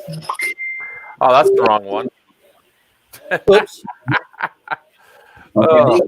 Oh, that's the wrong one. Oops. Oh.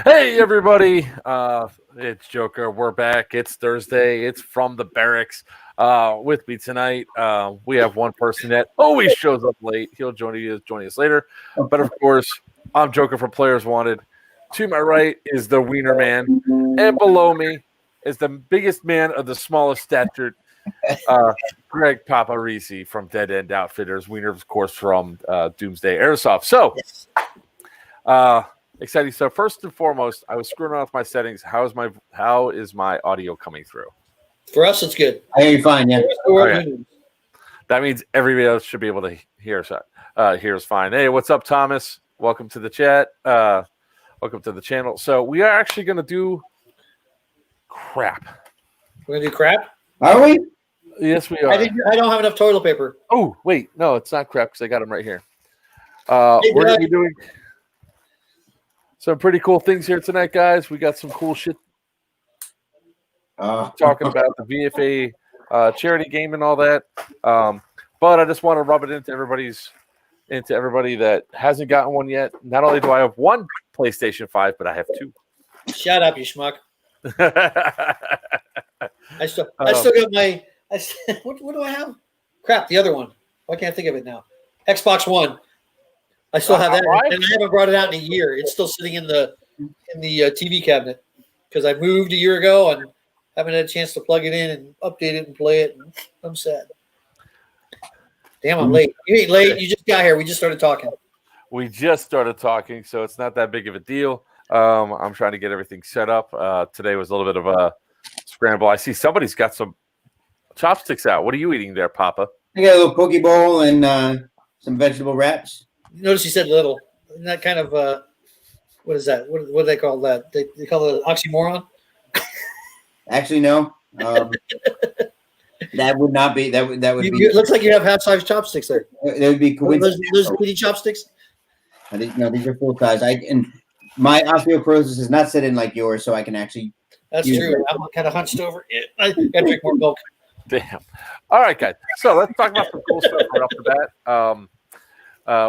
Hey, everybody. It's Joker. We're back. It's Thursday. It's from the barracks. With me tonight, we have one person that always shows up late. He'll join us later. But, of course, I'm Joker from Players Wanted. To my right is the Wiener Man. And below me is the biggest man of the smallest stature, Greg Paparisi from Dead End Outfitters. Wiener, of course, from Doomsday Airsoft. So, exciting stuff. First and foremost, I was screwing around with my settings. How is my audio coming through? For us, it's good. I hear you fine, yeah. Okay. That means everybody else should be able to hear us. Here's fine. Hey, what's up, Thomas? Welcome to the chat. Welcome to the channel. So we are actually going to do crap. We're going to do crap? Are we? Yes, we are. I don't have enough toilet paper. Oh, wait. No, it's not crap because I got them right here. We're going to be doing some pretty cool things here tonight, guys. We got some cool shit talking about the VFA charity game and all that. But I just want to rub it into everybody that hasn't gotten one yet. Not only do I have one PlayStation 5, but I have two. Shut up, you schmuck. I still got my. What do I have? Crap, the other one. Why can't I think of it now? Xbox One. I still have that, and I haven't brought it out in a year. It's still sitting in the TV cabinet because I moved a year ago and haven't had a chance to plug it in and update it and play it. And I'm sad. Damn, I'm late. You ain't late. You just got here. We just started talking. We just started talking, so it's not that big of a deal. I'm trying to get everything set up. Today was a little bit of a scramble. I see somebody's got some chopsticks out. What are you eating there, Papa? I got a little poke bowl and some vegetable wraps. Notice you said little. Isn't that kind of what is that? What do they call that? They call it an oxymoron? Actually, no. That would not be. That would be. It looks like you have half-size chopsticks there. That would be coincidence. Those kitty chopsticks? No, these are full size. And my osteoporosis is not sitting like yours, so I can actually. That's true. I'm kind of hunched over. I gotta drink more milk. Damn. All right, guys. So let's talk about some cool stuff right off the bat.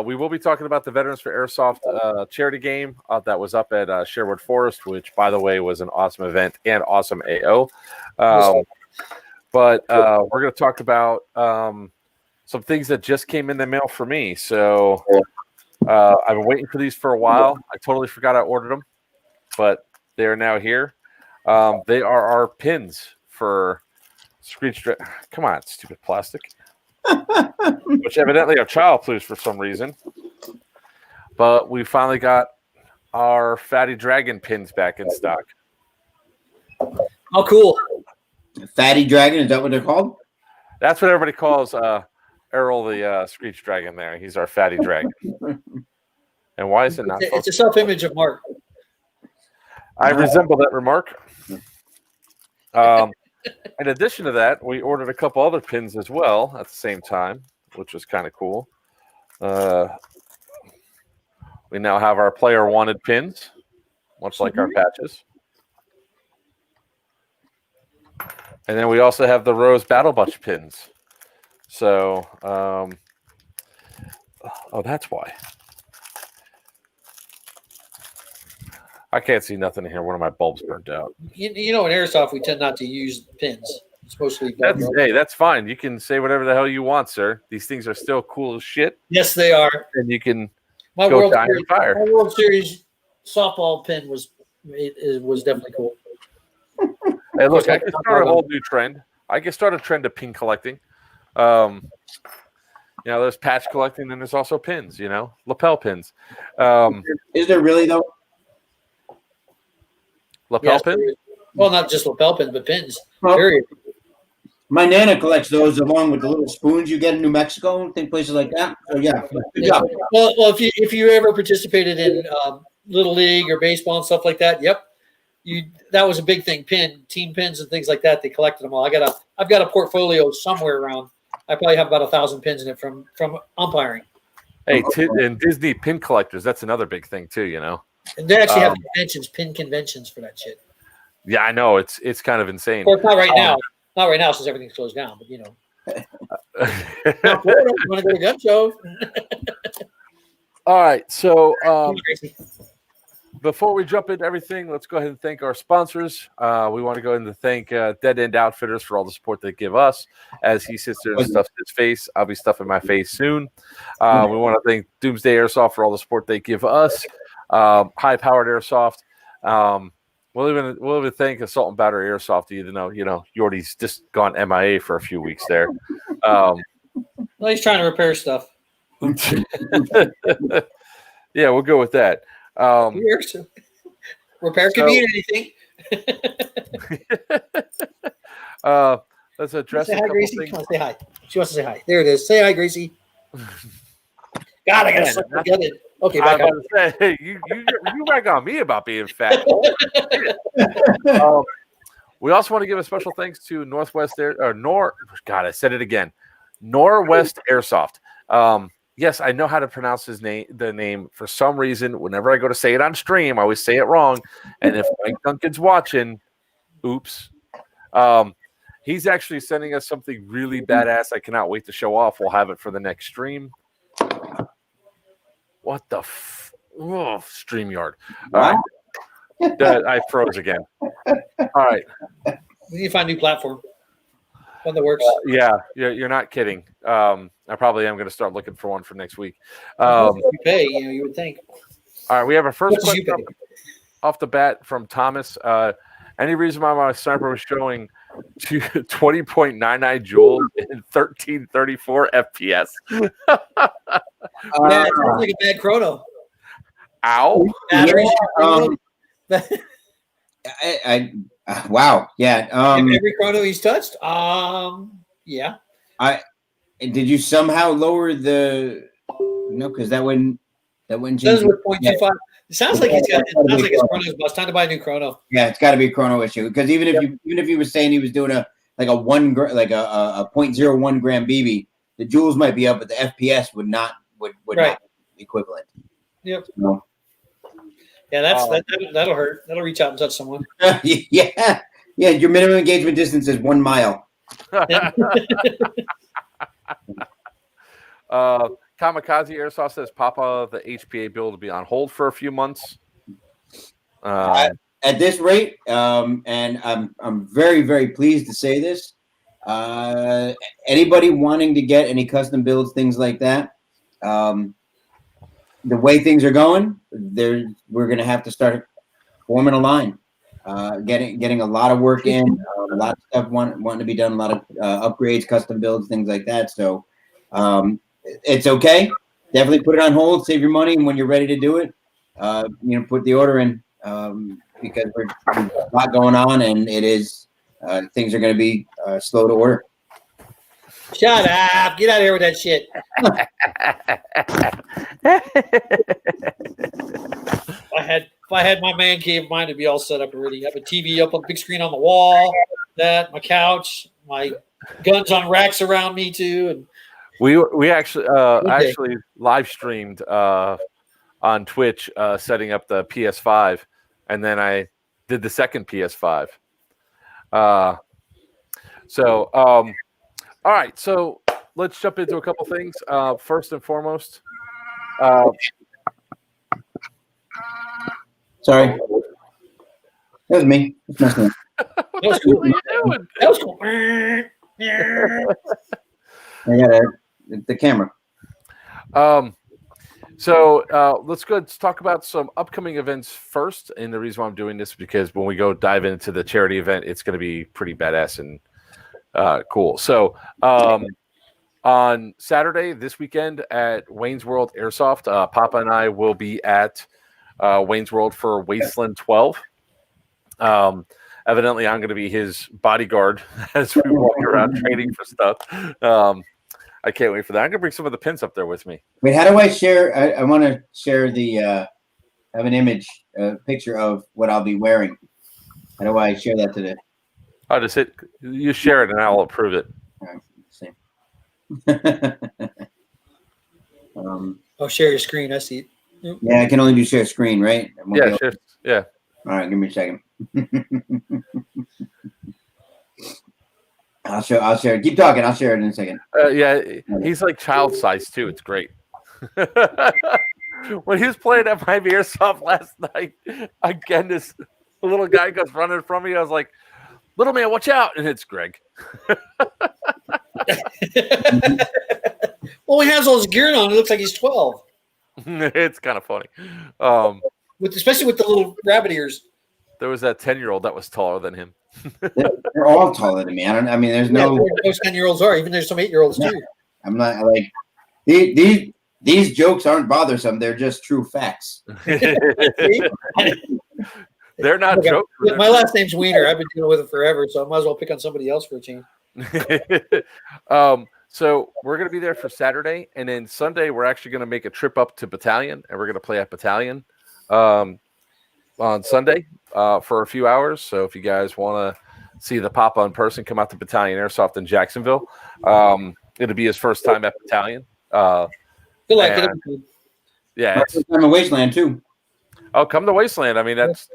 We will be talking about the Veterans for Airsoft charity game that was up at Sherwood Forest, which, by the way, was an awesome event and awesome AO. But we're going to talk about some things that just came in the mail for me. So I've been waiting for these for a while. I totally forgot I ordered them, but they are now here. They are our pins for Screech. Come on, stupid plastic. Which evidently are child please for some reason. But we finally got our Fatty Dragon pins back in stock. Oh, cool. Fatty Dragon, is that what they're called? That's what everybody calls Errol the Screech Dragon there. He's our Fatty Dragon. And why is it not? It's a self-image of Mark. I resemble that remark. In addition to that, we ordered a couple other pins as well at the same time, which was kind of cool. We now have our player wanted pins, much like our patches. And then we also have the Rose Battle Bunch pins. So, oh, that's why. I can't see nothing in here. One of my bulbs burned out. You know, in Airsoft, we tend not to use pins. It's mostly that's fine. You can say whatever the hell you want, sir. These things are still cool as shit. Yes, they are. And you can my go World die Series, in fire. My World Series softball pin was definitely cool. Hey, look, I can start a whole new trend. I can start a trend of pin collecting. There's patch collecting, and there's also pins. Lapel pins. Is there really though? Lapel pins? Well, not just lapel pins, but pins. Well, period. My Nana collects those along with the little spoons you get in New Mexico and places like that. So yeah, good job. Well, if you ever participated in little league or baseball and stuff like that, yep, that was a big thing. Team pins and things like that. They collected them all. I've got a portfolio somewhere around. I probably have about 1,000 pins in it from umpiring. Hey, and Disney pin collectors. That's another big thing too. And they actually have pin conventions for that shit. Yeah, I know. It's kind of insane. Of course, not right now. Not right now since everything's closed down. But now, Florida, you want to go to gun show? All right. So before we jump into everything, let's go ahead and thank our sponsors. We want to go ahead and thank Dead End Outfitters for all the support they give us. As he sits there and stuffs his face, I'll be stuffing my face soon. We want to thank Doomsday Airsoft for all the support they give us. High Powered Airsoft. We'll even thank Assault and Battery Airsoft, even though Yordy's just gone MIA for a few weeks there. Well, he's trying to repair stuff. Yeah, we'll go with that. Repair can mean anything. Let's address say a hi, couple Gracie. things. Come on, say hi. She wants to say hi. There it is. Say hi, Gracie. God, I gotta suck together. Okay, back up. Say, you rag on me about being fat. We also want to give a special thanks to Northwest I said it again. Norwest Airsoft. Yes, I know how to pronounce the name. For some reason, whenever I go to say it on stream, I always say it wrong. And if Mike Duncan's watching, oops. He's actually sending us something really badass. I cannot wait to show off. We'll have it for the next stream. What the StreamYard. All right. I froze again. All right. We need to find a new platform. One that works. Yeah, you're not kidding. I probably am going to start looking for one for next week. You pay, you would think. All right, we have our first question off the bat from Thomas. Any reason why my sniper was showing 20.99 joules in 1334 FPS? Yeah, it sounds like a bad chrono. Ow. Wow. Yeah. Every chrono he's touched. Yeah. Did you somehow lower the? No, because that wouldn't change. Does with 0.25. It sounds like his chrono's bust. Time to buy a new chrono. Yeah, it's got to be a chrono issue. Because even if he was saying he was doing a 0.01 gram BB, the joules might be up, but the FPS would not not be equivalent. Yep. So. Yeah, that'll hurt. That'll reach out and touch someone. Yeah. Your minimum engagement distance is 1 mile. Kamikaze Airsoft says Papa, the HPA build will be on hold for a few months. At this rate, and I'm very, very pleased to say this. Anybody wanting to get any custom builds, things like that, the way things are going, we're going to have to start forming a line, getting a lot of work in, a lot of stuff wanting to be done, a lot of upgrades, custom builds, things like that. So it's okay. Definitely put it on hold, save your money, and when you're ready to do it, put the order in because there's a lot going on, and it is things are going to be slow to order. Shut up! Get out of here with that shit. If I had my man cave, mine would be all set up already. Have a TV up on big screen on the wall, my couch, my guns on racks around me too, and we actually live streamed on Twitch setting up the PS5, and then I did the second PS5. All right, so let's jump into a couple things. First and foremost, sorry, that was me. That was cool. That was cool. I got the camera. So let's go. Let's talk about some upcoming events first. And the reason why I'm doing this is because when we go dive into the charity event, it's going to be pretty badass and cool. So on Saturday this weekend at Wayne's World Airsoft, Papa and I will be at Wayne's World for Wasteland 12. Evidently, I'm going to be his bodyguard as we walk around training for stuff. I can't wait for that. I'm going to bring some of the pins up there with me. Wait, how do I share? I want to share the have an image, picture of what I'll be wearing. How do I share that today? I'll just hit. You share it, and I'll approve it. All right, share your screen. I see it. Yep. Yeah, I can only do share screen, right? Yeah, sure. Yeah. All right, give me a second. I'll share it. Keep talking. I'll share it in a second. Yeah, he's like child size too. It's great. When he was playing at my Airsoft last night, again, this little guy goes running from me. I was like, "Little man, watch out!" And it's Greg. Well, he has all his gear on. It looks like he's 12. It's kind of funny. Especially with the little rabbit ears. There was that 10-year-old that was taller than him. They're all taller than me. I mean, there's no. Those 10-year-olds are. Even there's some 8-year-olds too. I'm not like these jokes aren't bothersome. They're just true facts. They're not jokes. My last name's Wiener. I've been dealing with it forever, so I might as well pick on somebody else for a change. So we're going to be there for Saturday, and then Sunday we're actually going to make a trip up to Battalion, and we're going to play at Battalion on Sunday for a few hours. So if you guys want to see the Papa in person, come out to Battalion Airsoft in Jacksonville. It'll be his first time at Battalion. Good luck. Yeah, I'm a Wasteland too. Oh, come to Wasteland. I mean, that's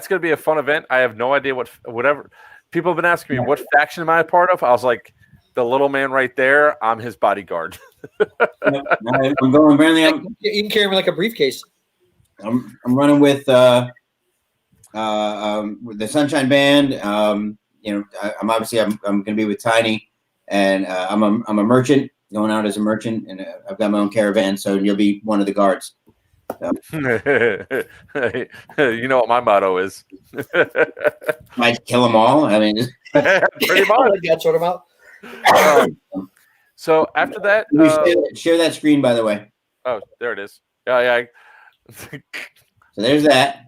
going to be a fun event. I have no idea whatever people have been asking me, what faction am I a part of? I was like, the little man right there. I'm his bodyguard. I'm going apparently. You can carry me like a briefcase. I'm running with the Sunshine Band. I'm going to be with Tiny, and I'm a merchant going out as a merchant, and I've got my own caravan. So you'll be one of the guards. So. You know what my motto is? Might kill them all. I mean, pretty much. That's what I'm out. So after that, share that screen, by the way. Oh, there it is. Yeah. So there's that.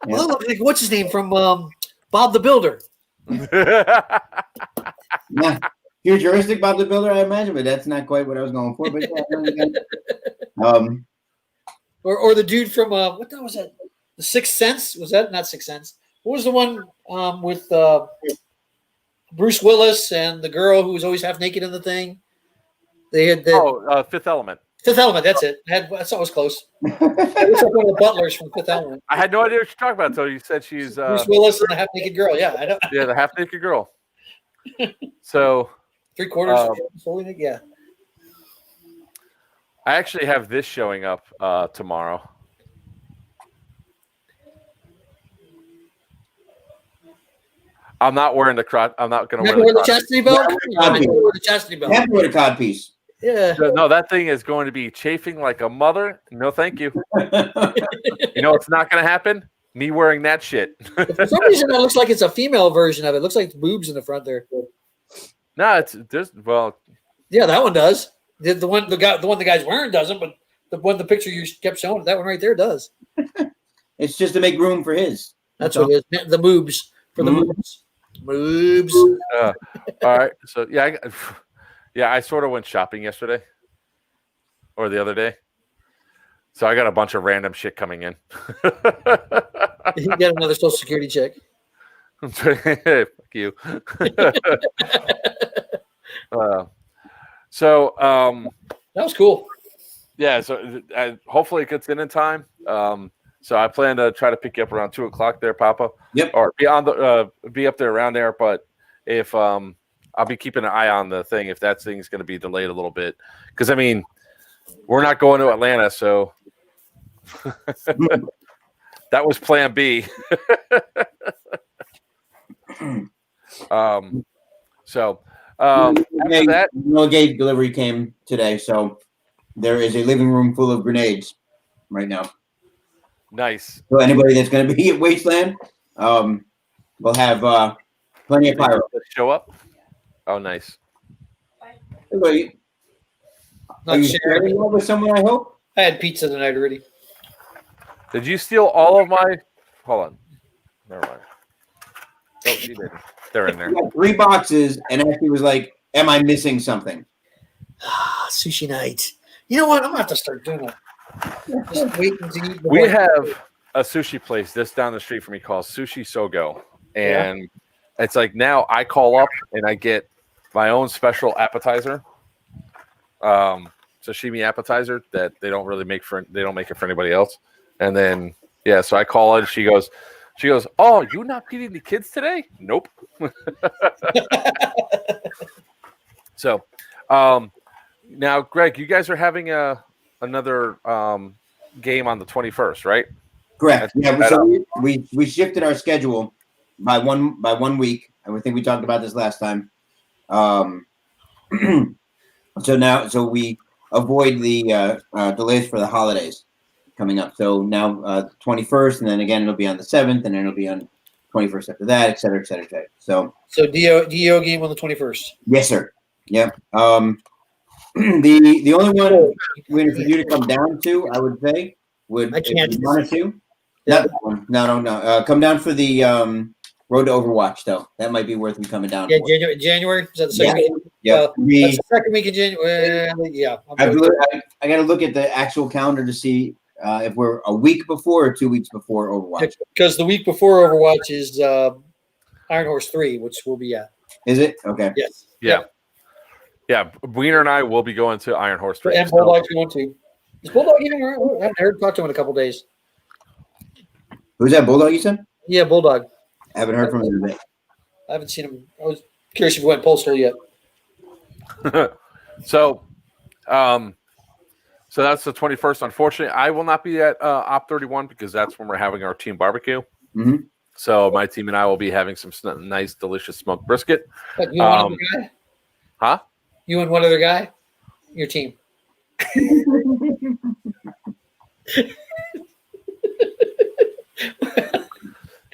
Well, what's his name from Bob the Builder? Yeah, futuristic Bob the Builder, I imagine, but that's not quite what I was going for. But or the dude from what the hell was that? The Sixth Sense? Was that not Sixth Sense? What was the one with Bruce Willis and the girl who was always half naked in the thing? They had Fifth Element. Fifth Element, that's it. I thought it was close. It was like one of the butlers from Fifth Element. I had no idea what you're talking about until you said she's Bruce Willis and the half naked girl. Yeah, I know. Yeah, the half naked girl. So 3/4 fully naked. Yeah. I actually have this showing up tomorrow. I'm not wearing the crotch. I'm not going to wear the chastity belt. The chastity belt. You have to wear the codpiece. Yeah. No, that thing is going to be chafing like a mother. No, thank you. You know what's not going to happen? Me wearing that shit. For some reason, that looks like it's a female version of it. It looks like boobs in the front there. No, yeah, that one does. The one the guy's wearing doesn't, but the picture you kept showing, that one right there does. It's just to make room for his. That's what it is. The moobs for the moobs. Moobs. All right. So I sort of went shopping yesterday or the other day. So I got a bunch of random shit coming in. You get another Social Security check. Fuck you. That was cool. Yeah. So hopefully it gets in time. So I plan to try to pick you up around 2:00 there, Papa. Yep. Or be up there around there. But if I'll be keeping an eye on the thing if that thing's going to be delayed a little bit, because I mean we're not going to Atlanta, so that was Plan B. After that, no gate delivery came today, so there is a living room full of grenades right now. Nice. So anybody that's going to be at Wasteland, will have plenty of pyro. Show up. Oh, nice. Anybody, are you sharing that with someone? I hope. I had pizza tonight already. Did you steal all of my? Hold on. Never mind. Oh, you didn't. They're in there. He had 3 boxes, and actually was like, "Am I missing something?" Sushi night. You know what? I'm gonna have to start doing that. Just waiting to eat. We have a sushi place just down the street from me called Sushi Sogo, and it's like now I call up and I get my own special appetizer, sashimi appetizer that they don't really make for. They don't make it for anybody else. And then so I call it. She goes, "Oh, you not feeding the kids today?" Nope. So, now, Greg, you guys are having another game on the 21st, right? Correct. Yeah. So we shifted our schedule by one week. I think we talked about this last time. So we avoid the delays for the holidays coming up. So now 21st, and then again it'll be on the 7th, and then it'll be on 21st after that, et cetera, et cetera, et cetera. So DO game on the 21st. Yes, sir. Yep. The only one for you to come down to, I would say, would if you wanted to. Yeah. No. Come down for the Road to Overwatch, though. That might be worth me coming down. Yeah, January. Is that the second week? Yeah. That's the second week in January. Yeah. I got to look at the actual calendar to see if we're a week before or 2 weeks before Overwatch. Because the week before Overwatch is Iron Horse 3, which we'll be at. Is it? Okay. Yes. Yeah. Wiener and I will be going to Iron Horse 3. And Bulldog's going to. Is Bulldog even around? I haven't heard talk to him in a couple days. Who's that, Bulldog, you said? Yeah, Bulldog. I haven't heard from him today. I haven't seen him. I was curious if he went postal yet. So that's the 21st. Unfortunately, I will not be at Op 31 because that's when we're having our team barbecue. Mm-hmm. So my team and I will be having some nice, delicious smoked brisket. You and one other guy? Huh? You and one other guy? Your team.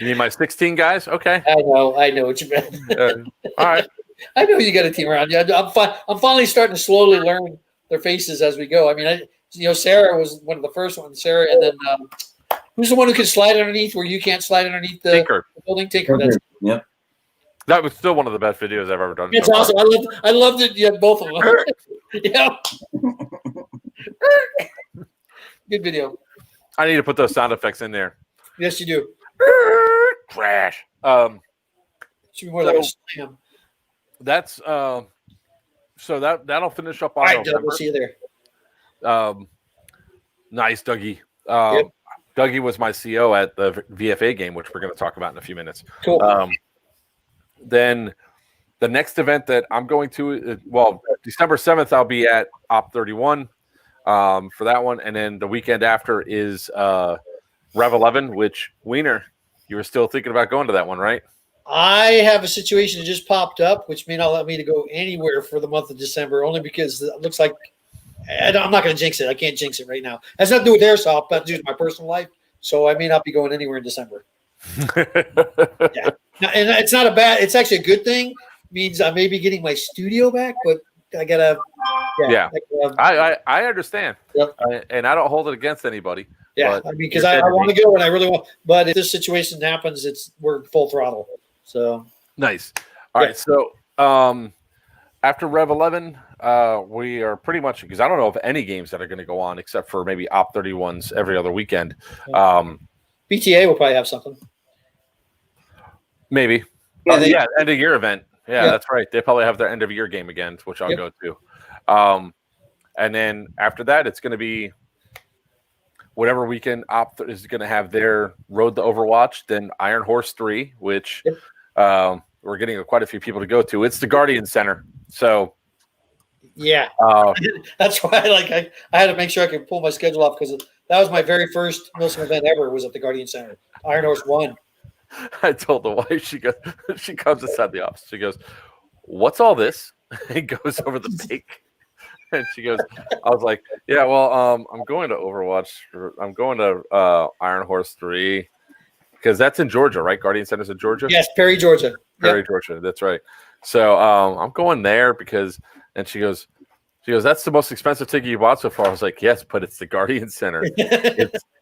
You need my 16 guys? Okay. I know what you meant. All right. I know you got a team around you. I'm finally starting to slowly learn their faces as we go. I mean, Sarah was one of the first ones. Sarah, and then who's the one who can slide underneath where you can't slide underneath the building? Tinker. Yep. That was still one of the best videos I've ever done. It's awesome. I loved it. You had both of them. Yeah. Good video. I need to put those sound effects in there. Yes, you do. Crash. Should be more like a slam. That's so that'll finish up on. All right, Doug, we'll see you there. Nice, Dougie. Yep. Dougie was my CO at the VFA game, which we're going to talk about in a few minutes. Cool. Then the next event that I'm going to, December 7th, I'll be at Op 31 for that one. And then the weekend after is Rev 11, which, Wiener, you were still thinking about going to that one, right? I have a situation that just popped up, which may not let me to go anywhere for the month of December, only because it looks like I'm not going to jinx it. I can't jinx it right now. It has nothing to do with Airsoft, but to do with my personal life. So I may not be going anywhere in December. Yeah. And it's not it's actually a good thing. It means I may be getting my studio back, but I gotta. I understand. Yep. And I don't hold it against anybody. Yeah, because I want to go and I really want. But if this situation happens, we're full throttle. So nice. All right. So after Rev 11, we are pretty much, because I don't know of any games that are going to go on except for maybe Op 31s every other weekend. BTA will probably have something. Maybe. End of year event. Yeah, that's right. They probably have their end of year game again, which I'll go to. And then after that, it's going to be whatever weekend Op is going to have their Road to Overwatch, then Iron Horse 3, which we're getting quite a few people to go to. It's the Guardian Center. So yeah, that's why I had to make sure I could pull my schedule off, because that was my very first Milsim event ever, was at the Guardian Center. Iron Horse 1. I told the wife, she comes inside the office. She goes, "What's all this?" It goes over the bake. And she goes, I was like, yeah, well, I'm going to Overwatch. I'm going to Iron Horse 3 because that's in Georgia, right? Guardian Center's in Georgia? Yes, Perry, Georgia. Perry, Georgia. That's right. So I'm going there because, and she goes, that's the most expensive ticket you bought so far. I was like, yes, but it's the Guardian Center.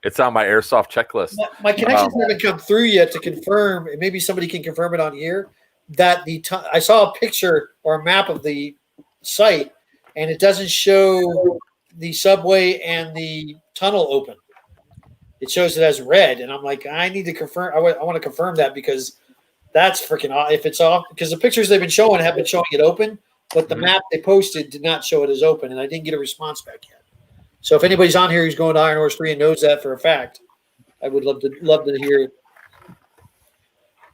It's on my Airsoft checklist. My connections haven't come through yet to confirm, and maybe somebody can confirm it on here, that I saw a picture or a map of the site, and it doesn't show the subway and the tunnel open. It shows it as red, and I'm like, I need to confirm. I want to confirm that because that's freaking off. If it's off, because the pictures they've been showing have been showing it open, but the map they posted did not show it as open, and I didn't get a response back yet. So if anybody's on here who's going to Iron Horse 3 and knows that for a fact, I would love to hear it.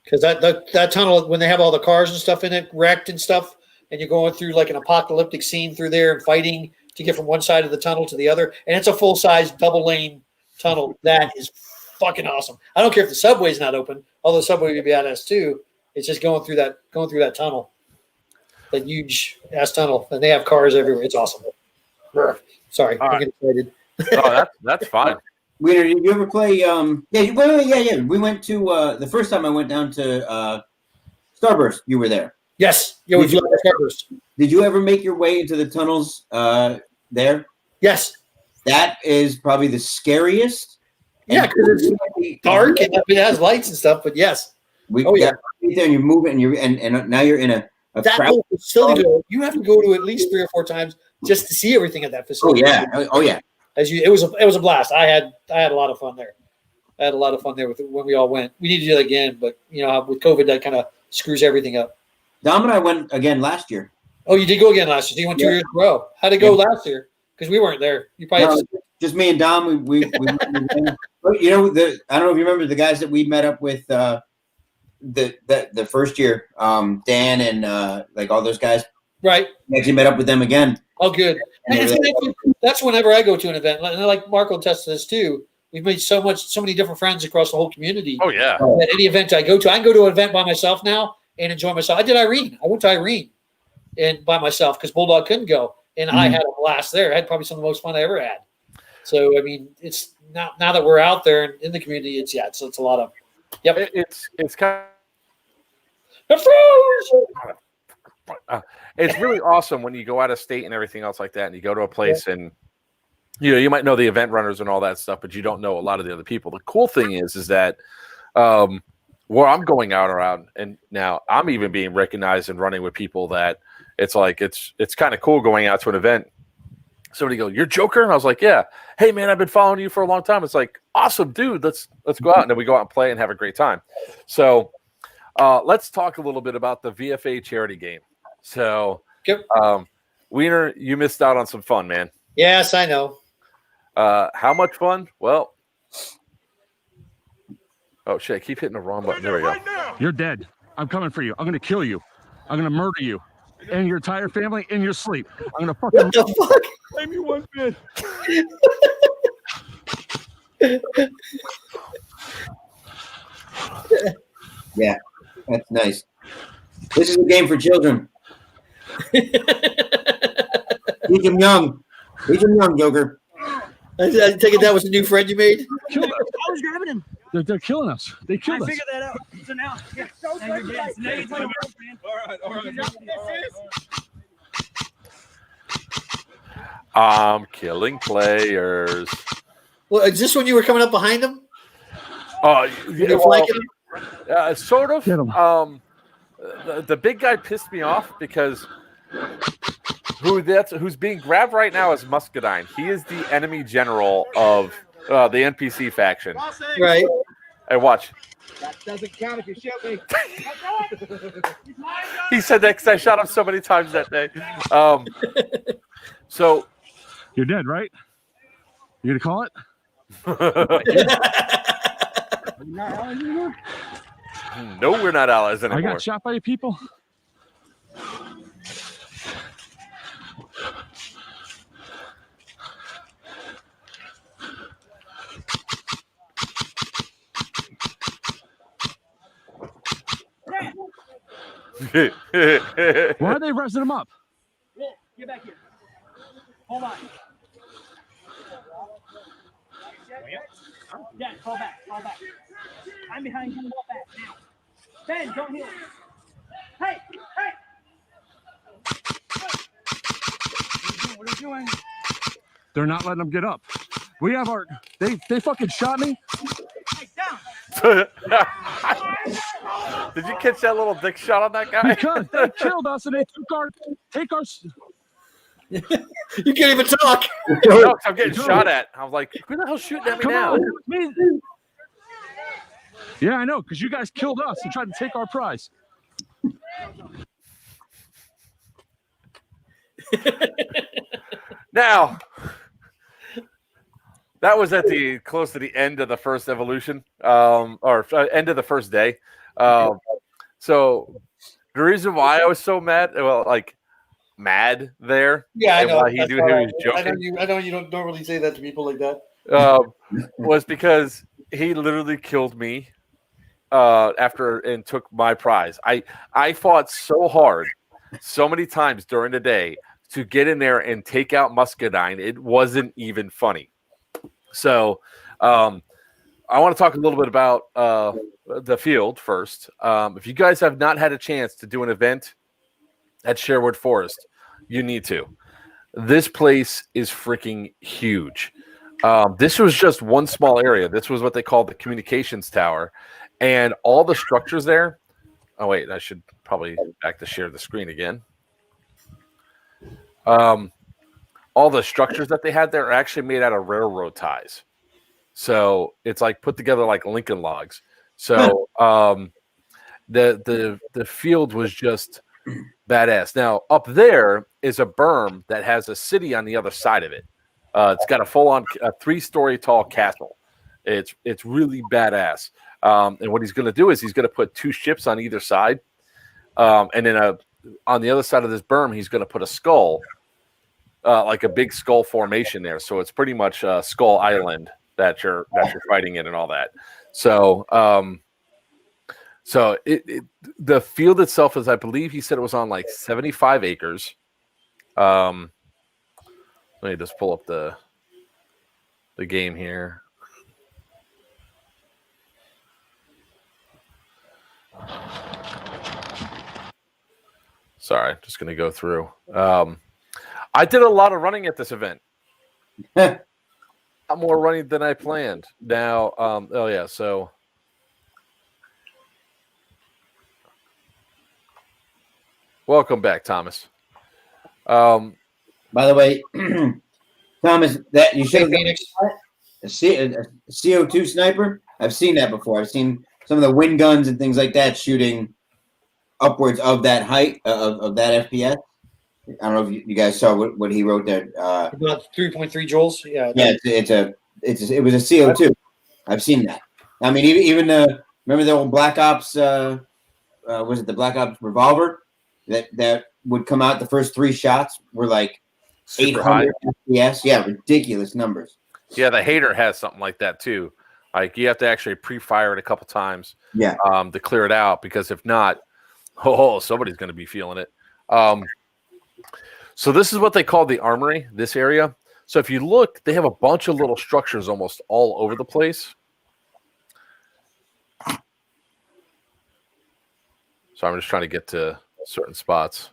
Because that tunnel, when they have all the cars and stuff in it, wrecked and stuff, and you're going through like an apocalyptic scene through there and fighting to get from one side of the tunnel to the other, and it's a full-size double-lane tunnel. That is fucking awesome. I don't care if the subway's not open, although the subway would be badass too. It's just going through that tunnel, that huge ass tunnel, and they have cars everywhere. It's awesome. Sorry, I'm getting excited. Oh, that's fine. Wiener, did you ever play? Yeah. We went to the first time I went down to Starburst. You were there. Yes. Yeah, we flew out Starburst. Did you ever make your way into the tunnels there? Yes. That is probably the scariest. Yeah, because it's dark and it has lights and stuff. But yes. There and you're moving and now you're in a that crowd. whole facility. You have to go to at least 3 or 4 times just to see everything at that facility. Oh yeah. It was a blast. I had a lot of fun there. I had a lot of fun there when we all went. We need to do that again, but with COVID, that kind of screws everything up. Dom and I went again last year. Oh, you did go again last year. So you went 2 years in a row. How'd it go last year? Because we weren't there. You probably just me and Dom. We I don't know if you remember the guys that we met up with the first year, Dan and like all those guys. Right. We actually met up with them again. Oh, good. That's whenever I go to an event. And like Mark will attest to this too. We've made so many different friends across the whole community. Oh yeah. At any event I go to, I can go to an event by myself now and enjoy myself. I did Irene. I went to Irene and by myself because Bulldog couldn't go, and I had a blast there. I had probably some of the most fun I ever had. So I mean, it's now that we're out there in the community, it's a lot of. Yep. It's kind of. It's really awesome when you go out of state and everything else like that, and you go to a place and you might know the event runners and all that stuff, but you don't know a lot of the other people. The cool thing is that where I'm going out around, and now I'm even being recognized and running with people that it's like it's kind of cool going out to an event. Somebody go, "You're Joker," and I was like, "Yeah." Hey man, I've been following you for a long time. It's like, awesome, dude. Let's go out, and then we go out and play and have a great time. So let's talk a little bit about the VFA charity game. So, Wiener, you missed out on some fun, man. Yes, I know. How much fun? Well, oh shit! I keep hitting the wrong button. There we go. You're dead. I'm coming for you. I'm gonna kill you. I'm gonna murder you and your entire family in your sleep. I'm gonna fucking. What the fuck? Blame you one bit. Yeah, that's nice. This is a game for children. Teach them young. Teach them young, Joker. I take it that was a new friend you made? I was grabbing him. They're killing us. They killed us. I figured that out. So now, I'm killing players. Well, is this when you were coming up behind him? Oh, You're flanking him? Sort of. The big guy pissed me off because who's being grabbed right now is Muscadine. He is the enemy general of the NPC faction. Right. Hey, watch. That doesn't count if you shoot me. He said that because I shot him so many times that day. So you're dead, right? You gonna call it? No, we're not allies anymore. I got shot by people. Why are they resing him up? Get back here. Hold on. Yeah, fall back. I'm behind you. Fall back now. Ben, don't heal. Hey! What are you doing? They're not letting them get up. We have our. They fucking shot me. Hey, down! Did you catch that little dick shot on that guy? Because they killed us and they take our. You can't even talk. No, I'm getting shot at. I was like, who the hell's shooting at me now? On, me. Yeah, I know, because you guys killed us and tried to take our prize. Now, that was at the close to the end of the first evolution, or end of the first day. So the reason why I was so mad, mad there. Yeah, I know. Why he was joking. I know you don't normally say that to people like that. Was because he literally killed me after and took my prize. I fought so hard, so many times during the day to get in there and take out Muscadine. It wasn't even funny. So I want to talk a little bit about the field first. If you guys have not had a chance to do an event at Sherwood Forest, you need to. This place is freaking huge. This was just one small area. This was what they called the communications tower. And all the structures there. Oh, wait, I should probably back to share the screen again. All the structures that they had there are actually made out of railroad ties. So it's like put together like Lincoln logs. So the field was just badass. Now, up there is a berm that has a city on the other side of it. It's got a full-on 3-story tall castle. It's really badass. And what he's going to do is he's going to put 2 ships on either side. And then on the other side of this berm, he's going to put a skull, like a big skull formation there. So it's pretty much Skull Island that you're fighting in and all that. So the field itself is, I believe he said it was on like 75 acres. Let me just pull up the game here. Sorry, just going to go through. I did a lot of running at this event. A lot more running than I planned. Now, so welcome back, Thomas. By the way, Thomas, that you should have a CO2 sniper. I've seen that before. I've seen some of the wind guns and things like that shooting upwards of that height of that FPS. I don't know if you guys saw what he wrote there. About 3.3 joules. Yeah. Yeah, it was a CO2. I've seen that. I mean, even remember the old Black Ops? Was it the Black Ops revolver that would come out? The first 3 shots were like 800 FPS. Yeah, ridiculous numbers. Yeah, the Hater has something like that too. Like you have to actually pre-fire it a couple times. Yeah. To clear it out, because if not, somebody's going to be feeling it. So this is what they call the armory, this area. So if you look, they have a bunch of little structures almost all over the place. So I'm just trying to get to certain spots.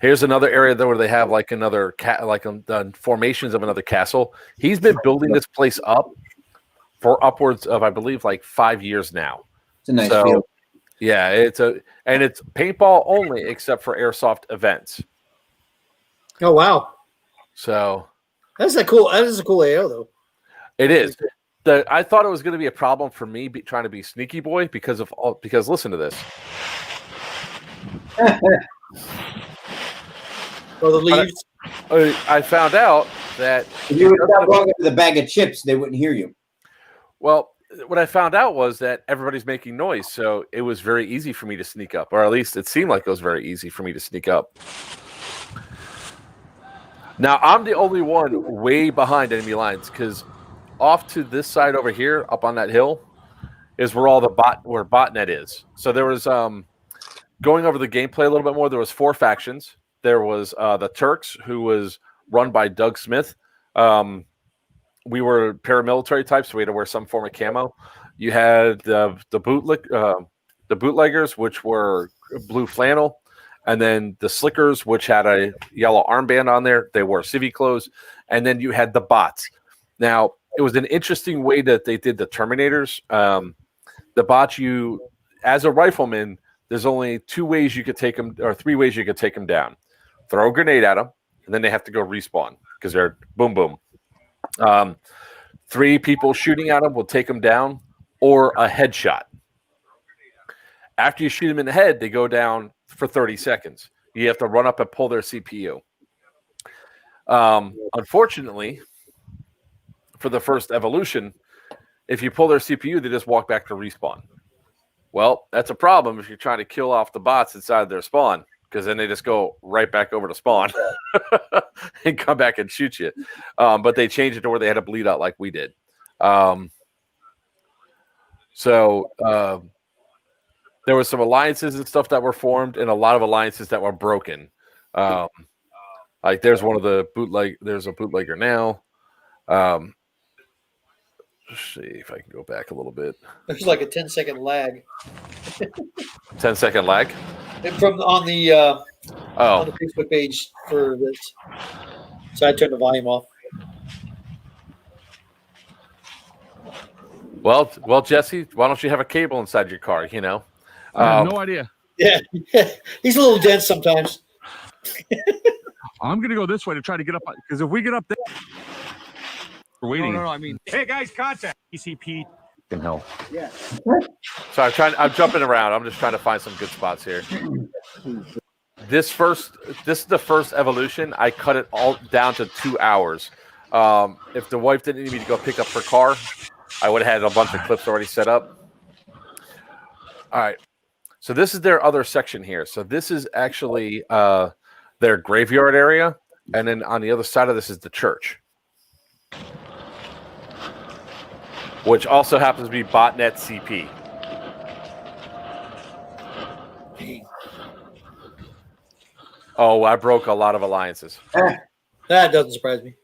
Here's another area there where they have like another formations of another castle. He's been building this place up for upwards of, I believe, like 5 years now. It's a nice field. Yeah, it's paintball only except for airsoft events. Oh wow! So that's a cool. That is a cool AO though. It is. I thought it was going to be a problem for me trying to be sneaky boy because listen to this. Or the leaves. I found out that if you were walking with a bag of chips, they wouldn't hear you. Well, what I found out was that everybody's making noise, so it was very easy for me to sneak up, or at least it seemed like it was very easy for me to sneak up. Now, I'm the only one way behind enemy lines, because off to this side over here, up on that hill, is where all where botnet is. So there was, going over the gameplay a little bit more, there was 4 factions. there was the Turks, who was run by Doug Smith. We were paramilitary types, so we had to wear some form of camo. You had the bootleggers, which were blue flannel, and then the slickers, which had a yellow armband on there. They wore civvy clothes, and then you had the bots. Now, it was an interesting way that they did the Terminators. The bots, as a rifleman, there's only 2 ways you could take them, or 3 ways you could take them down. Throw a grenade at them, and then they have to go respawn because they're boom, boom. 3 people shooting at them will take them down, or a headshot. After you shoot them in the head, they go down for 30 seconds. You have to run up and pull their CPU. Unfortunately, for the first evolution, if you pull their CPU, they just walk back to respawn. Well, that's a problem if you're trying to kill off the bots inside their spawn, because then they just go right back over to spawn and come back and shoot you. But they changed it to where they had to bleed out like we did. So there were some alliances and stuff that were formed, and a lot of alliances that were broken. Like there's one of the there's a bootlegger now. Let's see if I can go back a little bit. There's like a 10-second lag. 10-second lag? From on the Facebook page for this. So I turned the volume off. Well, Jesse, why don't you have a cable inside your car? You know, I have no idea. Yeah, he's a little dense sometimes. I'm gonna go this way to try to get up, because if we get up there, we're waiting. No, I mean, hey guys, contact ECP. In hell. Yeah. So I'm jumping around. I'm just trying to find some good spots here. This is the first evolution. I cut it all down to 2 hours. If the wife didn't need me to go pick up her car, I would have had a bunch of clips already set up. All right. So this is their other section here. So this is actually their graveyard area. And then on the other side of this is the church, which also happens to be botnet CP. Oh, I broke a lot of alliances. That doesn't surprise me.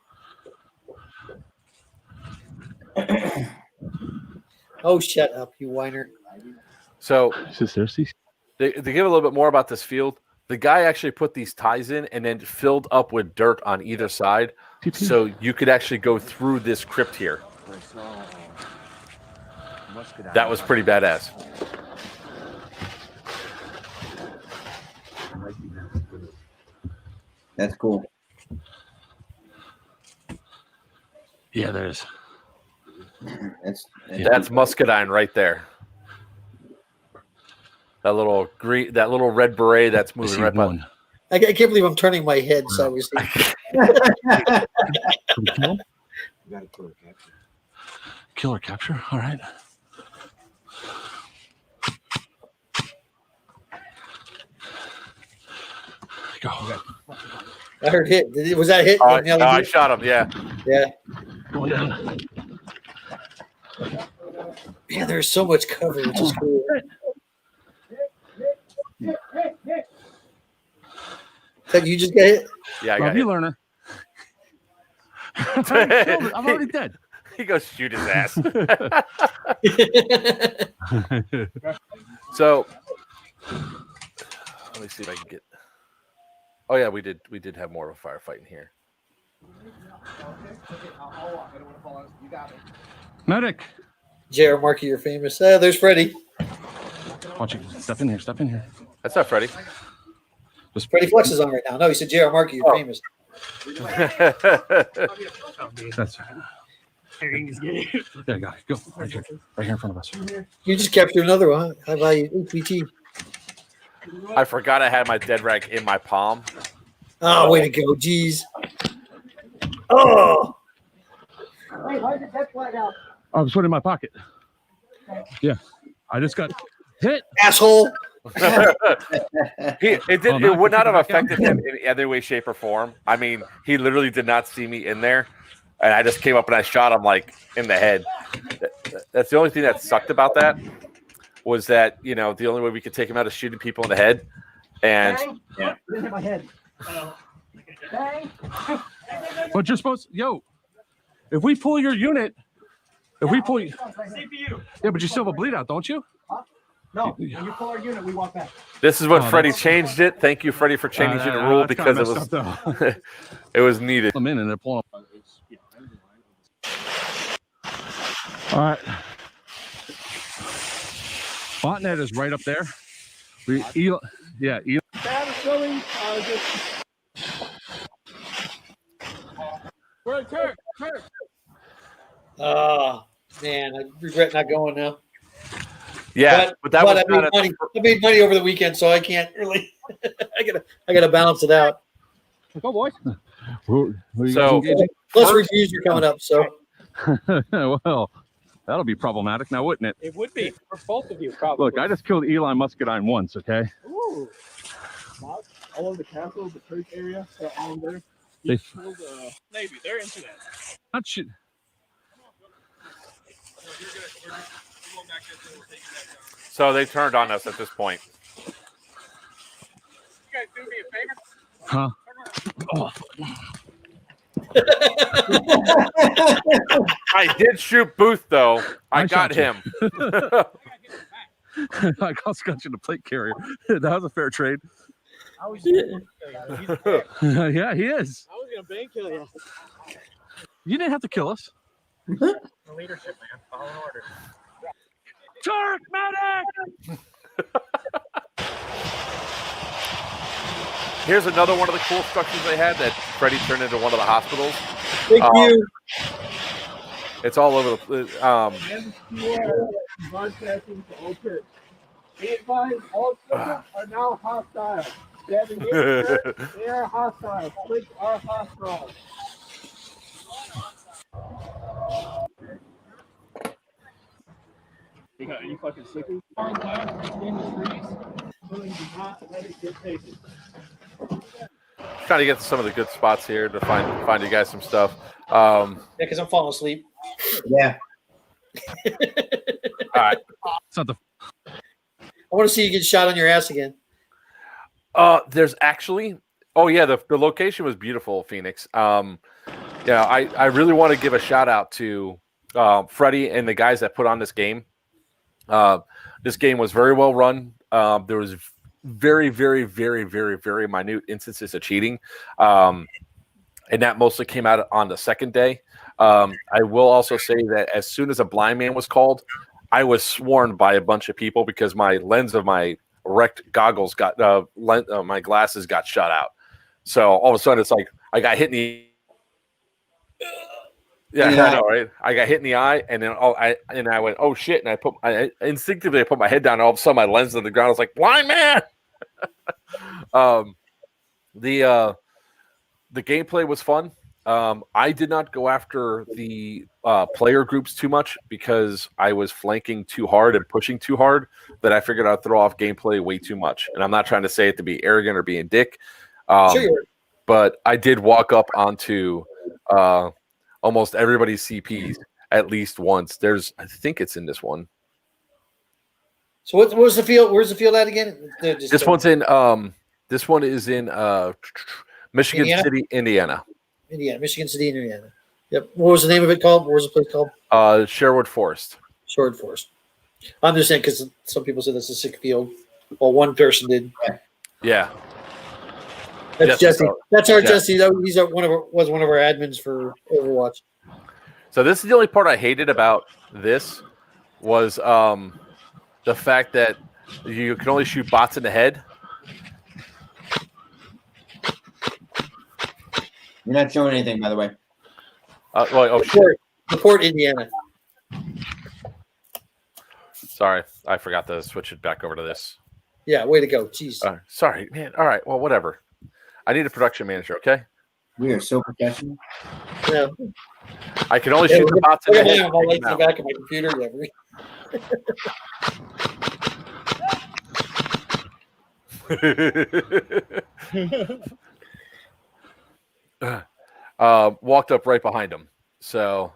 Oh, shut up, you whiner. So Is this thirsty? to give a little bit more about this field, the guy actually put these ties in and then filled up with dirt on either side, so you could actually go through this crypt here. That was pretty badass. That's cool. Yeah, there is. That's muscadine right there. That little green, that little red beret that's moving right by. I can't believe I'm turning my head sideways. Killer capture. All right. Go. I heard hit. Was that a hit? I shot him. Yeah. Yeah. Going down. Man, there's so much cover, which is cool. Did you just get hit? Yeah, I got Love you, hit. learner. I'm already dead. He goes shoot his ass. So let me see if I can get. Oh yeah, we did have more of a firefight in here. Medic. JR Markey, you're famous. There's Freddie. Watch it. Step in here. Step in here. That's not Freddie. Just Freddie Flex is on right now. No, he said JR Markey, you're famous. That's right. There you go. Go. Right here in front of us. You just captured another one. How about you? HBT. I forgot I had my dead rag in my palm. Oh, way to go. Jeez. Oh. Hey, why did that fly out? I was putting it in my pocket. Yeah. I just got hit. Asshole. It would not have affected him in any way, shape, or form. I mean, he literally did not see me in there, and I just came up and I shot him like in the head. That's the only thing that sucked about that, was that, you know, the only way we could take him out is shooting people in the head. And Didn't hit my head. But you're supposed, if we pull your unit, CPU. yeah, but you still have a bleed out, don't you? No, when you pull our unit, we walk back. This is what Freddie changed it. Thank you, Freddie, for changing the rule because it was it was needed. I'm in and they're pulling up. All right. Botnet is right up there. Eli. Oh, man, I regret not going now. Yeah, but that was I made money. I made money over the weekend, so I can't really. I gotta balance it out. Go, boys. So, plus reviews are coming up. So, well, that'll be problematic now, wouldn't it? It would be for both of you, probably. Look, I just killed Eli Muscadine once. Okay. Ooh. All over the castle, the church area, they're all there. They killed, Navy. They're into that. not shit. So they turned on us at this point. You guys do me a favor? Huh? I did shoot Booth though. I got shot you. him. I also got you the plate carrier. That was a fair trade. I was Yeah, he is. gonna bang kill you. You didn't have to kill us. The leadership, man. Follow order. Turk medic. Here's another one of the cool structures they had that Freddie turned into one of the hospitals. thank you. It's all over the Broadcasting to all church. Be advised, all children are now hostile. They have engaged. They are hostile. Kids are hostile. You got any fucking stickers? In the streets. Do not let it get taken. trying to get to some of the good spots here to find you guys some stuff. Yeah, because I'm falling asleep. Yeah. All right. It's not the. I want to see you get shot on your ass again. There's actually, the location was beautiful, Phoenix. I really want to give a shout out to Freddie and the guys that put on this game. This game was very well run. There was very, very, very, very, very minute instances of cheating. And that mostly came out on the second day. I will also say that as soon as a blind man was called, I was sworn by a bunch of people because my lens of my wrecked goggles got my glasses got shut out. So all of a sudden it's like I got hit in the I know, right? I got hit in the eye, and then I went, oh shit! And I instinctively put my head down, and all of a sudden my lens on the ground. I was like, blind man. The gameplay was fun. I did not go after the player groups too much because I was flanking too hard and pushing too hard that I figured I'd throw off gameplay way too much. And I'm not trying to say it to be arrogant or being dick, but I did walk up onto almost everybody's CPs at least once. I think it's in this one. So what was the field? Where's the field at again? This one's in. This one is in Michigan City, Indiana. Michigan City, Indiana. Yep. What was the name of it called? What was the place called? Sherwood Forest. Sherwood Forest. I'm just saying because some people said that's a sick field. Well, one person did. Yeah. That's Jesse. That's our Jesse. He's was one of our admins for Overwatch. So this is the only part I hated about this was the fact that you can only shoot bots in the head. You're not showing anything, by the way. Report Indiana. Sorry, I forgot to switch it back over to this. Yeah, way to go. Jeez. Sorry, man. All right, well, whatever. I need a production manager, okay? We are so professional. Yeah. I can only shoot the bots in the head. I'll light the back of my computer. Walked up right behind him. So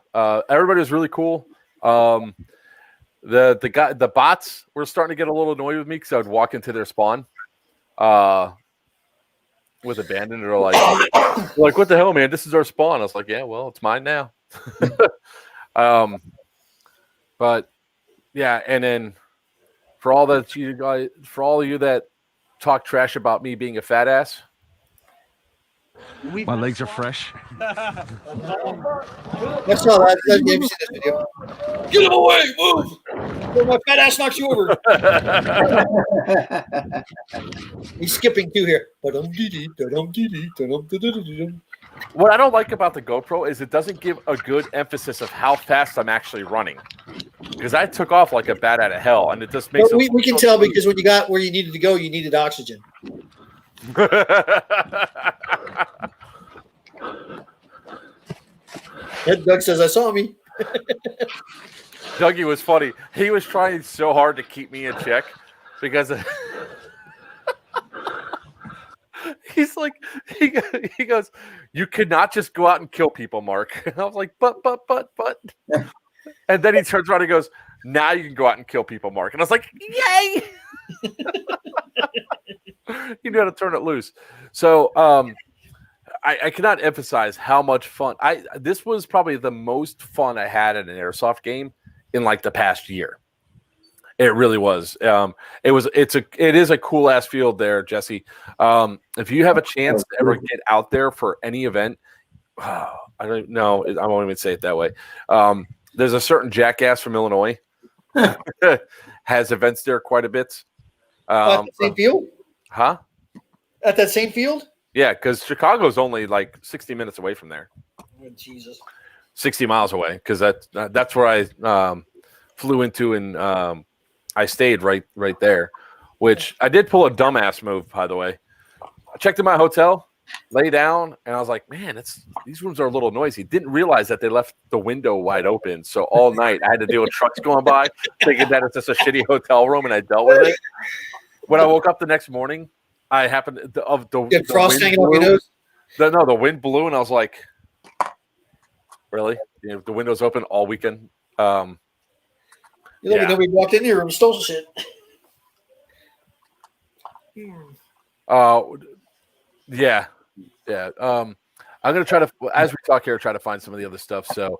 everybody was really cool. The bots were starting to get a little annoyed with me because I would walk into their spawn. with abandoned. They're like, what the hell, man? This is our spawn. I was like, yeah, well, it's mine now. But yeah, and then for all of you that talk trash about me being a fat ass, My legs are fresh. I saw that. Have you seen this video? Get him away! Move! Or my fat ass knocks you over. He's skipping too here. What I don't like about the GoPro is it doesn't give a good emphasis of how fast I'm actually running. Because I took off like a bat out of hell, and it just makes. We can tell because when you got where you needed to go, you needed oxygen. Doug says, "I saw me." Dougie was funny. He was trying so hard to keep me in check because he's like, he goes, "You could not just go out and kill people, Mark." And I was like, but. And then he turns around and goes, "Now you can go out and kill people, Mark." And I was like, "Yay!" You know how to turn it loose. So I cannot emphasize how much fun this was probably the most fun I had at an airsoft game in like the past year. It really was. It is a cool ass field there, Jesse. If you have a chance to ever get out there for any event, I don't know. I won't even say it that way. There's a certain jackass from Illinois has events there quite a bit. At the same field? Huh? At that same field? Yeah, because Chicago's only like 60 minutes away from there. Oh, Jesus. 60 miles away, because that's where I flew into, and I stayed right there, which I did pull a dumbass move, by the way. I checked in my hotel, lay down, and I was like, man, these rooms are a little noisy. Didn't realize that they left the window wide open. So all night I had to deal with trucks going by, thinking that it's just a shitty hotel room, and I dealt with it. When I woke up the next morning, I happened the frost hanging off your nose? The wind blew, and I was like, really? The window's open all weekend. Nobody walked in your room and stole shit. Yeah. I'm gonna try to, as we talk here, try to find some of the other stuff. So,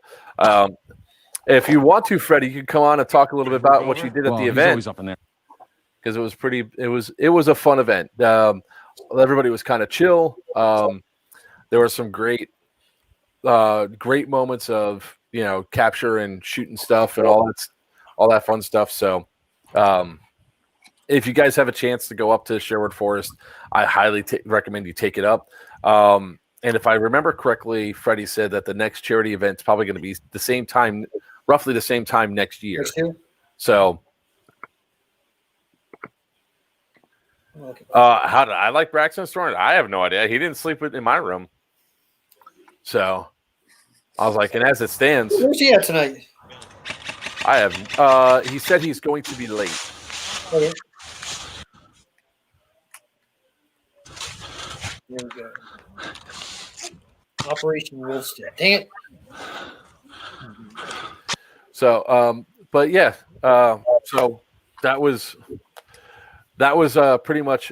if you want to, Freddie, you can come on and talk a little bit about what you did at the event. Always up in there. Because it was it was a fun event. Everybody was kind of chill. There were some great moments of capture and shooting stuff and all that fun stuff. So if you guys have a chance to go up to Sherwood Forest, I highly recommend you take it up. And if I remember correctly, Freddie said that the next charity event is probably going to be roughly the same time next year. So. How did I like Braxton Storm? I have no idea. He didn't sleep in my room. So I was like, and as it stands, where's he at tonight? I have he said he's going to be late. Okay. There we go. Operation Wolfstead. Dang it. So but yeah, so that was pretty much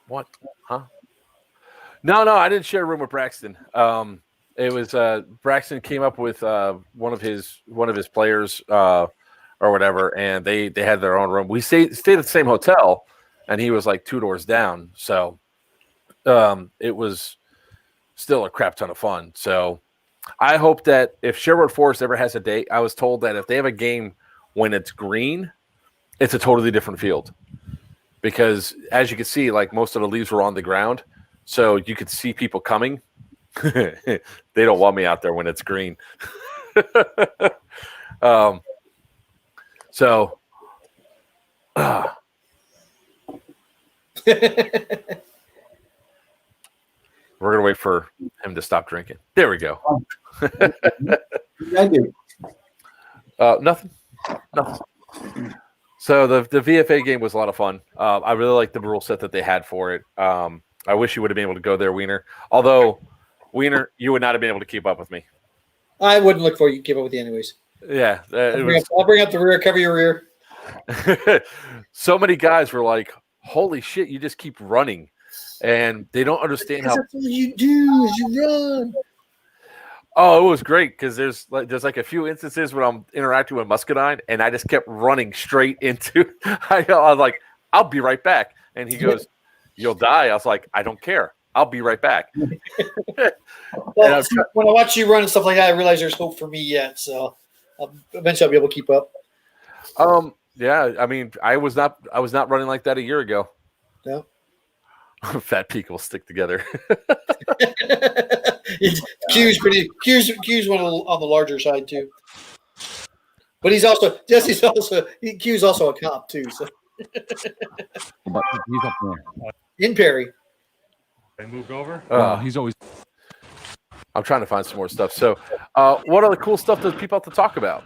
what? Huh? No, I didn't share a room with Braxton. It was Braxton came up with one of his players or whatever, and they had their own room. We stayed at the same hotel, and he was like 2 doors down. So it was still a crap ton of fun. So I hope that if Sherwood Forest ever has a date, I was told that if they have a game when it's green, it's a totally different field, because as you can see, like most of the leaves were on the ground, so you could see people coming. They don't want me out there when it's green. So we're gonna wait for him to stop drinking. There we go. I do. Nothing. So the VFA game was a lot of fun. I really liked the rule set that they had for it. I wish you would have been able to go there, Wiener. Although, Wiener, you would not have been able to keep up with me. I wouldn't look for you to keep up with you anyways. Yeah. I'll bring up the rear, cover your rear. So many guys were like, holy shit, you just keep running. And they don't understand how. That's all you do is you run. Oh, it was great because there's like a few instances when I'm interacting with Muscadine, and I just kept running straight into. I was like, "I'll be right back," and he goes, "You'll die." I was like, "I don't care. I'll be right back." Well, when I watch you run and stuff like that, I realize there's hope for me yet. So eventually, I'll be able to keep up. Yeah. I mean, I was not running like that a year ago. No. Fat people stick together. Q's one on the larger side too, but Q's also a cop too. So But he's up there. in Perry, They moved over. He's always. I'm trying to find some more stuff. So, what other cool stuff does people have to talk about?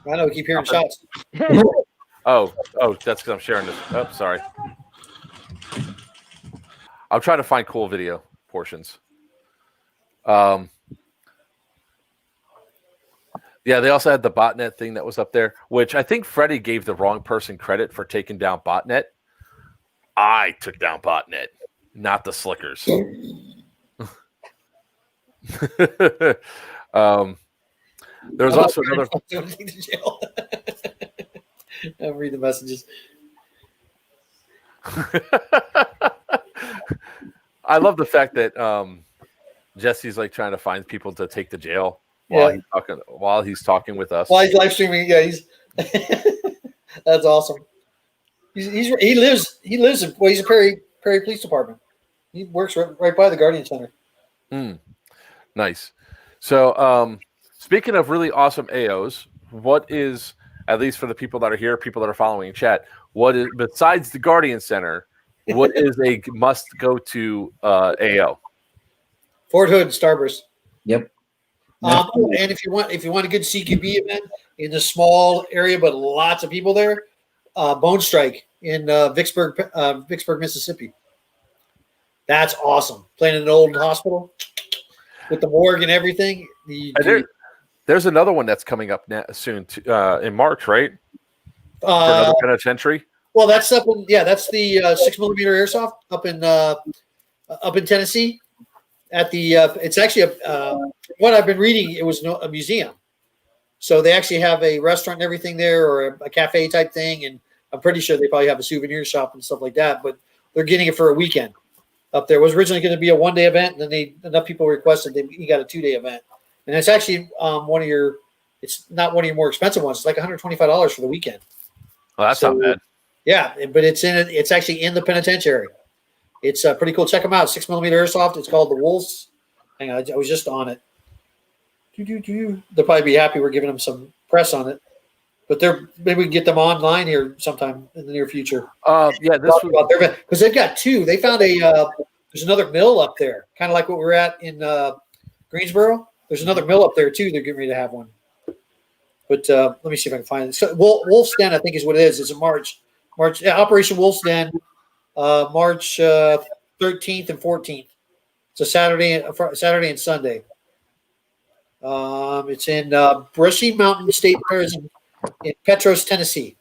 I know we keep hearing shots. Oh, that's because I'm sharing this. Oh, sorry. I'm trying to find cool video portions. Yeah, they also had the botnet thing that was up there, which I think Freddie gave the wrong person credit for taking down botnet. I took down botnet, not the slickers. There's also another. I'll read the messages. I love the fact that Jesse's like trying to find people to take to jail while he's talking with us. While he's live streaming, yeah, he's that's awesome. He lives he's a Perry Police Department. He works right by the Guardian Center. Nice. So speaking of really awesome AOs, what is, at least for the people that are here, people that are following chat, what is, besides the Guardian Center, what is a must go to AO? Fort Hood Starburst. Yep. And if you want a good CQB event in a small area but lots of people there, Bone Strike in Vicksburg, Mississippi. That's awesome. Playing in an old hospital with the morgue and everything. There's another one that's coming up soon in March, right? For another penitentiary. Well, that's up in that's the 6mm airsoft up in Tennessee. At the it's actually what I've been reading. It was a museum, so they actually have a restaurant and everything there, or a cafe type thing. And I'm pretty sure they probably have a souvenir shop and stuff like that. But they're getting it for a weekend up there. It was originally going to be a 1-day event, and then enough people requested you got a 2-day event. And it's actually it's not one of your more expensive ones. It's like $125 for the weekend. Well, that's not bad. Yeah, but it's actually in the penitentiary. It's pretty cool. Check them out. 6mm airsoft. It's called the Wolves. Hang on, I was just on it. They'll probably be happy we're giving them some press on it. But maybe we can get them online here sometime in the near future. Yeah, because they've got two. They found there's another mill up there, kind of like what we were at in Greensboro. There's another mill up there too. They're getting ready to have one. But let me see if I can find it. So Wolf's Den, I think, is what it is. It's in March. Operation Wolf's Den, March 13th and 14th. It's a Saturday and Sunday. It's in Brushy Mountain State Prison in Petros, Tennessee.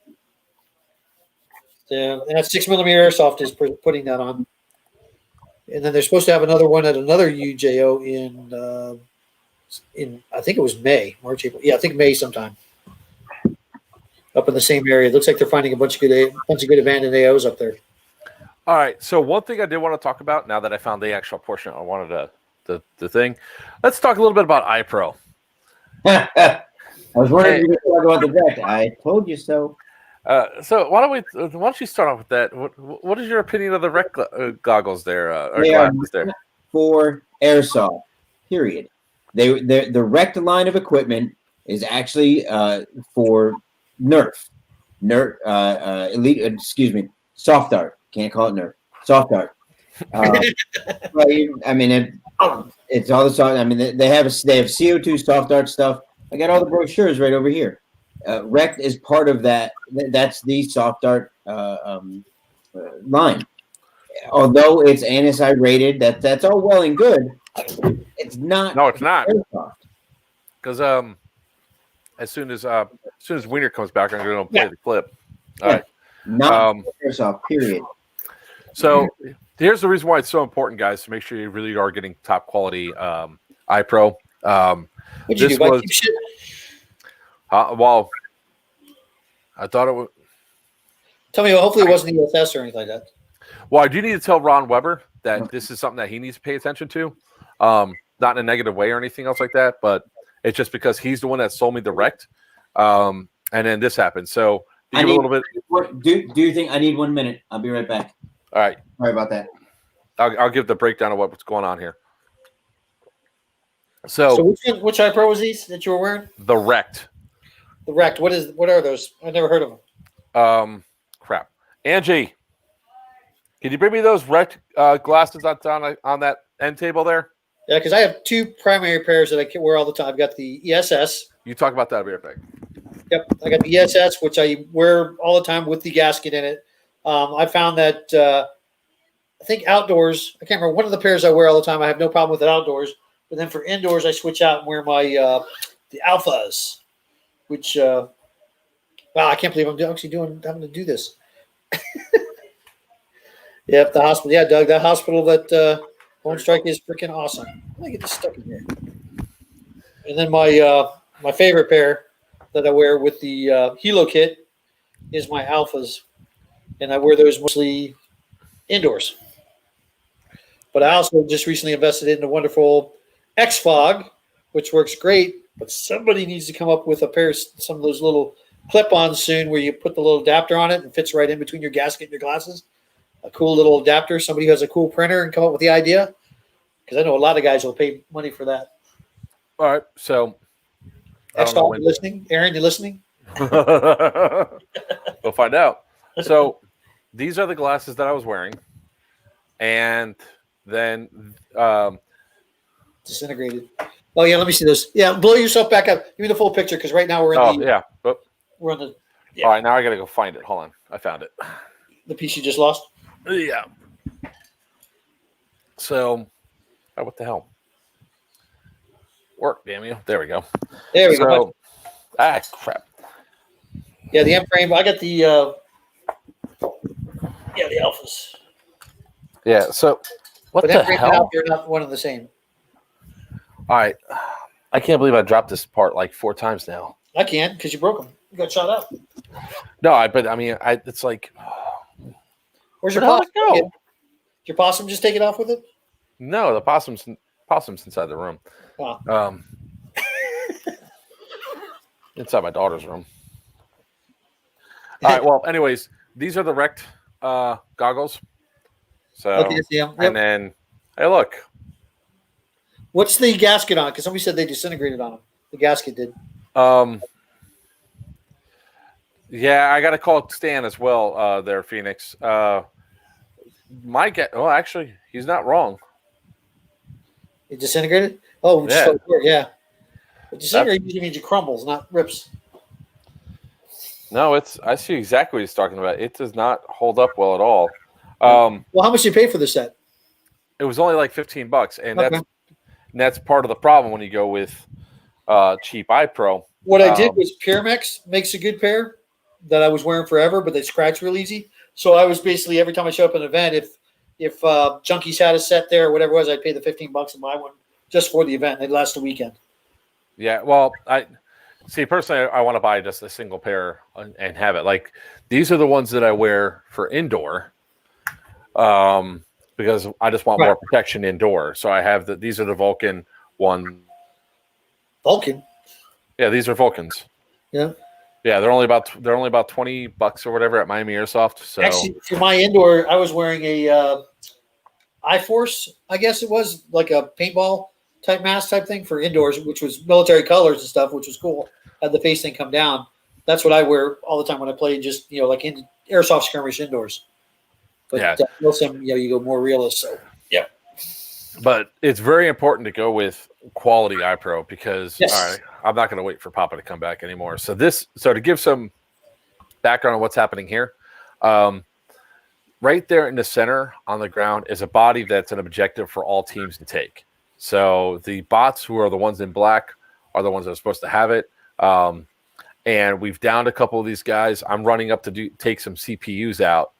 And that's 6mm airsoft is putting that on. And then they're supposed to have another one at another UJO in I think it was May, March, April. Yeah, I think May sometime. Up in the same area. It looks like they're finding a bunch of good abandoned AOs up there. All right. So one thing I did want to talk about now that I found the actual portion I wanted the thing. Let's talk a little bit about iPro. I was wondering if you were talking about the deck. I told you so. So why don't you start off with that? What is your opinion of the rec goggles there or glasses there? For airsoft, period. The rec line of equipment is actually for Nerf, elite. Excuse me, soft art. Can't call it Nerf. Soft art. I mean, it's all the soft. I mean, they have CO2 soft art stuff. I got all the brochures right over here. Rec is part of that. That's the soft art line. Although it's ANSI rated, that's all well and good. It's not. No, it's not. Because as soon as Wiener comes back, I'm going to play the clip. All right. Not Airsoft, period. So here's the reason why it's so important, guys, to make sure you really are getting top quality iPro. What'd you do? Buy cheap shit? Well, I thought it was. Tell me, hopefully it wasn't ESS or anything like that. Well, I do need to tell Ron Weber that this is something that he needs to pay attention to. Not in a negative way or anything else like that, but it's just because he's the one that sold me the Rect. And then this happened. So do you have a little bit? Do you think I need 1 minute? I'll be right back. All right. Sorry about that. I'll give the breakdown of what's going on here. So which iPro was these that you were wearing? The Rect. The Rect. What are those? I've never heard of them. Crap. Angie, can you bring me those Rect glasses on that end table there? Yeah, because I have two primary pairs that I can wear all the time. I've got the ESS. You talk about that. I'll be right back. Yep, I got the ESS, which I wear all the time with the gasket in it. I found that I think outdoors, I can't remember, one of the pairs I wear all the time, I have no problem with it outdoors. But then for indoors, I switch out and wear my the Alphas, which wow, I can't believe I'm actually having to do this. Yep, the hospital. Yeah, Doug, that hospital that Lone Strike is freaking awesome. Let me get this stuck in here. And then my favorite pair that I wear with the Helo kit is my Alphas, and I wear those mostly indoors. But I also just recently invested in the wonderful X-Fog, which works great. But somebody needs to come up with a pair of some of those little clip-ons soon, where you put the little adapter on it and fits right in between your gasket and your glasses. A cool little adapter. Somebody who has a cool printer and come up with the idea, because I know a lot of guys will pay money for that. All right, so X-Fog, you listening? Aaron, you listening? We'll find out. So these are the glasses that I was wearing, and then disintegrated. Oh yeah, let me see this. Yeah, blow yourself back up. Give me the full picture, because right now we're in the. Yeah. We're on the. Yeah. All right, now I gotta go find it. Hold on, I found it. The piece you just lost. Yeah. So, what the hell? Work, damn you. There we go. There we go. Crap. Yeah, the M frame. I got the the Alphas. Yeah, so what but the hell? They're not one and the same. All right. I can't believe I dropped this part like 4 times now. I can, because you broke them. You got shot up. No, it's like. Where's your possum? Did your possum just take it off with it? No, the possum's inside the room. Oh. Inside my daughter's room. All right. Well, anyways, these are the Rect goggles. So, okay, yep. And then, hey, look. What's the gasket on? Because somebody said they disintegrated on them. The gasket did. Yeah, I got to call Stan as well. There, Phoenix. Actually, he's not wrong. It disintegrated? Oh, yeah. Yeah. But disintegrate usually means it crumbles, not rips. No, I see exactly what he's talking about. It does not hold up well at all. Well, how much did you pay for this set? It was only like $15, and that's part of the problem when you go with cheap iPro. What I did was Pyramex makes a good pair that I was wearing forever, but they scratch real easy. So I was basically, every time I show up at an event, if Junkies had a set there or whatever it was, I'd pay the $15 and buy one just for the event. It'd last a weekend. Yeah, well, I personally, I want to buy just a single pair and have it. Like, these are the ones that I wear for indoor, because I just want more protection indoor. So I have these are the Vulcan one. Vulcan? Yeah, these are Vulcans. Yeah. Yeah, they're only about $20 or whatever at Miami Airsoft. So actually, for my indoor, I was wearing a iForce, I guess it was, like a paintball type mask type thing for indoors, which was military colors and stuff, which was cool. Had the face thing come down. That's what I wear all the time when I play, just like in airsoft skirmish indoors. But yeah, you go more realist. So yeah. But it's very important to go with quality iPro because yes. All right, I'm not going to wait for Papa to come back anymore. So to give some background on what's happening here, right there in the center on the ground is a body that's an objective for all teams to take. So the bots, who are the ones in black, are the ones that are supposed to have it. and we've downed a couple of these guys. I'm running up to take some CPUs out,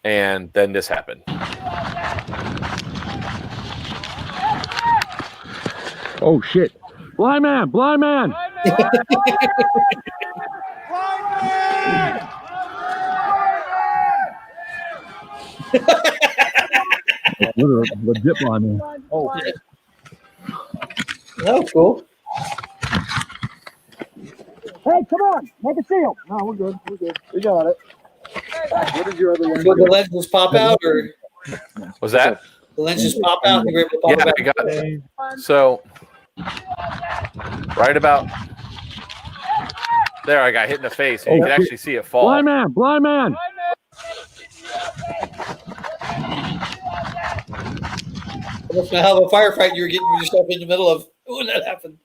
and then this happened. Oh shit! Blind man! Blind man! Legit blind man. Oh, that was cool. Hey, come on, make a seal. No, we're good. We're good. We got it. What did your other one? Did the lenses pop out, or Was that? the lenses pop out? And you were able to pop Yeah, them I out? got so right about there. I got hit in the face. And you can actually see it fall. Blind man! Blind man! That's not how the firefight you were getting yourself in the middle of when that happened.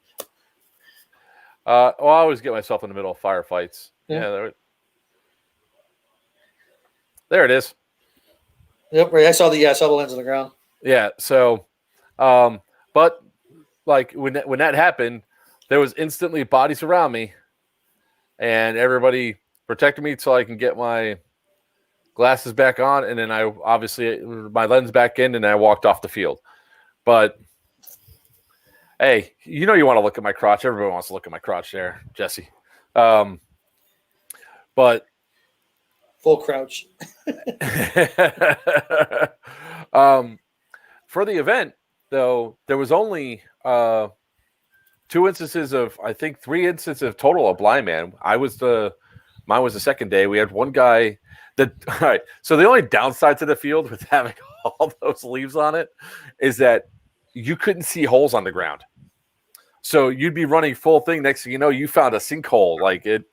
Well, I always get myself in the middle of firefights. Yeah. Yeah, there it is. Yep, right. I saw the lens on the ground. Yeah. So, but like when that happened, there was instantly bodies around me, and everybody protected me so I can get my glasses back on, and then I obviously my lens back in, and I walked off the field. But hey, you know you want to look at my crotch. Everybody wants to look at my crotch there, Jesse. But Full crouch. For the event, though, there was only 2 instances of, I think 3 instances of total of blind man. Mine was the second day. We had one guy that, all right. So the only downside to the field with having all those leaves on it is that you couldn't see holes on the ground. So you'd be running full thing. Next thing you know, you found a sinkhole. Like it,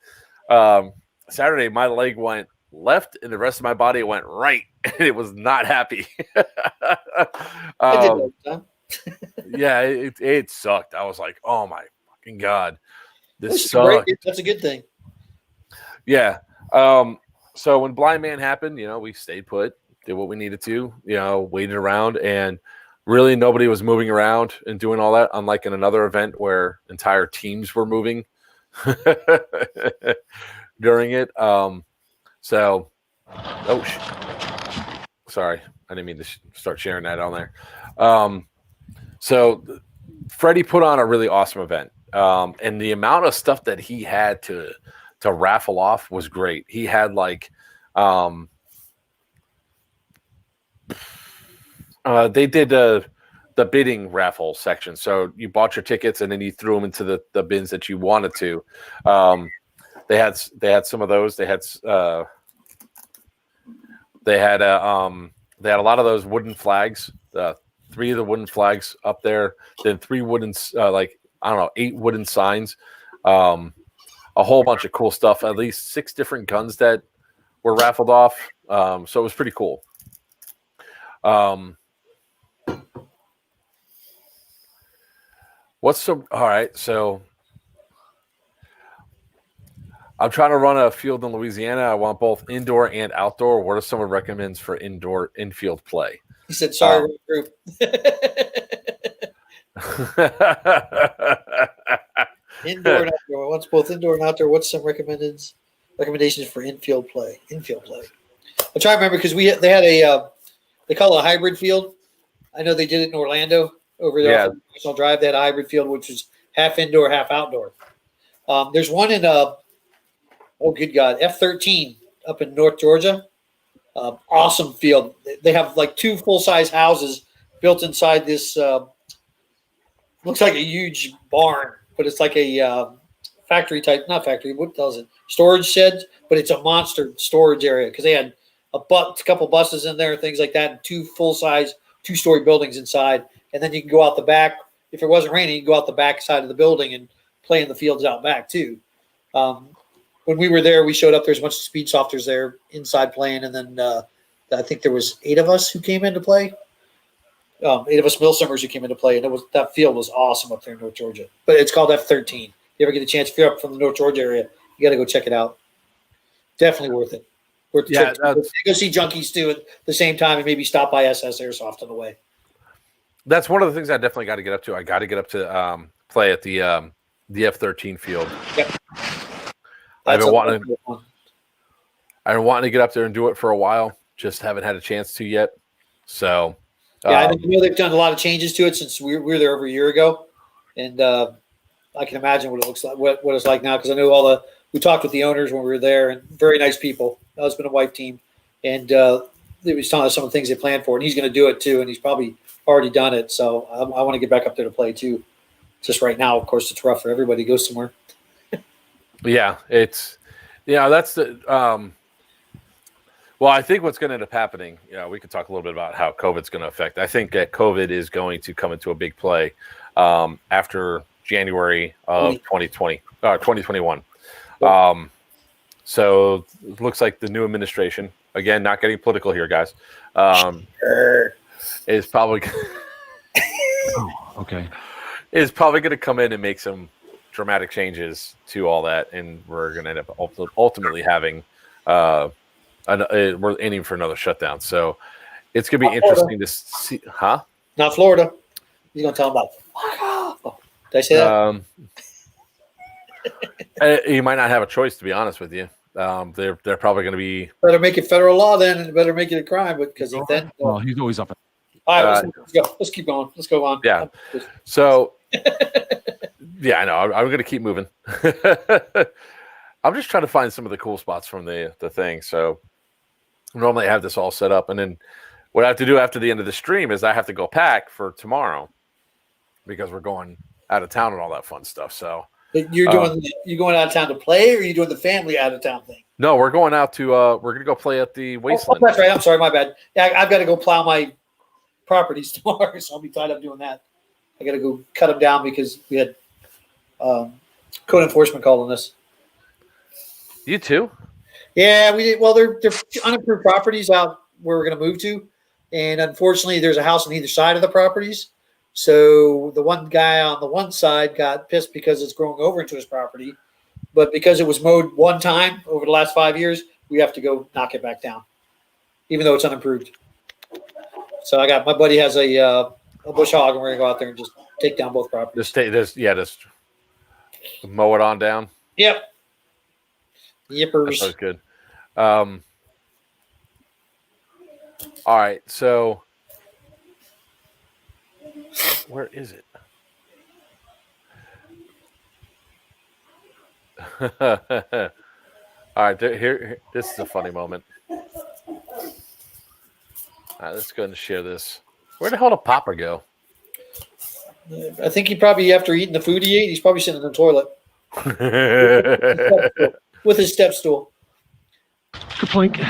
Saturday, my leg went left and the rest of my body went right. And it was not happy. Yeah, it sucked. I was like, oh my fucking God, this sucked. That's a good thing. Yeah. So when blind man happened, we stayed put, did what we needed to, waited around, and really nobody was moving around and doing all that, unlike in another event where entire teams were moving during it. Sorry, I didn't mean to start sharing that on there. So Freddie put on a really awesome event. And the amount of stuff that he had to raffle off was great. He had like, they did the bidding raffle section. So you bought your tickets and then you threw them into the bins that you wanted to. They had some of those. They had a lot of those wooden flags. 3 of the wooden flags up there. Then 3 wooden 8 wooden signs. A whole bunch of cool stuff. At least 6 different guns that were raffled off. So it was pretty cool. All right, so I'm trying to run a field in Louisiana. I want both indoor and outdoor. What are some recommends for infield play? He said, sorry, group. Indoor and outdoor. What's both indoor and outdoor? What's some recommendations for infield play? I'm trying to remember because they had they call it a hybrid field. I know they did it in Orlando over there on National Drive. They had a hybrid field, which was half indoor, half outdoor. There's one in good God, F13 up in North Georgia. Awesome field. They have like 2 full-size houses built inside this. Looks like a huge barn, but it's like a factory type, not factory. What does it? Storage sheds, but it's a monster storage area because they had a couple buses in there, things like that, and 2 full-size 2-story buildings inside. And then you can go out the back. If it wasn't raining, you can go out the back side of the building and play in the fields out back too. When we were there, we showed up. There's a bunch of speed softers there inside playing, and then I think there was 8 of us who came in to play. 8 of us Millsummers who came in to play, and that field was awesome up there in North Georgia. But it's called F13. If you ever get a chance, if you're up from the North Georgia area, you got to go check it out. Definitely worth it. Worth the trip. Go see Junkies too at the same time, and maybe stop by SS Airsoft on the way. That's one of the things I definitely got to get up to. I got to get up to play at the the F-13 field. Yep. I've been wanting to get up there and do it for a while. Just haven't had a chance to yet. So, yeah, I know they've done a lot of changes to it since we were there over a year ago, and I can imagine what it looks like, what it's like now, because I know we talked with the owners when we were there, and very nice people, husband and wife team, and they was telling us some of the things they planned for, and he's going to do it too, and he's probably already done it. So I want to get back up there to play too. Just right now, of course, it's rough for everybody to go somewhere. Yeah, that's the. Well, I think what's going to end up happening, we could talk a little bit about how COVID's going to affect. I think that COVID is going to come into a big play after January of 2021. So it looks like the new administration, again, not getting political here, guys, is probably is probably going to come in and make some dramatic changes to all that, and we're going to end up ultimately having we're aiming for another shutdown. So it's going to be interesting to see. Huh? Not Florida. You're going to tell them about oh, did I say that? You might not have a choice, to be honest with you. They're probably going to be better make it federal law then, and better make it a crime, because then. Well, he's always up. All right, let's go. Let's keep going. Let's go on. Yeah. So, yeah, I know. I'm going to keep moving. I'm just trying to find some of the cool spots from the thing. So normally I have this all set up, and then what I have to do after the end of the stream is I have to go pack for tomorrow because we're going out of town and all that fun stuff. So you're going out of town to play, or are you doing the family out of town thing? No, we're going out to we're going to go play at the Wasteland. Oh, that's right. I'm sorry, my bad. Yeah, I've got to go plow my properties tomorrow, so I'll be tied up doing that. I got to go cut them down because we had code enforcement calling us. You too? Yeah, we did. Well, they're unapproved properties out where we're going to move to, and unfortunately, there's a house on either side of the properties. So the one guy on the one side got pissed because it's growing over into his property, but because it was mowed one time over the last 5 years, we have to go knock it back down, even though it's unapproved. So my buddy has a bush hog, and we're gonna go out there and just take down both properties. Just mow it on down. Yep. Yippers. That was good. All right, so where is it? All right, here. This is a funny moment. All right, let's go ahead and share this. Where the hell did Papa go? I think he probably, after eating the food he ate, he's probably sitting in the toilet with his step stool. Kaplink.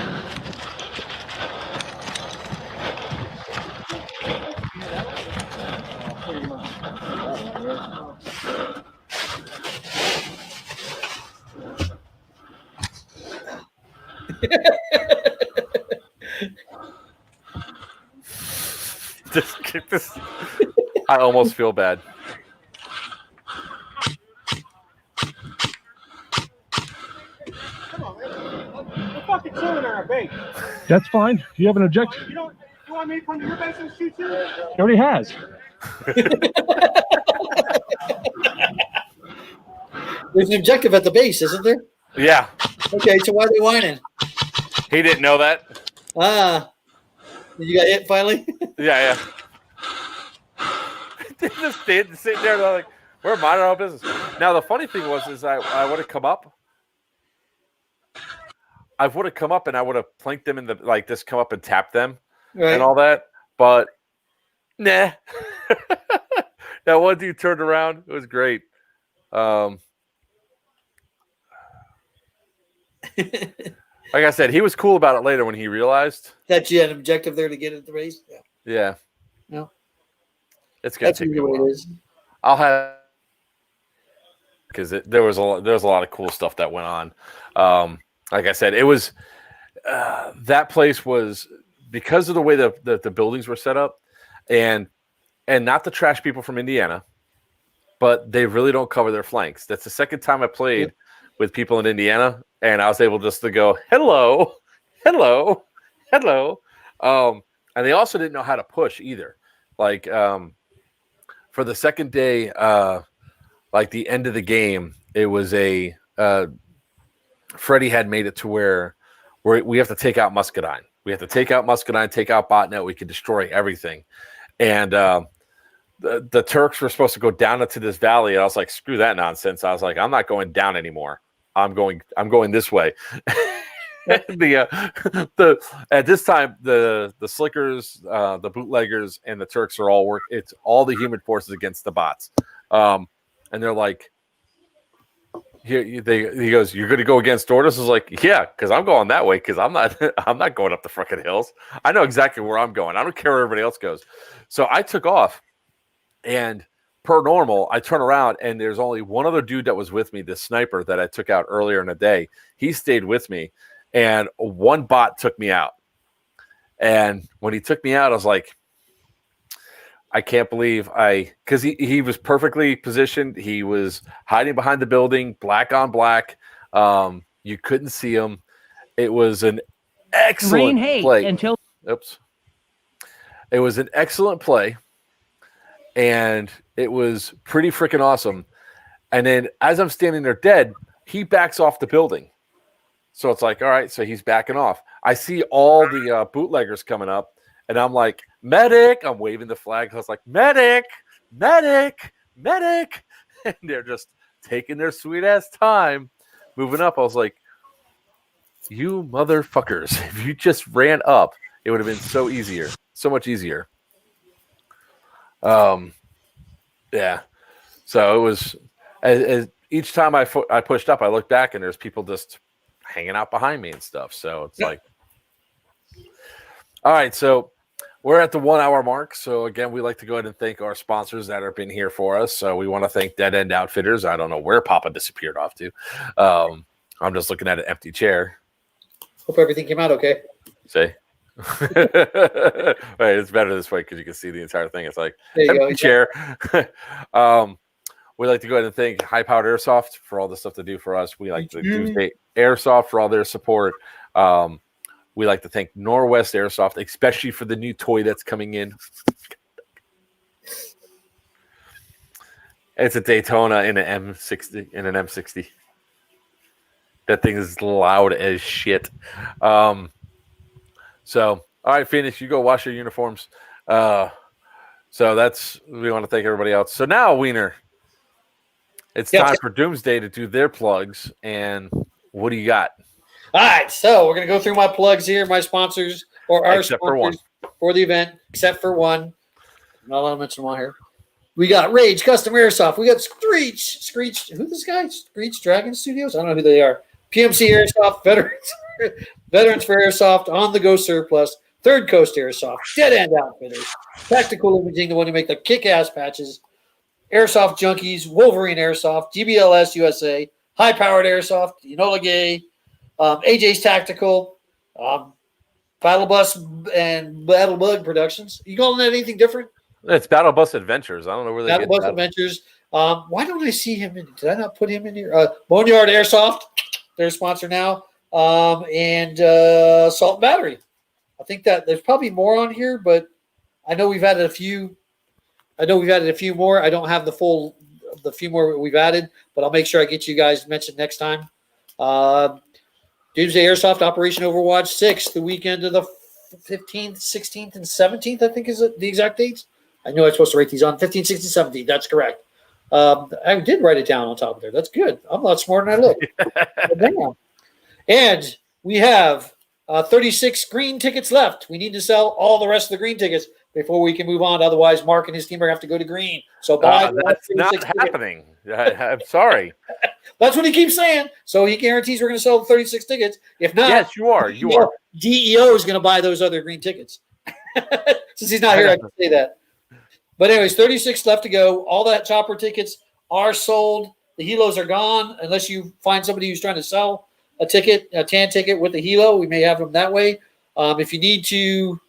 This, I almost feel bad. Come on, man. We're fucking chilling on our base. That's fine. You have an objection? You want me to come to your base and shoot you? He already has. There's an objective at the base, isn't there? Yeah. Okay, so why are they whining? He didn't know that. You got hit finally? Yeah. Just sitting there, they're like, we're minding our own business. Now, the funny thing is I would have come up. I would have come up and I would have planked them in the, just come up and tap them and all that. But, nah. That one dude turned around. It was great. Like I said, he was cool about it later when he realized that you had an objective there to get at the race. Yeah. No. It's gonna take me a while. It is. I'll have because there was a lot of cool stuff that went on. Like I said, it was that place was because of the way the buildings were set up, and not the trash people from Indiana, but they really don't cover their flanks. That's the second time I played with people in Indiana, and I was able just to go hello. And they also didn't know how to push either. For the second day, like the end of the game, it was Freddie had made it to where we have to take out Muscadine. We have to take out Muscadine, take out Botnet. We can destroy everything. And the Turks were supposed to go down into this valley. And I was like, screw that nonsense. I was like, I'm not going down anymore. I'm going this way. At this time, the Slickers, the bootleggers, and the Turks are all it's all the human forces against the bots. And they're like, he goes, you're going to go against orders? I was like, yeah, because I'm going that way because I'm not going up the fucking hills. I know exactly where I'm going. I don't care where everybody else goes. So I took off, and per normal, I turn around, and there's only one other dude that was with me, this sniper that I took out earlier in the day. He stayed with me, and one bot took me out. And when he took me out, I was like, I can't believe because he was perfectly positioned. He was hiding behind the building, black on black. You couldn't see him. It was an excellent play. It was an excellent play, and it was pretty freaking awesome. And then as I'm standing there dead, he backs off the building. So it's like, all right, so he's backing off. I see all the bootleggers coming up, and I'm like, medic! I'm waving the flag. I was like, medic! Medic! Medic! And they're just taking their sweet-ass time moving up. I was like, you motherfuckers. If you just ran up, it would have been so much easier. Yeah. So it was, as each time I pushed up, I looked back, and there's people just hanging out behind me and stuff. So it's like, all right, so we're at the 1 hour mark. So again, we like to go ahead and thank our sponsors that have been here for us. So we want to thank Dead End Outfitters. I don't know where Papa disappeared off to. I'm just looking at an empty chair. Hope everything came out okay. See? Right, it's better this way because you can see the entire thing. It's like empty chair. We like to go ahead and thank High Powered Airsoft for all the stuff they do for us. We like to Tuesday Airsoft for all their support. We like to thank Norwest Airsoft, especially for the new toy that's coming in. It's a Daytona in an M60. That thing is loud as shit. So, all right, Phoenix, you go wash your uniforms. So we want to thank everybody else. So now, Wiener, it's time for Doomsday to do their plugs. And what do you got? All right, so we're going to go through my plugs here, my sponsors, or our sponsors for the event, except for one. I'm not allowed to mention one here. We got Rage Custom Airsoft. We got Screech. Who's this guy? Screech Dragon Studios? I don't know who they are. PMC Airsoft, Veterans for Airsoft, On the Go Surplus, Third Coast Airsoft, Dead End Outfitters, Tactical Imaging, the one who make the kick-ass patches, Airsoft Junkies, Wolverine Airsoft, GBLS USA, High Powered Airsoft, Enola Gay, AJ's Tactical, Battle Bus and Battle Bug Productions. You calling that anything different? It's Battle Bus Adventures. I don't know where they Battle Bus Adventures. Why don't I see him in? Did I not put him in here? Boneyard Airsoft, their sponsor now, and Salt and Battery. I think that there's probably more on here, but I know we've added a few. I more. I don't have the few more we've added, but I'll make sure I get you guys mentioned next time. Doomsday Airsoft Operation Overwatch 6, the weekend of the 15th, 16th, and 17th, I think is the exact dates. I know I'm supposed to write these on 15, 16, 17. That's correct. I did write it down on top of there. That's good. I'm a lot smarter than I look. Damn. And we have 36 green tickets left. We need to sell all the rest of the green tickets before we can move on. Otherwise, Mark and his team are going to have to go to green. So buy that's not happening. I'm sorry. That's what he keeps saying. So he guarantees we're going to sell the 36 tickets. If not, yes, you are. You are. DEO is going to buy those other green tickets. Since he's not here, I can say that. But anyways, 36 left to go. All that chopper tickets are sold. The helos are gone unless you find somebody who's trying to sell a ticket, a tan ticket with the helo. We may have them that way. If you need to,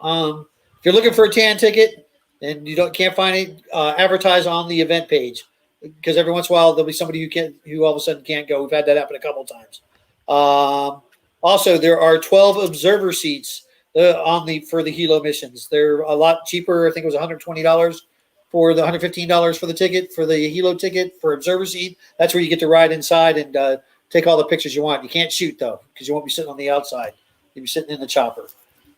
if you're looking for a tan ticket and you can't find it, advertise on the event page. Because every once in a while there'll be somebody who all of a sudden can't go. We've had that happen a couple of times. Also, there are 12 observer seats for the helo missions. They're a lot cheaper. I think it was $120 for the $115 for the ticket, for the helo ticket, for observer seat. That's where you get to ride inside and take all the pictures you want. You can't shoot, though, because you won't be sitting on the outside. You'll be sitting in the chopper.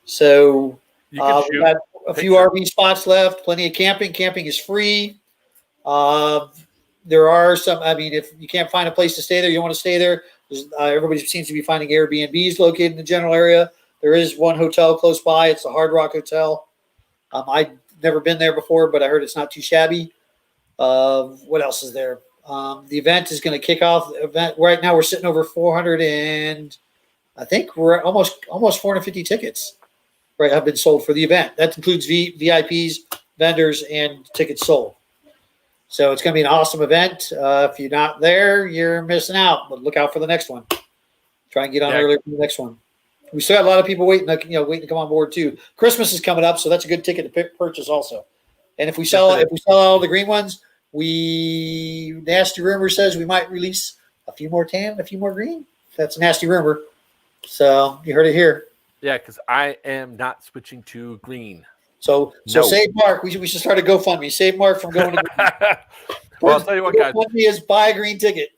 So we've got a few RV spots left, plenty of camping. Camping is free. There are some, I mean, if you can't find a place to stay there, you don't want to stay there. Everybody seems to be finding Airbnbs located in the general area. There is one hotel close by. It's the Hard Rock Hotel. I've never been there before, but I heard it's not too shabby. What else is there? The event is going to kick off. Right now, we're sitting over 400 and I think we're almost 450 tickets. Right, have been sold for the event. That includes VIPs, vendors, and tickets sold. So it's going to be an awesome event. If you're not there, you're missing out. But look out for the next one. Try and get on earlier for the next one. We still got a lot of people waiting to come on board too. Christmas is coming up, so that's a good ticket to purchase also. And if we sell all the green ones, nasty rumor says we might release a few more tan, a few more green. That's a nasty rumor. So you heard it here. Yeah, because I am not switching to green. So save Mark. We should start a GoFundMe. Save Mark from going to green. Well, I'll tell you what, guys. GoFundMe is buy a green ticket.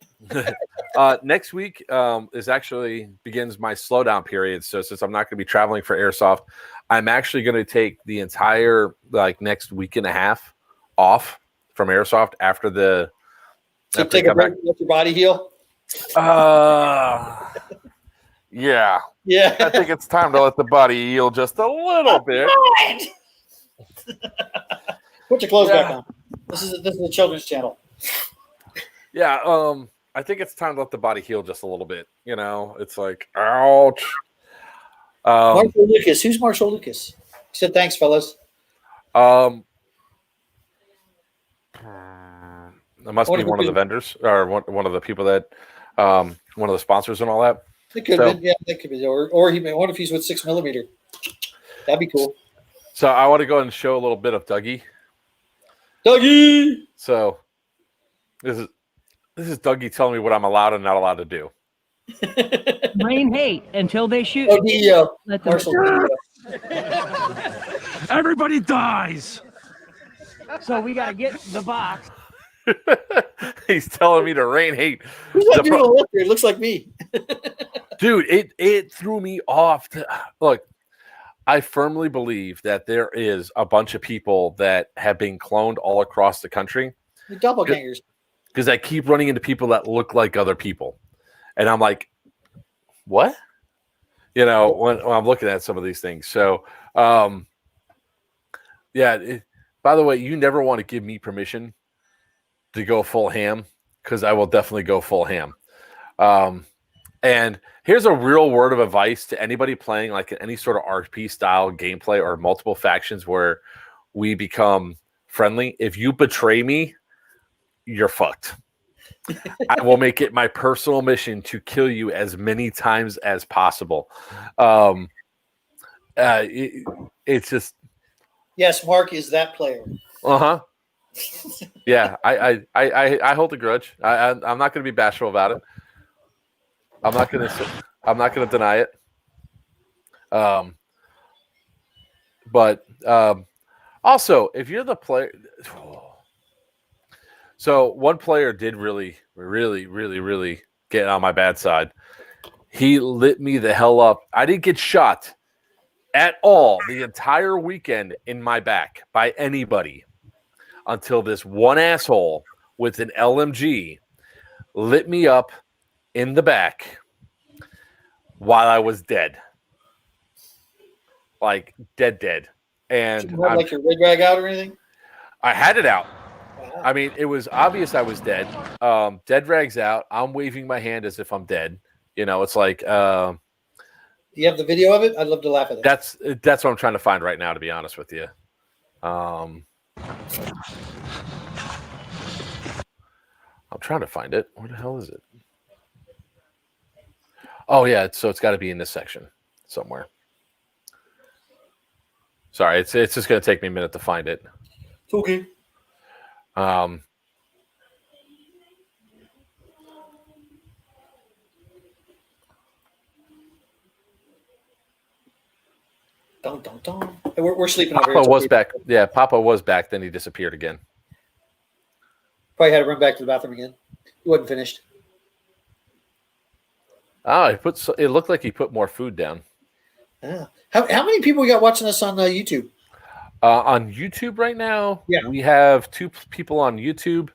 Next week begins my slowdown period. So since I'm not going to be traveling for Airsoft, I'm actually going to take the entire next week and a half off from Airsoft after the. So take a break, let your body heal. Yeah. Yeah. I think it's time to let the body heal just a little bit. Put your clothes back on. This is a children's channel. Yeah, I think it's time to let the body heal just a little bit. It's like, ouch. Marshall Lucas. Who's Marshall Lucas? He said, thanks, fellas. It must be one of the vendors or one of the people that, one of the sponsors and all that. It could have been, yeah, that could be. Or he may. What if he's with 6mm? That'd be cool. So I want to go ahead and show a little bit of Dougie. Dougie. So this is Dougie telling me what I'm allowed and not allowed to do. Rain hate until they shoot. Everybody dies. So we got to get the box. He's telling me to rain hate. Who's that dude on the left here? It looks like me. Dude, it threw me off. Look, I firmly believe that there is a bunch of people that have been cloned all across the country. The doppelgangers. Because I keep running into people that look like other people. And I'm like, what? When I'm looking at some of these things. So, by the way, you never want to give me permission to go full ham, because I will definitely go full ham. And here's a real word of advice to anybody playing like any sort of RP style gameplay or multiple factions where we become friendly. If you betray me, you're fucked. I will make it my personal mission to kill you as many times as possible. It's just. Yes, Mark is that player. Uh-huh. Yeah, I hold a grudge. I'm not going to be bashful about it. I'm not going to deny it. But also, if you're the player, so one player did really get on my bad side. He lit me the hell up. I didn't get shot at all the entire weekend in my back by anybody until this one asshole with an LMG lit me up in the back while I was dead. Like dead. And you have like your rig rag out or anything? I had it out. Wow. I mean, it was obvious I was dead. Dead rag's out. I'm waving my hand as if I'm dead. It's like do you have the video of it? I'd love to laugh at it. That's what I'm trying to find right now, to be honest with you. I'm trying to find it. Where the hell is it? Oh, yeah. So it's got to be in this section somewhere. Sorry, it's just going to take me a minute to find it. It's okay. We're sleeping over here. Papa was back. Yeah, Papa was back. Then he disappeared again. Probably had to run back to the bathroom again. He wasn't finished. Oh, it looked like he put more food down. Yeah. How many people we got watching us on YouTube? On YouTube right now, we have 2 people on YouTube,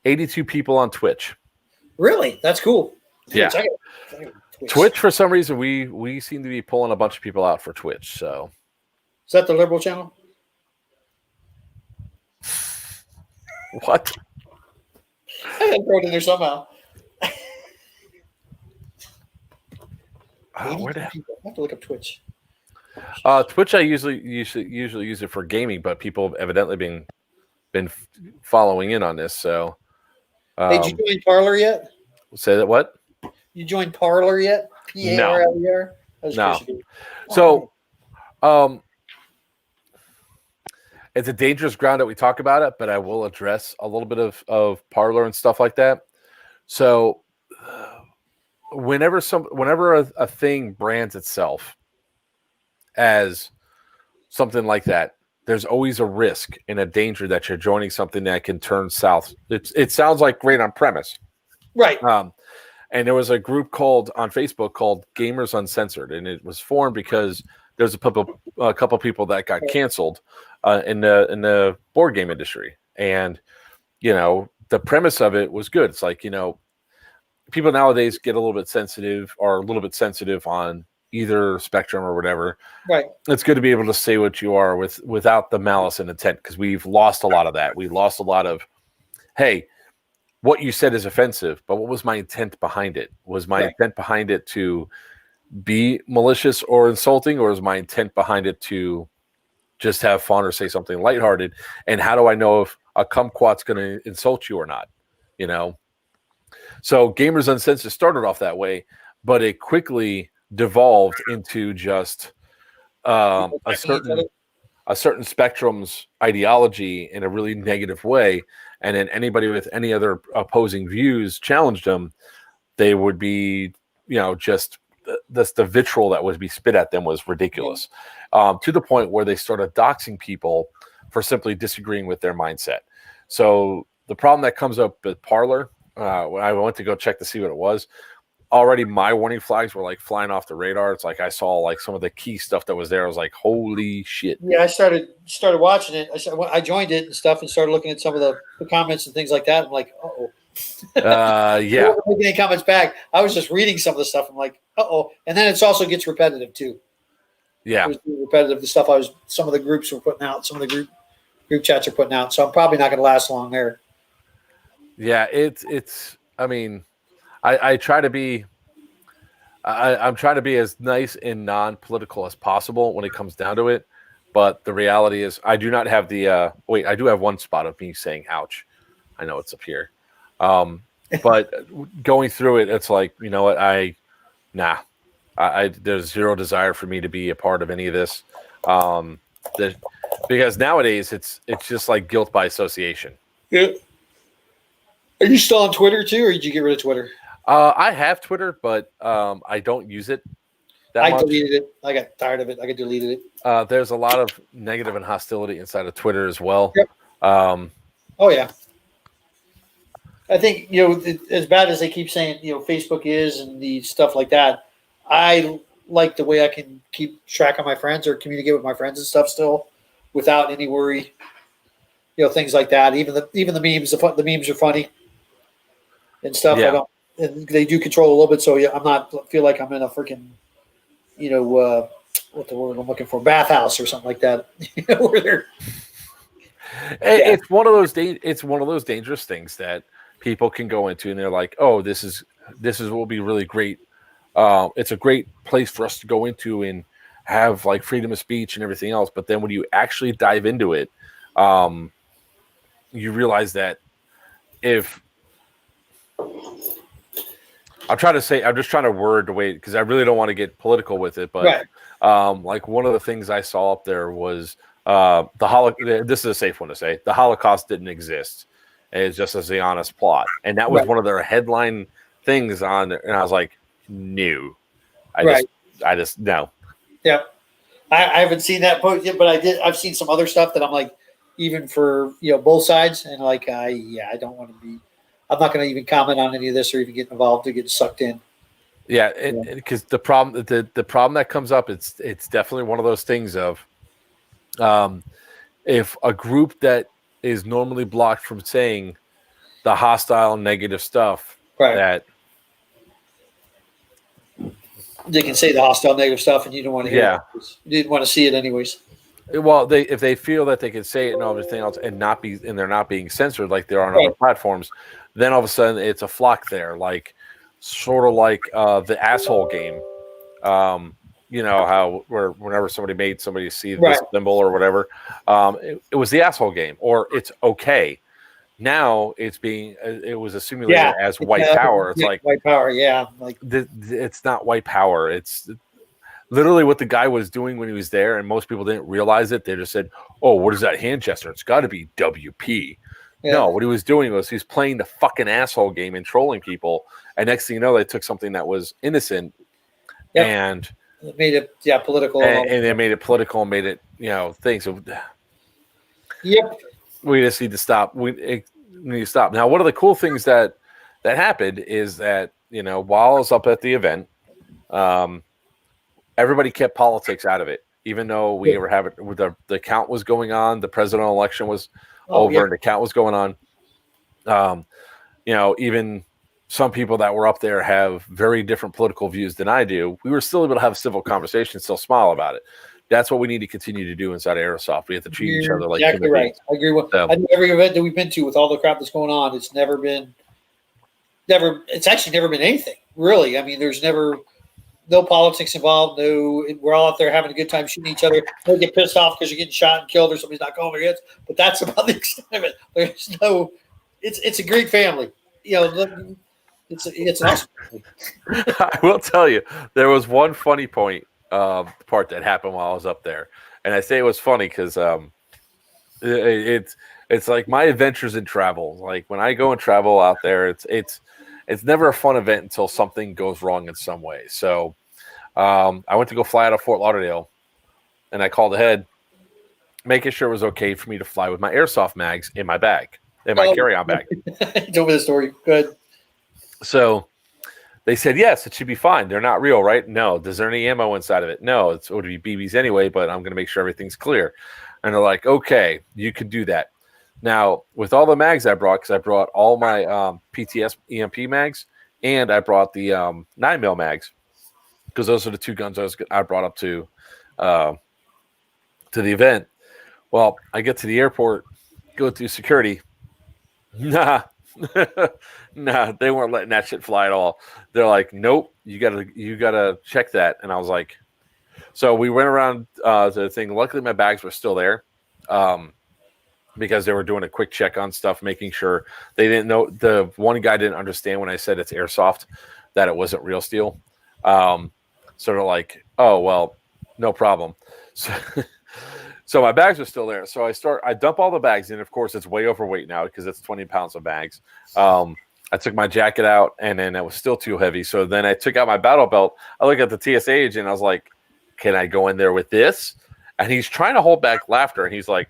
82 people on Twitch. Really? That's cool. Yeah. Twitch, for some reason, we seem to be pulling a bunch of people out for Twitch. So, is that the liberal channel? What? I had to throw it in there somehow. Where the hell? I have to look up Twitch. Twitch, I usually use it for gaming, but people have evidently been following in on this. So, hey, did you join Parlor yet? Say that what? You joined Parlor yet? Parler? No. So, it's a dangerous ground that we talk about it, but I will address a little bit of Parlor and stuff like that. So, whenever a thing brands itself as something like that, there's always a risk and a danger that you're joining something that can turn south. It sounds like great on premise, right? And there was a group on Facebook called Gamers Uncensored, and it was formed because there's a couple people that got canceled in the board game industry, and the premise of it was good. It's like people nowadays get a little bit sensitive on either spectrum or whatever. Right. It's good to be able to say what you are without the malice and intent, because we've lost a lot of that. We lost a lot of, hey, what you said is offensive, but what was my intent behind it? Was my intent behind it to be malicious or insulting, or is my intent behind it to just have fun or say something lighthearted? And how do I know if a kumquat's going to insult you or not? So Gamers Uncensored started off that way, but it quickly devolved into just a certain spectrum's ideology in a really negative way. And then anybody with any other opposing views challenged them, they would be, just the vitriol that would be spit at them was ridiculous, to the point where they started doxing people for simply disagreeing with their mindset. So the problem that comes up with Parlor, when I went to go check to see what it was, already my warning flags were like flying off the radar. It's like I saw like some of the key stuff that was there. I was like, holy shit. Yeah, I started watching it. I joined it and stuff and started looking at some of the comments and things like that. I'm like, uh-oh. Yeah. I wasn't making any comments back. I was just reading some of the stuff. I'm like, uh-oh. And then it also gets repetitive too. Yeah. It was repetitive. The stuff some of the groups were putting out, some of the group chats are putting out. So I'm probably not going to last long there. Yeah, I mean, I try to be, I'm trying to be as nice and non-political as possible when it comes down to it. But the reality is I do not have I do have one spot of me saying, ouch. I know it's up here. But going through it, it's like, you know what? There's zero desire for me to be a part of any of this. Because nowadays it's just like guilt by association. Yeah. Are you still on Twitter too, or did you get rid of Twitter? I have Twitter, but I don't use it that much. I deleted it. I got tired of it. I deleted it. There's a lot of negative and hostility inside of Twitter as well. Yep. Oh yeah. I think as bad as they keep saying Facebook is and the stuff like that, I like the way I can keep track of my friends or communicate with my friends and stuff still without any worry. Things like that. Even the memes. The memes are funny and stuff. Yeah. And they do control a little bit, so I'm not feel like I'm in a freaking, what the word I'm looking for, bathhouse or something like that. Where they're. It's one of those. It's one of those dangerous things that people can go into, and they're like, "Oh, this is what will be really great. It's a great place for us to go into and have like freedom of speech and everything else." But then when you actually dive into it, you realize that if I'm just trying to word the way, because I really don't want to get political with it, but like one of the things I saw up there was this is a safe one to say, the Holocaust didn't exist. It's just a Zionist plot, and that was one of their headline things on there, and I was like, no, I just no. Yeah, I haven't seen that post yet, but I've seen some other stuff that I'm like, even for both sides. And like, I don't want to be. I'm not going to even comment on any of this or even get involved to get sucked in. Yeah, because the problem that comes up, it's definitely one of those things of, if a group that is normally blocked from saying the hostile negative stuff, Right. that they can say the hostile negative stuff, and you don't want to hear Yeah. it. You didn't want to see it anyways. well, if they feel that they can say it and everything else and they're not being censored like they are on other platforms, then all of a sudden it's a flock there, like sort of like the asshole game. You know how whenever somebody made somebody see this symbol or whatever, it was the asshole game, or it's okay. Now it was assimilated as white power. It's like white power, like it's not white power. It's literally what the guy was doing when he was there, and most people didn't realize it. They just said, "Oh, what is that hand gesture? It's got to be WP." Yeah. No, what he was doing was he's playing the fucking asshole game and trolling people. And next thing you know, they took something that was innocent and it made it political, and they made it political and made it things. So, we just need to stop. We need to stop. Now, one of the cool things that happened is that while I was up at the event, everybody kept politics out of it, even though we were having the count was going on, the presidential election was over, and the count was going on. Even some people that were up there have very different political views than I do. We were still able to have a civil conversation, still smile about it. That's what we need to continue to do inside Airsoft. We have to treat each other like exactly right. I agree with every event that we've been to with all the crap that's going on. It's actually never been anything really. I mean, there's never no politics involved. No, we're all out there having a good time shooting each other. They get pissed off because you're getting shot and killed or somebody's not calling their hits. But that's about the extent of it. There's no. It's a great family. It's awesome. I will tell you, there was one funny part that happened while I was up there, and I say it was funny because it's like my adventures in travel. Like when I go and travel out there, it's never a fun event until something goes wrong in some way. So I went to go fly out of Fort Lauderdale, and I called ahead, making sure it was okay for me to fly with my airsoft mags in my bag, in my carry-on bag. Tell me the story. Good. So they said, yes, it should be fine. They're not real, right? No. Is there any ammo inside of it? No. It would be BBs anyway, but I'm going to make sure everything's clear. And they're like, okay, you could do that. Now, with all the mags I brought, because I brought all my PTS EMP mags, and I brought the 9mm mags, because those are the two guns I brought up to the event. Well, I get to the airport, go through security. Nah, they weren't letting that shit fly at all. They're like, nope, you gotta check that. And I was like, so we went around to the thing. Luckily, my bags were still there. Because they were doing a quick check on stuff, making sure they didn't know. The one guy didn't understand when I said it's airsoft, that it wasn't real steel. So they're like, oh, well, no problem. So my bags are still there. So I dump all the bags in. Of course, it's way overweight now because it's 20 pounds of bags. I took my jacket out, and then it was still too heavy. So then I took out my battle belt. I look at the TSA agent, and I was like, can I go in there with this? And he's trying to hold back laughter, and he's like,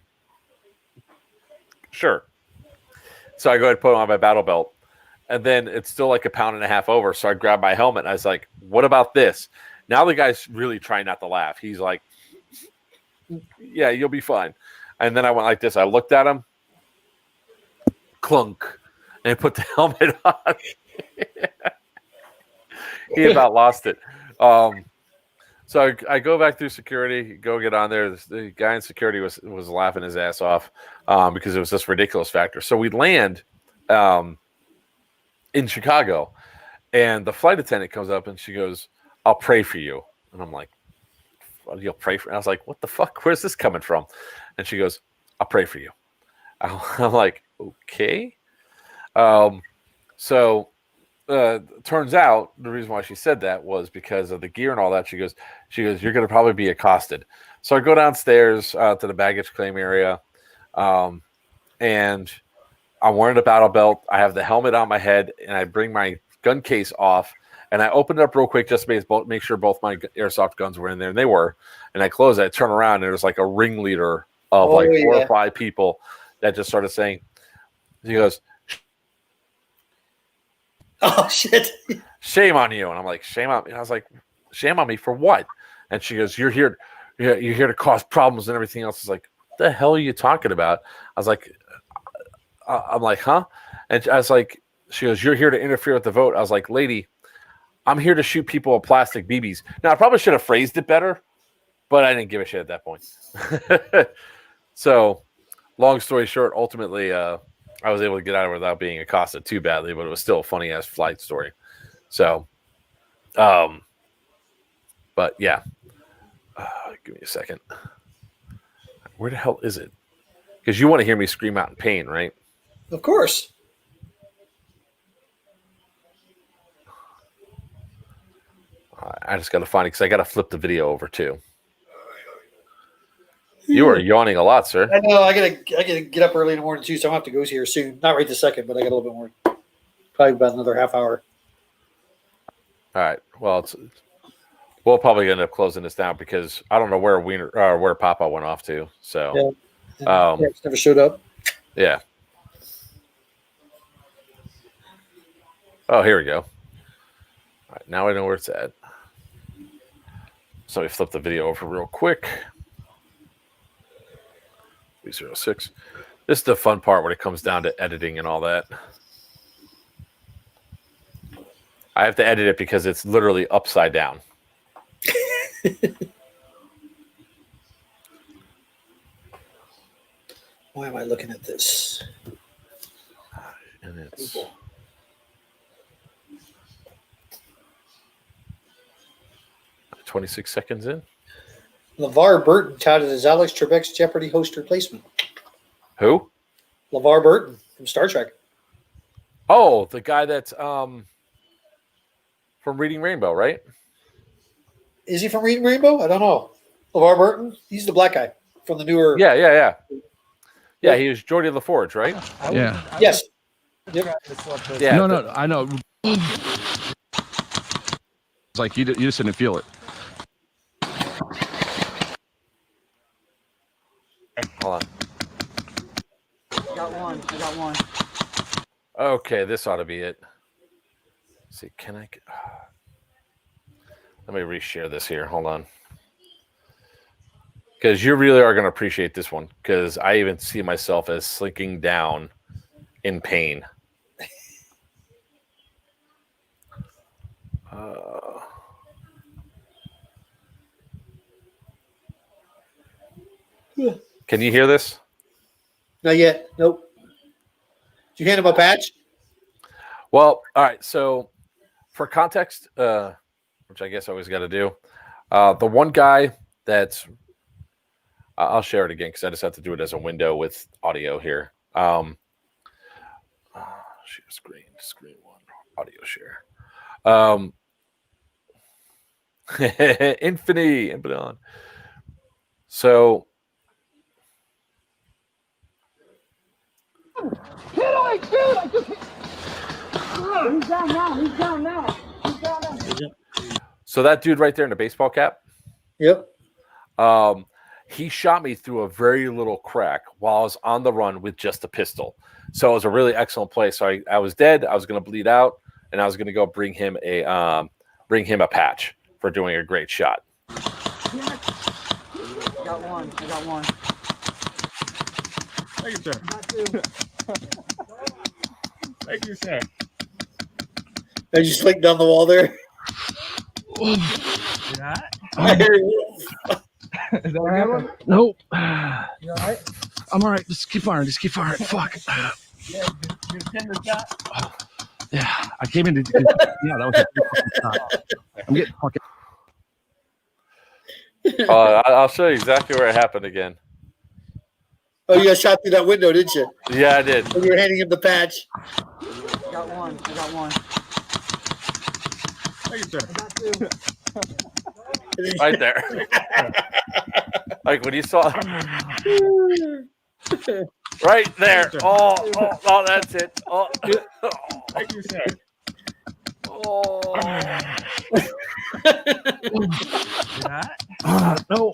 sure. So I go ahead and put on my battle belt, and then it's still like 1.5 pounds over. So I grab my helmet, and I was like, what about this? Now the guy's really trying not to laugh. He's like, yeah, you'll be fine. And then I went like this. I looked at him, clunk, and put the helmet on. He about lost it. So I go back through security, go get on there. The guy in security was laughing his ass off because it was this ridiculous factor. So we land in Chicago, and the flight attendant comes up, and she goes, I'll pray for you. And I'm like, you'll pray for me? I was like, what the fuck? Where's this coming from? And she goes, I'll pray for you. I'm like, okay. Turns out the reason why she said that was because of the gear and all that. She goes, you're going to probably be accosted. So I go downstairs to the baggage claim area, and I'm wearing a battle belt. I have the helmet on my head, and I bring my gun case off, and I opened it up real quick just to make sure both my airsoft guns were in there, and they were. And I close it. I turn around, and there's like a ringleader of like 4 yeah. or 5 people that just started saying, he goes, Oh shit! shame on you. And I'm like, shame on me. I was like, shame on me for what? And she goes, you're here to cause problems and everything else. Is like, what the hell are you talking about? I was like, I'm like, huh? And I was like, she goes, you're here to interfere with the vote. I was like, lady, I'm here to shoot people with plastic BBs. Now, I probably should have phrased it better, but I didn't give a shit at that point. So, long story short, ultimately, I was able to get out of it without being accosted too badly, but it was still a funny ass flight story. So, but yeah, give me a second. Where the hell is it? Because you want to hear me scream out in pain, right? Of course. I just got to find it because I got to flip the video over too. You are yawning a lot, sir. I know. I gotta get up early in the morning too, so I'm gonna have to go here soon. Not right this second, but I got a little bit more. Probably about another half hour. All right. Well, we'll probably end up closing this down because I don't know where where Papa went off to. So, Never showed up. Yeah. Oh, here we go. All right, now I know where it's at. So we flip the video over real quick. 306. This is the fun part when it comes down to editing and all that. I have to edit it because it's literally upside down. Why am I looking at this? And it's 26 seconds in. LeVar Burton touted as Alex Trebek's Jeopardy host replacement. Who? LeVar Burton from Star Trek. Oh, the guy that's from Reading Rainbow, right? Is he from Reading Rainbow? I don't know. LeVar Burton? He's the black guy from the newer. Yeah. Yeah, he was Geordie LaForge, right? Yeah. Yes. Yeah. No, I know. It's like you just didn't feel it. Hold on. I got one. Okay, this ought to be it. Let's see, can I? Let me reshare this here. Hold on. Because you really are going to appreciate this one. Because I even see myself as slinking down in pain. Can you hear this? Not yet. Nope. Did you hand him a patch? Well, all right. So, for context, which I guess I always got to do, the one guy that's, I'll share it again because I just have to do it as a window with audio here. Share screen one, audio share. Infinity and beyond. So. He's down now. So that dude right there in the baseball cap. Yep. He shot me through a very little crack while I was on the run with just a pistol. So it was a really excellent play. So I was dead. I was going to bleed out, and I was going to go bring him a patch for doing a great shot. I got one. Thank you, sir. Thank you, sir. I just slinked down the wall there. Yeah. I hear you. Is that what happened? Nope. You all right? I'm all right. Just keep firing. Fuck. Yeah, you tend to shot. Yeah, I came in to. Yeah, that was a big fucking shot. I'm getting fucking. I'll show you exactly where it happened again. Oh, you got shot through that window, didn't you? Yeah, I did. When you were handing him the patch. I got one. Thank you, sir. Right there. Like when you saw right there. Oh, that's it. Oh, Thank you, sir. oh. Yeah. No.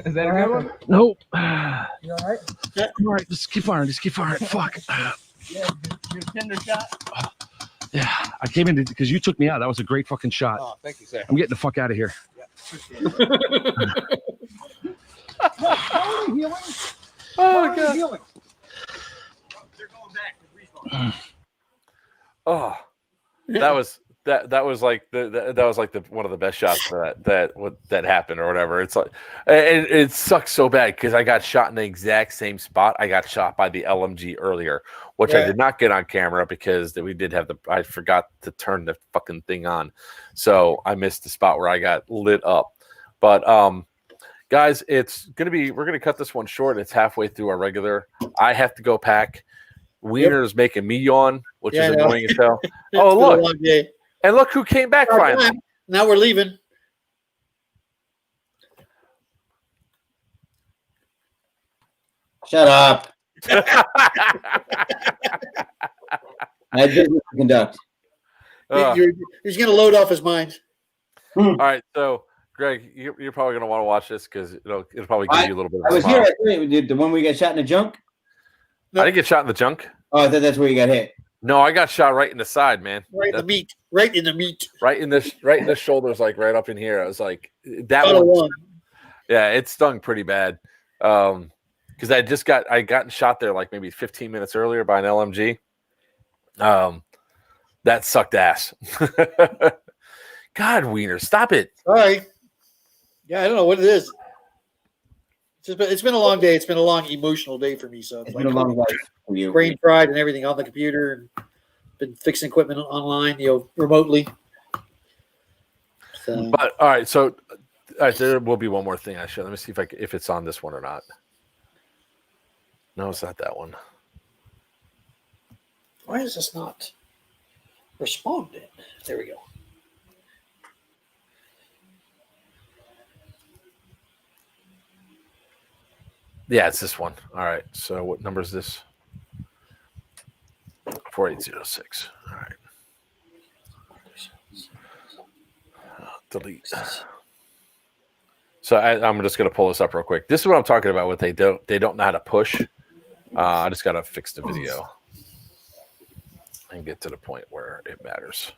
Is that a good one? Nope. right, just keep firing. Just keep firing. Fuck. Yeah, your tender shot. Yeah, I came in because you took me out. That was a great fucking shot. Oh, thank you, sir. I'm getting the fuck out of here. How are they healing? Oh god. Healing? They're going back to respawn. Oh, that was like that was like the one of the best shots for that happened or whatever. It's like it sucks so bad because I got shot in the exact same spot. I got shot by the LMG earlier, which I did not get on camera because we did have I forgot to turn the fucking thing on, so I missed the spot where I got lit up. But guys, we're gonna cut this one short. It's halfway through our regular. I have to go pack. Wiener's making me yawn, which is annoying as hell. Oh, look. And look who came back finally. Now we're leaving. Shut up. I had business to conduct. He's going to load off his mind. All right, so Greg, you're probably going to want to watch this because it'll probably give you a little bit of I was smile. here. The one we got shot in the junk? I didn't get shot in the junk. Oh, I thought that's where you got hit. No, I got shot right in the side, man. Right in the meat. Right in the meat. Right in the shoulders, like right up in here. I was like, that one. Yeah, it stung pretty bad. Because I gotten shot there like maybe 15 minutes earlier by an LMG. That sucked ass. God, Wiener, stop it. Sorry. Yeah, I don't know what it is. It's been a long day. It's been a long emotional day for me. So it's been a long life for you. Brain fried and everything on the computer, and been fixing equipment online, remotely. So. But all right, so there will be one more thing I should. Let me see if it's on this one or not. No, it's not that one. Why is this not responding? There we go. Yeah, it's this one. All right. So what number is this? 4806. All right. Delete. So I'm just going to pull this up real quick. This is what I'm talking about. What they don't know how to push. I just got to fix the video and get to the point where it matters.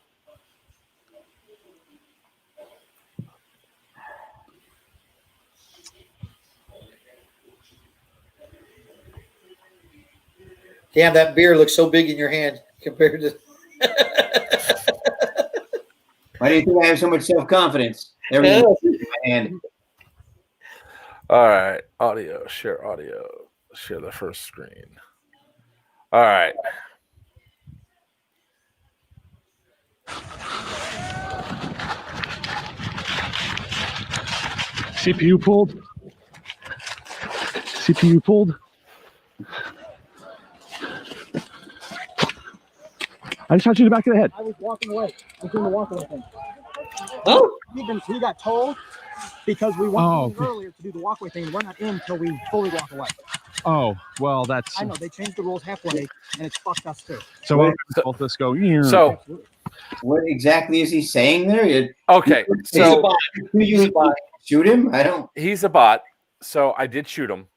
Damn, that beer looks so big in your hand compared to. Why do you think I have so much self-confidence? Everything in my hand. All right. Audio. Share the first screen. All right. CPU pulled. CPU pulled. I just shot you in the back of the head. I was walking away. I was doing the walk-away thing. Oh, We got told because we wanted earlier to do the walkway thing. We're not in until we fully walk away. Oh, well, that's. I know they changed the rules halfway, and it's fucked us too. So both of us go. So, what exactly is he saying there? Okay, so you shoot him? I don't. He's a bot, so I did shoot him.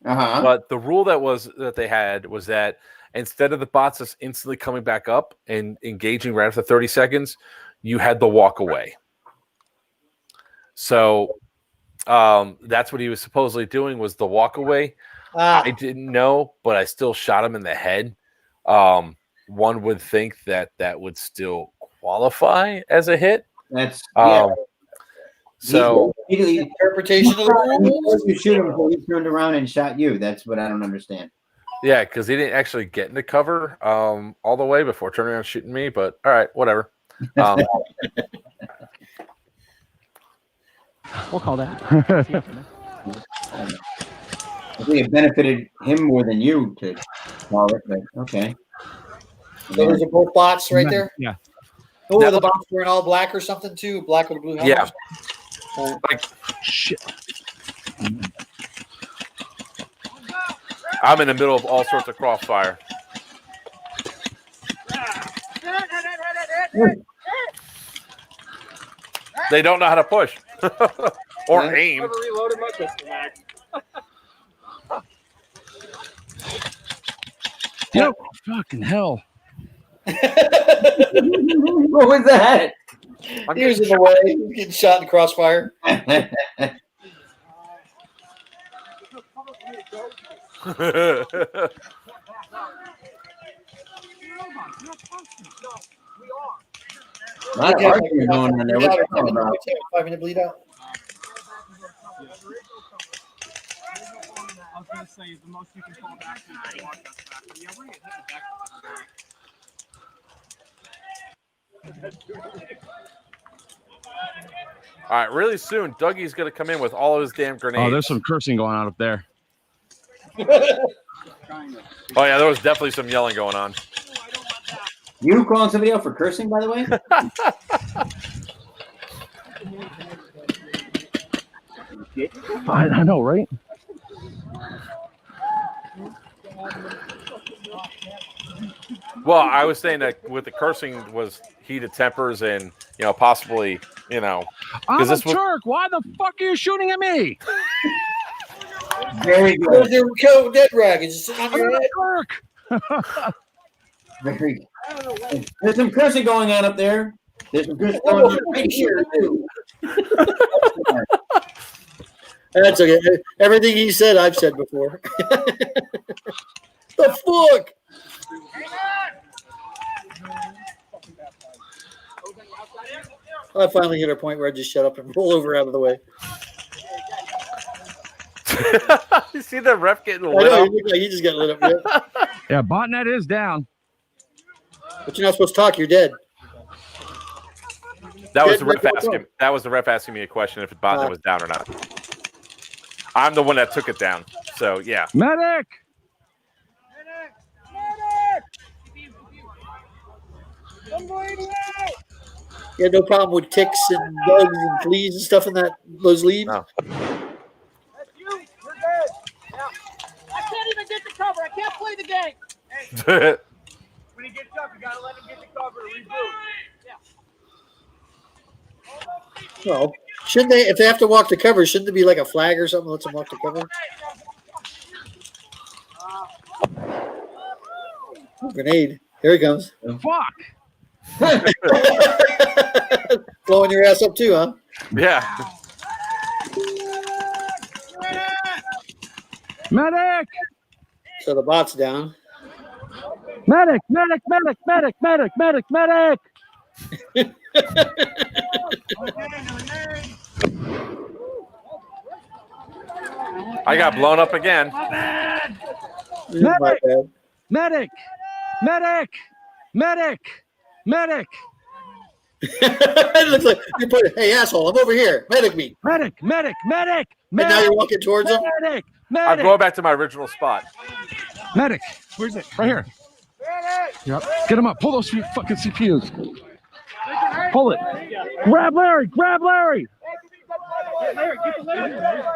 Uh-huh. But the rule that they had was that instead of the bots just instantly coming back up and engaging right after 30 seconds, you had to walk away. So that's what he was supposedly doing was the walk away. I didn't know, but I still shot him in the head. One would think that would still qualify as a hit. That's so interpretation of the rules. You shoot him before he turned around and shot you. That's what I don't understand. Yeah, because he didn't actually get into cover all the way before turning around and shooting me. But all right, whatever. We'll call that. I think it benefited him more than you to call it, but okay. So those are both bots right there? Yeah. Oh, the bots were in all black or something too? Black with a blue helmet? Yeah. Like, shit. I'm in the middle of all sorts of crossfire. They don't know how to push or aim. Never reloaded my pistol, Max. Yep. Fucking hell. What was that? He was in the way. He was getting shot in the crossfire. A lot of arguing going on there. What's that about? 5-minute bleed out. I was gonna say the most you can fall back to is walk us back. But yeah, we're gonna hit the back. All right, really soon, Dougie's going to come in with all of his damn grenades. Oh, there's some cursing going on up there. Oh, yeah, there was definitely some yelling going on. You calling somebody out for cursing, by the way? I know, right? Well, I was saying that with the cursing was heated tempers and, possibly, I'm a this was- Turk. Why the fuck are you shooting at me? Very good. They're dead rag. It's just on I'm your a head. Turk. Very good. There's some cursing going on up there. There's some cursing going on right here, too. That's okay. Everything he said, I've said before. The fuck? I finally hit a point where I just shut up and roll over out of the way. You see the ref getting I lit know, up? he looked like he just got lit up. Yeah. Yeah, botnet is down. But you're not supposed to talk. You're dead. That was Dead the ref ref asking. That was the ref asking me a question if botnet was down or not. I'm the one that took it down. So yeah. Medic. You had no problem with ticks and bugs and fleas and stuff in those leads? No. That's you. We're good. Yeah. I can't even get the cover. I can't play the game. Hey, when he gets up, you gotta let him get the cover to reboot. Yeah. Well, shouldn't they, if they have to walk the cover, shouldn't there be like a flag or something that lets them walk the cover? Oh, grenade. Here he comes. Fuck. Blowing your ass up too, huh? Yeah. Medic. So the bot's down. Medic. Medic. Medic. Medic. Medic. Medic. Medic. I got blown up again. This is my bad. Medic. Medic. Medic. Medic. It looks like you're putting, hey, asshole, I'm over here. Medic me. Medic. Medic. Medic. And now you're walking towards him? Medic. I'm Medic. going back to my original spot. Medic. Where's it? Right here. Yep. Get him up. Pull those fucking CPUs. Pull it. Grab Larry. Grab Larry.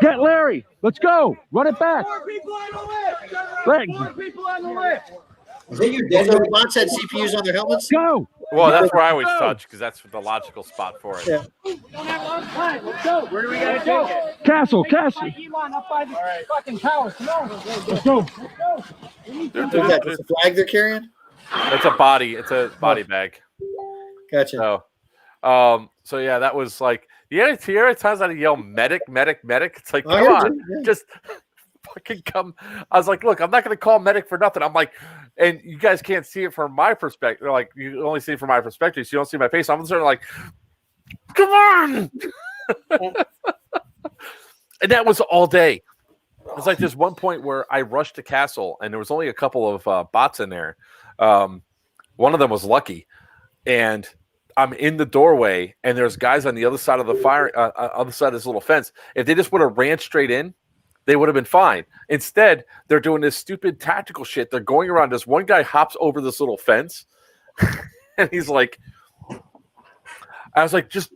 Get Larry. Let's go. Run it back. More people on the lift. Leg. More people on the lift. Is that your So dead? the bots had CPUs on their helmets? Go. Well, that's where I always touch because that's the logical spot for it. Yeah. We don't have a lot of time. Let's go. Where do we gotta go? Castle. Castle. By Elon up by the fucking tower. Come on. Let's go. What's that? That's the flag they're carrying? It's a body. It's a body bag. Gotcha. So yeah, that was like the other times I yell medic, medic, medic. It's like, I come heard on, you, yeah. just fucking come. I was like, look, I'm not gonna call medic for nothing. I'm like, and you guys can't see it from my perspective. Like, you only see it from my perspective, so you don't see my face. I'm sort of like, come on. And that was all day. It was like there's one point where I rushed to castle, and there was only a couple of bots in there. One of them was lucky, and I'm in the doorway, and there's guys on the other side of the fire, other side of this little fence. If they just would have ran straight in, they would have been fine. Instead, they're doing this stupid tactical shit. They're going around. This one guy hops over this little fence, and he's like, I was like, just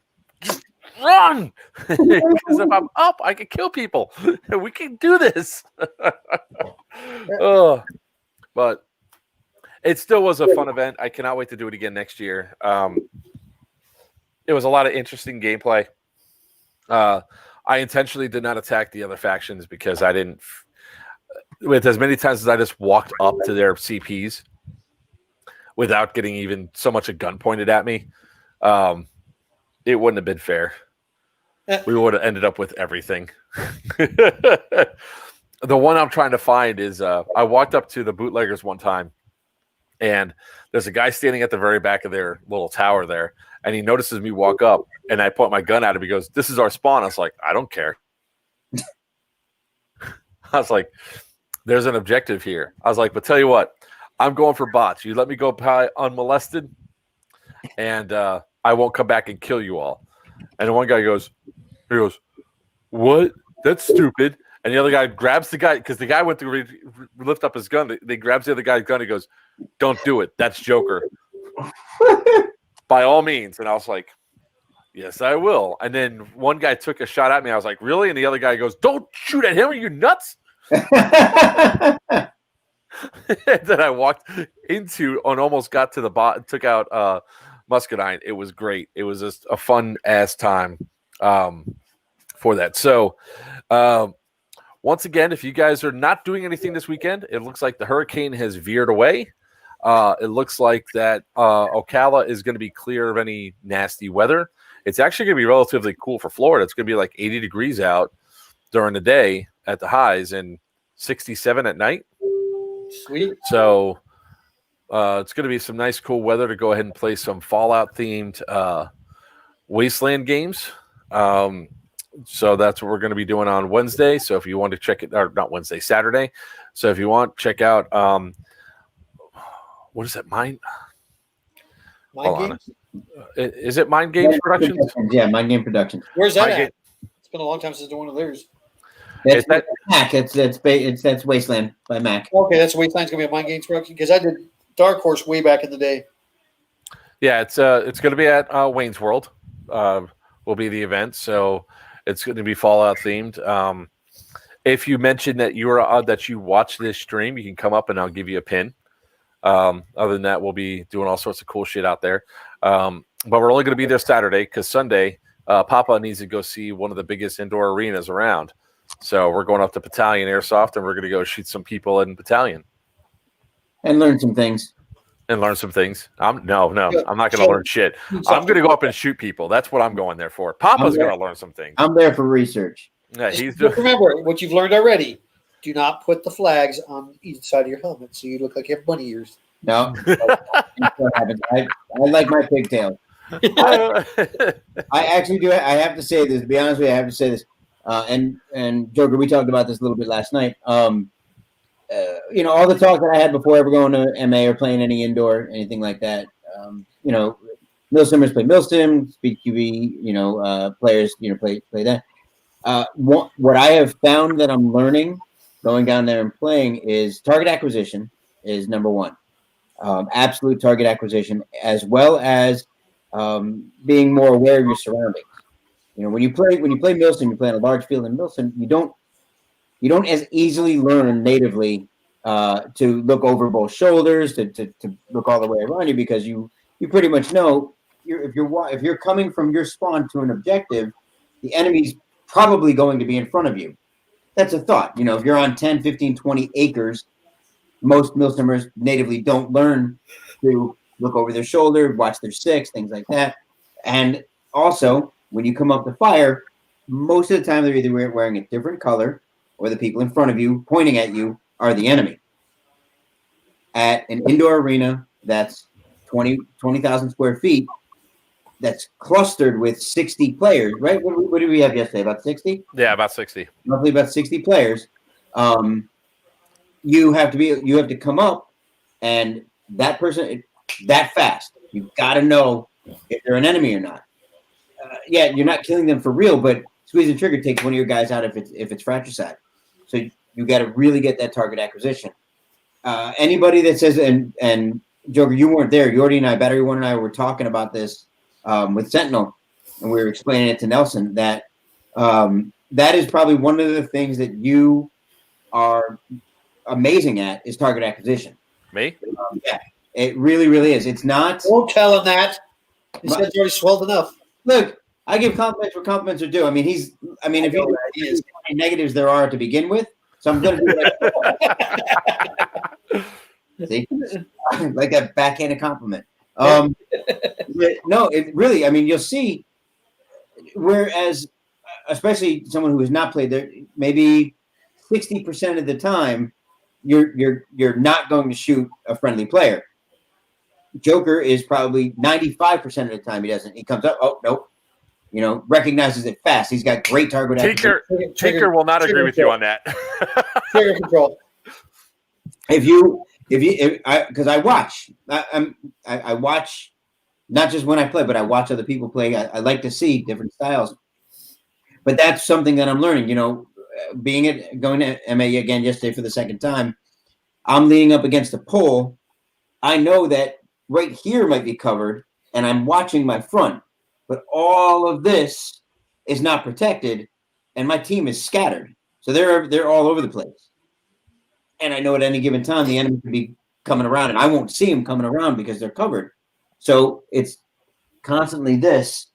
run. Because if I'm up, I can kill people. We can do this. But it still was a fun event. I cannot wait to do it again next year. It was a lot of interesting gameplay. I intentionally did not attack the other factions because I didn't. with as many times as I just walked up to their CPs without getting even so much a gun pointed at me, it wouldn't have been fair. We would have ended up with everything. The one I'm trying to find is I walked up to the bootleggers one time, and there's a guy standing at the very back of their little tower there, and he notices me walk up, and I point my gun at him. He goes, "This is our spawn." I was like, "I don't care." I was like, "There's an objective here." I was like, "But tell you what, I'm going for bots. You let me go by unmolested, and I won't come back and kill you all." And one guy goes, "What? That's stupid." And the other guy grabs the guy, because the guy went to lift up his gun. They grabs the other guy's gun. He goes, "Don't do it. That's Joker." By all means. And I was like, "Yes, I will." And then one guy took a shot at me. I was like, "Really?" And the other guy goes, "Don't shoot at him. Are you nuts?" And then I walked into and almost got to the bot, took out Muscadine. It was great. It was just a fun ass time for that. So once again, if you guys are not doing anything this weekend, it looks like the hurricane has veered away. It looks like that Ocala is going to be clear of any nasty weather. It's actually going to be relatively cool for Florida. It's going to be like 80 degrees out during the day at the highs and 67 at night. Sweet. So it's going to be some nice, cool weather to go ahead and play some Fallout-themed Wasteland games. So that's what we're going to be doing on Wednesday. So if you want to check it, or not Wednesday, Saturday. So if you want, check out what is it? Mind Games? Is it Mind Games Productions? Yeah, Mind Game Productions. Where's that at? It's been a long time since one of theirs. That's Mac. That's Wasteland by Mac. Okay, that's Wasteland's gonna be a Mind Games Production, because I did Dark Horse way back in the day. Yeah, it's going to be at Wayne's World. Will be the event, so it's going to be Fallout themed. If you mention that that you watch this stream, you can come up and I'll give you a pin. Other than that, we'll be doing all sorts of cool shit out there. But we're only going to be there Saturday, because Sunday, Papa needs to go see one of the biggest indoor arenas around. So we're going up to Battalion Airsoft, and we're going to go shoot some people in Battalion. And learn some things. I'm not going to learn shit. I'm going to go up and shoot people. That's what I'm going there for. Papa's going to learn some things. I'm there for research. Yeah, remember what you've learned already. Do not put the flags on each side of your helmet so you look like you have bunny ears. No. I like my pigtail. I actually do. I have to say this. To be honest with you, I have to say this. And Joker, we talked about this a little bit last night. All the talk that I had before ever going to MA or playing any indoor, anything like that. Milsimmers play Milsim, Speed QB, players, play that. What I have found that I'm learning going down there and playing is target acquisition is number one. Absolute target acquisition, as well as being more aware of your surroundings. When you play Milsim, you play on a large field in Milsim, you don't as easily learn natively to look over both shoulders, to look all the way around you, because you pretty much know if you're coming from your spawn to an objective, the enemy's probably going to be in front of you. That's a thought. If you're on 10, 15, 20 acres, most Milsimmers natively don't learn to look over their shoulder, watch their six, things like that. And also, when you come up to fire, most of the time they're either wearing a different color, or the people in front of you pointing at you are the enemy. At an indoor arena that's 20,000 square feet, that's clustered with 60 players, right? What did we have yesterday? About 60? Yeah, about 60. Roughly about 60 players. You have to come up, and that person that fast. You've got to know if they're an enemy or not. You're not killing them for real, but squeeze the trigger takes one of your guys out if it's fratricide. So you got to really get that target acquisition. Anybody that says, and Joker, you weren't there. Yordi and I, Battery One and I, were talking about this with Sentinel, and we were explaining it to Nelson that that is probably one of the things that you are amazing at is target acquisition. Me? Yeah, it really, really is. It's not. Don't tell him that. He said it's already swelled enough. Look, I give compliments where compliments are due. I mean, if you see how many negatives there are to begin with, So I'm going to do what See? Like a backhanded compliment. No, it really, I mean, you'll see, whereas, especially someone who has not played there, maybe 60% of the time, you're not going to shoot a friendly player. Joker is probably 95% of the time he doesn't. He comes up, oh, nope. Recognizes it fast. He's got great target acquisition. Tinker will not agree with you on that. Trigger control. Because I watch, I watch not just when I play, but I watch other people play. I like to see different styles. But that's something that I'm learning. Going to MA again yesterday for the second time, I'm leaning up against a pole. I know that right here might be covered, and I'm watching my front. But all of this is not protected, and my team is scattered. So they're all over the place. And I know at any given time the enemy could be coming around, and I won't see them coming around because they're covered. So it's constantly this,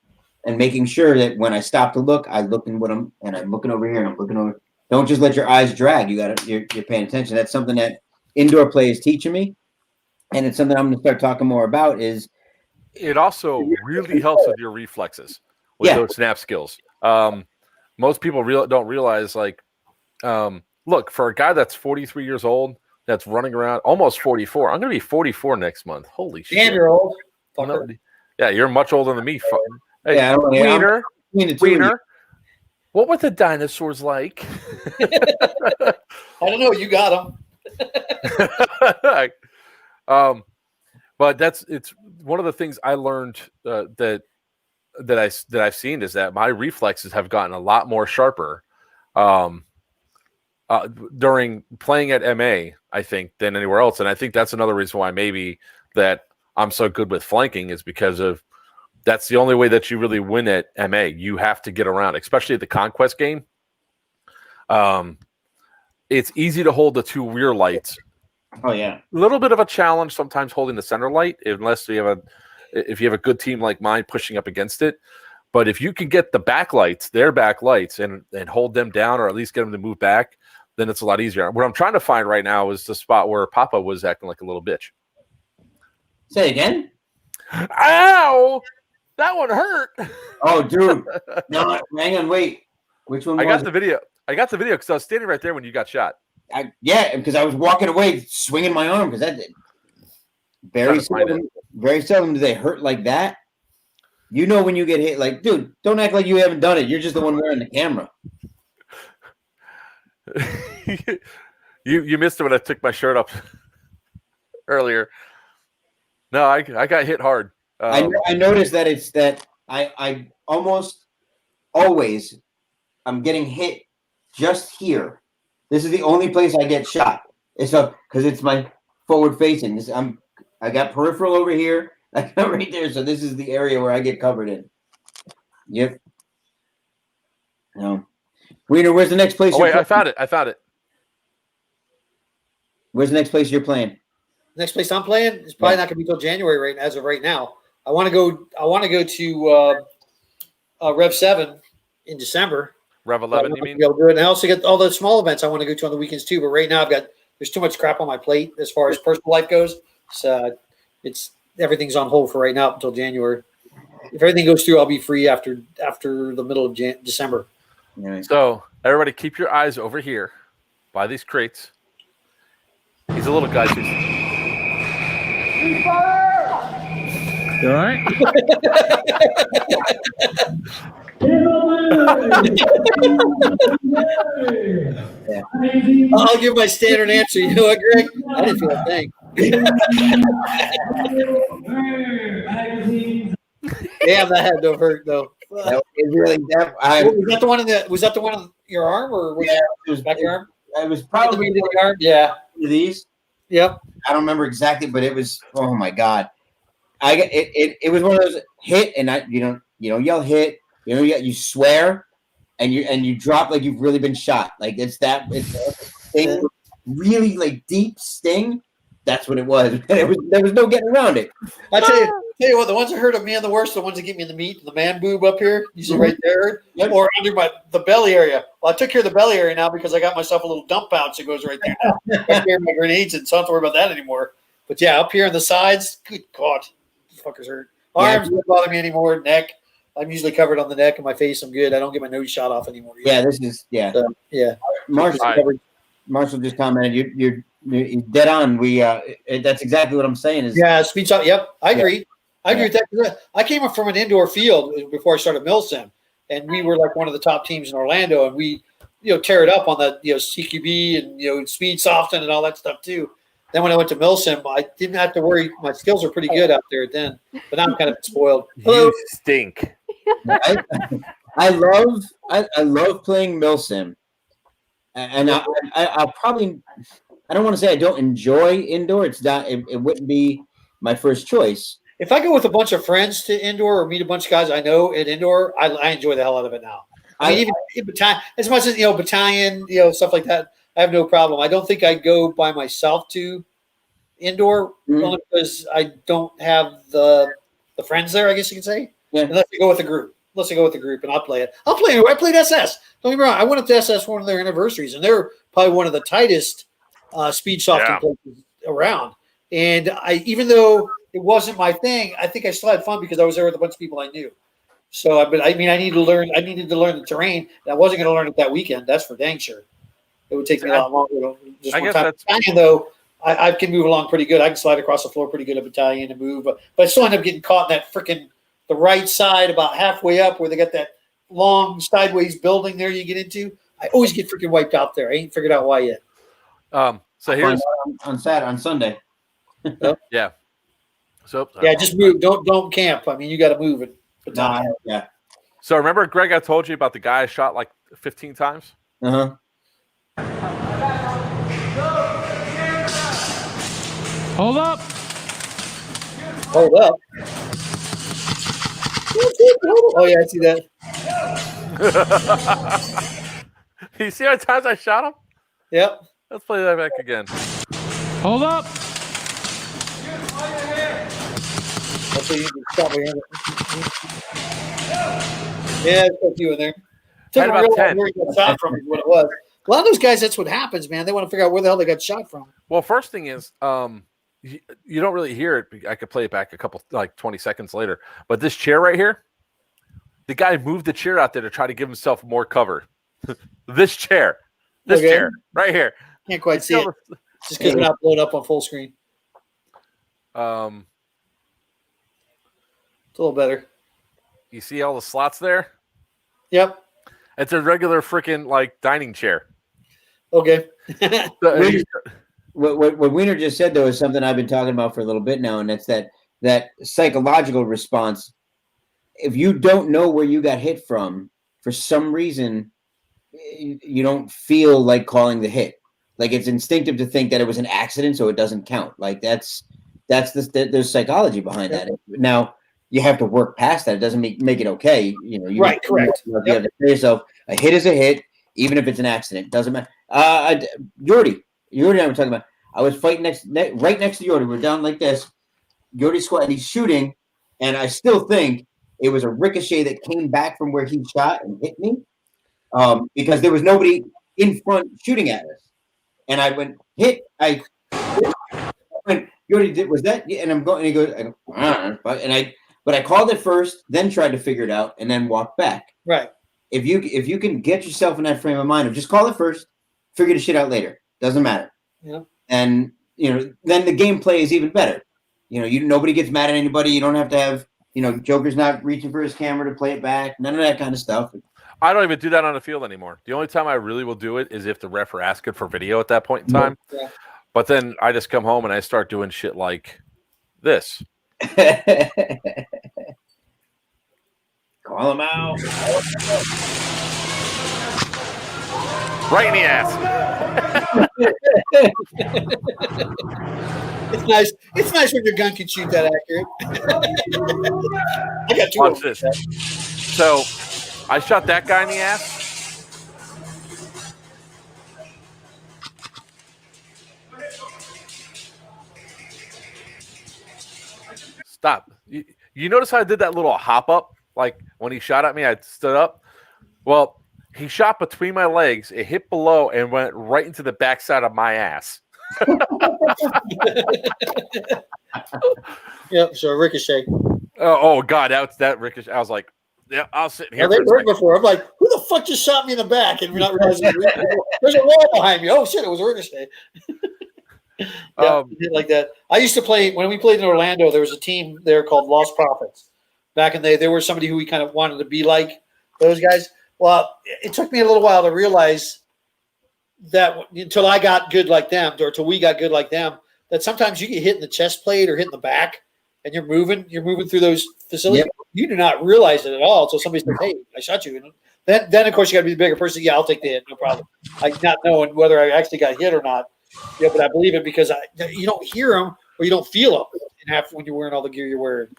and making sure that when I stop to look, I look in and I'm looking over here, and I'm looking over. Don't just let your eyes drag. You're paying attention. That's something that indoor play is teaching me, and it's something I'm going to start talking more about. It also really helps with your reflexes with those snap skills. Most people don't realize, look, for a guy that's 43 years old, that's running around, almost 44. I'm going to be 44 next month. Holy shit. Damn, you're old. Yeah, you're much older than me. Hey, Yeah, Wiener, what were the dinosaurs like? I don't know. You got them. But it's one of the things I learned that I've seen is that my reflexes have gotten a lot more sharper during playing at MA, I think, than anywhere else. And I think that's another reason why maybe that I'm so good with flanking is because of that's the only way that you really win at MA. You have to get around, especially at the Conquest game. It's easy to hold the two rear lights. Oh yeah, a little bit of a challenge sometimes holding the center light, unless if you have a good team like mine pushing up against it. But if you can get the backlights, their backlights, and hold them down, or at least get them to move back, then it's a lot easier. What I'm trying to find right now is the spot where Papa was acting like a little bitch. Say again. Ow! That one hurt. Oh, dude. No, hang on, wait. Which one? I got the video because I was standing right there when you got shot. Because I was walking away, swinging my arm because that did. Very seldom do they hurt like that. When you get hit, like, dude, don't act like you haven't done it. You're just the one wearing the camera. You missed it when I took my shirt up earlier. No, I got hit hard. I noticed that it's that I almost always I'm getting hit just here. This is the only place I get shot. It's up because it's my forward facing. I got peripheral over here. I got right there. So this is the area where I get covered in. Yep. No. Wiener, where's the next place? Oh, wait, I found it. Where's the next place you're playing? Next place I'm playing is probably not going to be till January as of right now. I want to go to Rev 7 in December. Rev 11, you mean? Be able to do it. And I also get all the small events I want to go to on the weekends too. But right now there's too much crap on my plate as far as personal life goes. So everything's on hold for right now up until January. If everything goes through, I'll be free after the middle of December. Right. So everybody, keep your eyes over here by these crates. He's a little guy too. You all right? I'll give my standard answer. You know what, Greg? I didn't feel a thing. Damn, that had to hurt though. Was that the one in your arm or was it was back your arm? It was probably the arm. Yeah. These. Yep. I don't remember exactly, but it was. Oh my god! It was one of those hit, and you don't yell hit. You swear, and you drop like you've really been shot. Like it's a thing, really like deep sting. That's what it was. There was no getting around it. I tell you, tell you what, the ones that hurt me the worst, the ones that get me in the meat, the man boob up here, usually right there, or under the belly area. Well, I took care of the belly area now because I got myself a little dump pouch that goes right there now. I carry my grenades and so I don't have to worry about that anymore. But yeah, up here on the sides, good God, these fuckers hurt. Arms don't bother me anymore. Neck, I'm usually covered on the neck and my face. I'm good. I don't get my nose shot off anymore. Yeah, this is So, yeah. Marshall just commented. You're dead on. That's exactly what I'm saying. Is speed shot. Yep, I agree. I agree with that. I came up from an indoor field before I started Milsim, and we were like one of the top teams in Orlando, and we, tear it up on the CQB and speed soften and all that stuff too. Then when I went to Milsim, I didn't have to worry. My skills are pretty good out there then, but now I'm kind of spoiled. You stink. I love playing Milsim, and I'll probably. I don't want to say I don't enjoy indoor. It's not. It wouldn't be my first choice. If I go with a bunch of friends to indoor or meet a bunch of guys I know at indoor, I enjoy the hell out of it now. I mean, even in battalion, as much as battalion, stuff like that, I have no problem. I don't think I'd go by myself to indoor only because I don't have the friends there. I guess you could say, unless you go with a group. And I'll play it. I played SS. Don't get me wrong. I went up to SS for one of their anniversaries, and they're probably one of the tightest speed softening places around. And even though it wasn't my thing, I think I still had fun because I was there with a bunch of people I knew. So, I needed to learn the terrain. And I wasn't going to learn it that weekend. That's for dang sure. It would take me a lot longer. Just one time. Battalion, though, I can move along pretty good. I can slide across the floor pretty good at battalion and move. But I still end up getting caught in that freaking the right side about halfway up where they got that long sideways building there you get into. I always get freaking wiped out there. I ain't figured out why yet. So here's on Sunday. Yeah. So just move. Don't camp. I mean, you got to move it. Yeah. So remember, Greg, I told you about the guy I shot like 15 times. Hold up. Hold up. Oh yeah, I see that. You see how many times I shot him? Yep. Let's play that back again. Hold up. Yeah, it's a few in there. Had about 10. Where he got shot from is what it was. A lot of those guys, that's what happens, man. They want to figure out where the hell they got shot from. Well, first thing is, you don't really hear it. I could play it back 20 seconds later. But this chair right here, the guy moved the chair out there to try to give himself more cover. This chair right here. Can't quite see it. Just because we're not blowing up on full screen. It's a little better. You see all the slots there? Yep. It's a regular freaking dining chair. Okay. What Wiener just said though is something I've been talking about for a little bit now, and that's that psychological response. If you don't know where you got hit from, for some reason, you don't feel like calling the hit. Like it's instinctive to think that it was an accident, so it doesn't count. Like there's psychology behind that. Now you have to work past that. It doesn't make it okay. Right, correct. You have to say yourself, a hit is a hit, even if it's an accident. Doesn't matter. Jordy and I were talking about. I was fighting right next to Jordy. We're down like this. Jordy's squat, and he's shooting, and I still think it was a ricochet that came back from where he shot and hit me, because there was nobody in front shooting at us. And I went hit. I went. Jordy was that? And I'm going. And he goes. But I called it first, then tried to figure it out, and then walked back. Right. If you can get yourself in that frame of mind of just call it first, figure the shit out later. Doesn't matter. Yeah. And then the gameplay is even better. Nobody gets mad at anybody. You don't have to have Joker's not reaching for his camera to play it back. None of that kind of stuff. I don't even do that on the field anymore. The only time I really will do it is if the ref are asking for video at that point in time. Yeah. But then I just come home and I start doing shit like this. Call him out. Right in the ass. It's nice. It's nice when your gun can shoot that accurate. I got two. Watch this. So I shot that guy in the ass. Stop. You notice how I did that little hop up? Like when he shot at me, I stood up. Well, he shot between my legs. It hit below and went right into the backside of my ass. Yep. So ricochet. Oh God, that ricochet. I was like, yeah, I'll sit here. They've heard before. I'm like, who the fuck just shot me in the back? And we're not realizing there's a wall behind me. Oh shit, it was a ricochet. Like that. I used to play when we played in Orlando. There was a team there called Lost Prophets. Back in the day, there was somebody who we kind of wanted to be like those guys. Well, it took me a little while to realize that until I got good like them, or until we got good like them, that sometimes you get hit in the chest plate or hit in the back, and you're moving through those facilities. Yep. You do not realize it at all until somebody says, "Hey, I shot you." And then of course you got to be the bigger person. Yeah, I'll take the hit, no problem. Like not knowing whether I actually got hit or not. Yeah, but I believe it because you don't hear them or you don't feel them when you're wearing all the gear you're wearing.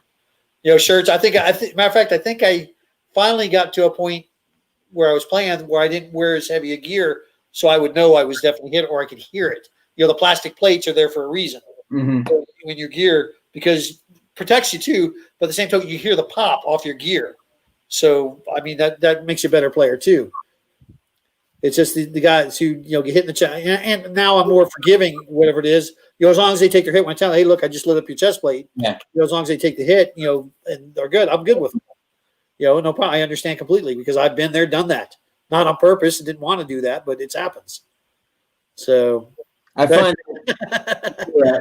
Shirts. I think matter of fact, I think I finally got to a point where I was playing where I didn't wear as heavy a gear, so I would know I was definitely hit or I could hear it. The plastic plates are there for a reason when your gear because it protects you too, but at the same token, you hear the pop off your gear. So I mean that makes you a better player too. It's just the guys who get hit in the chest, and now I'm more forgiving, whatever it is. As long as they take their hit, when I tell them, hey, look, I just lit up your chest plate. Yeah. As long as they take the hit, and they're good, I'm good with them. No problem. I understand completely because I've been there, done that. Not on purpose, didn't want to do that, but it happens. So I find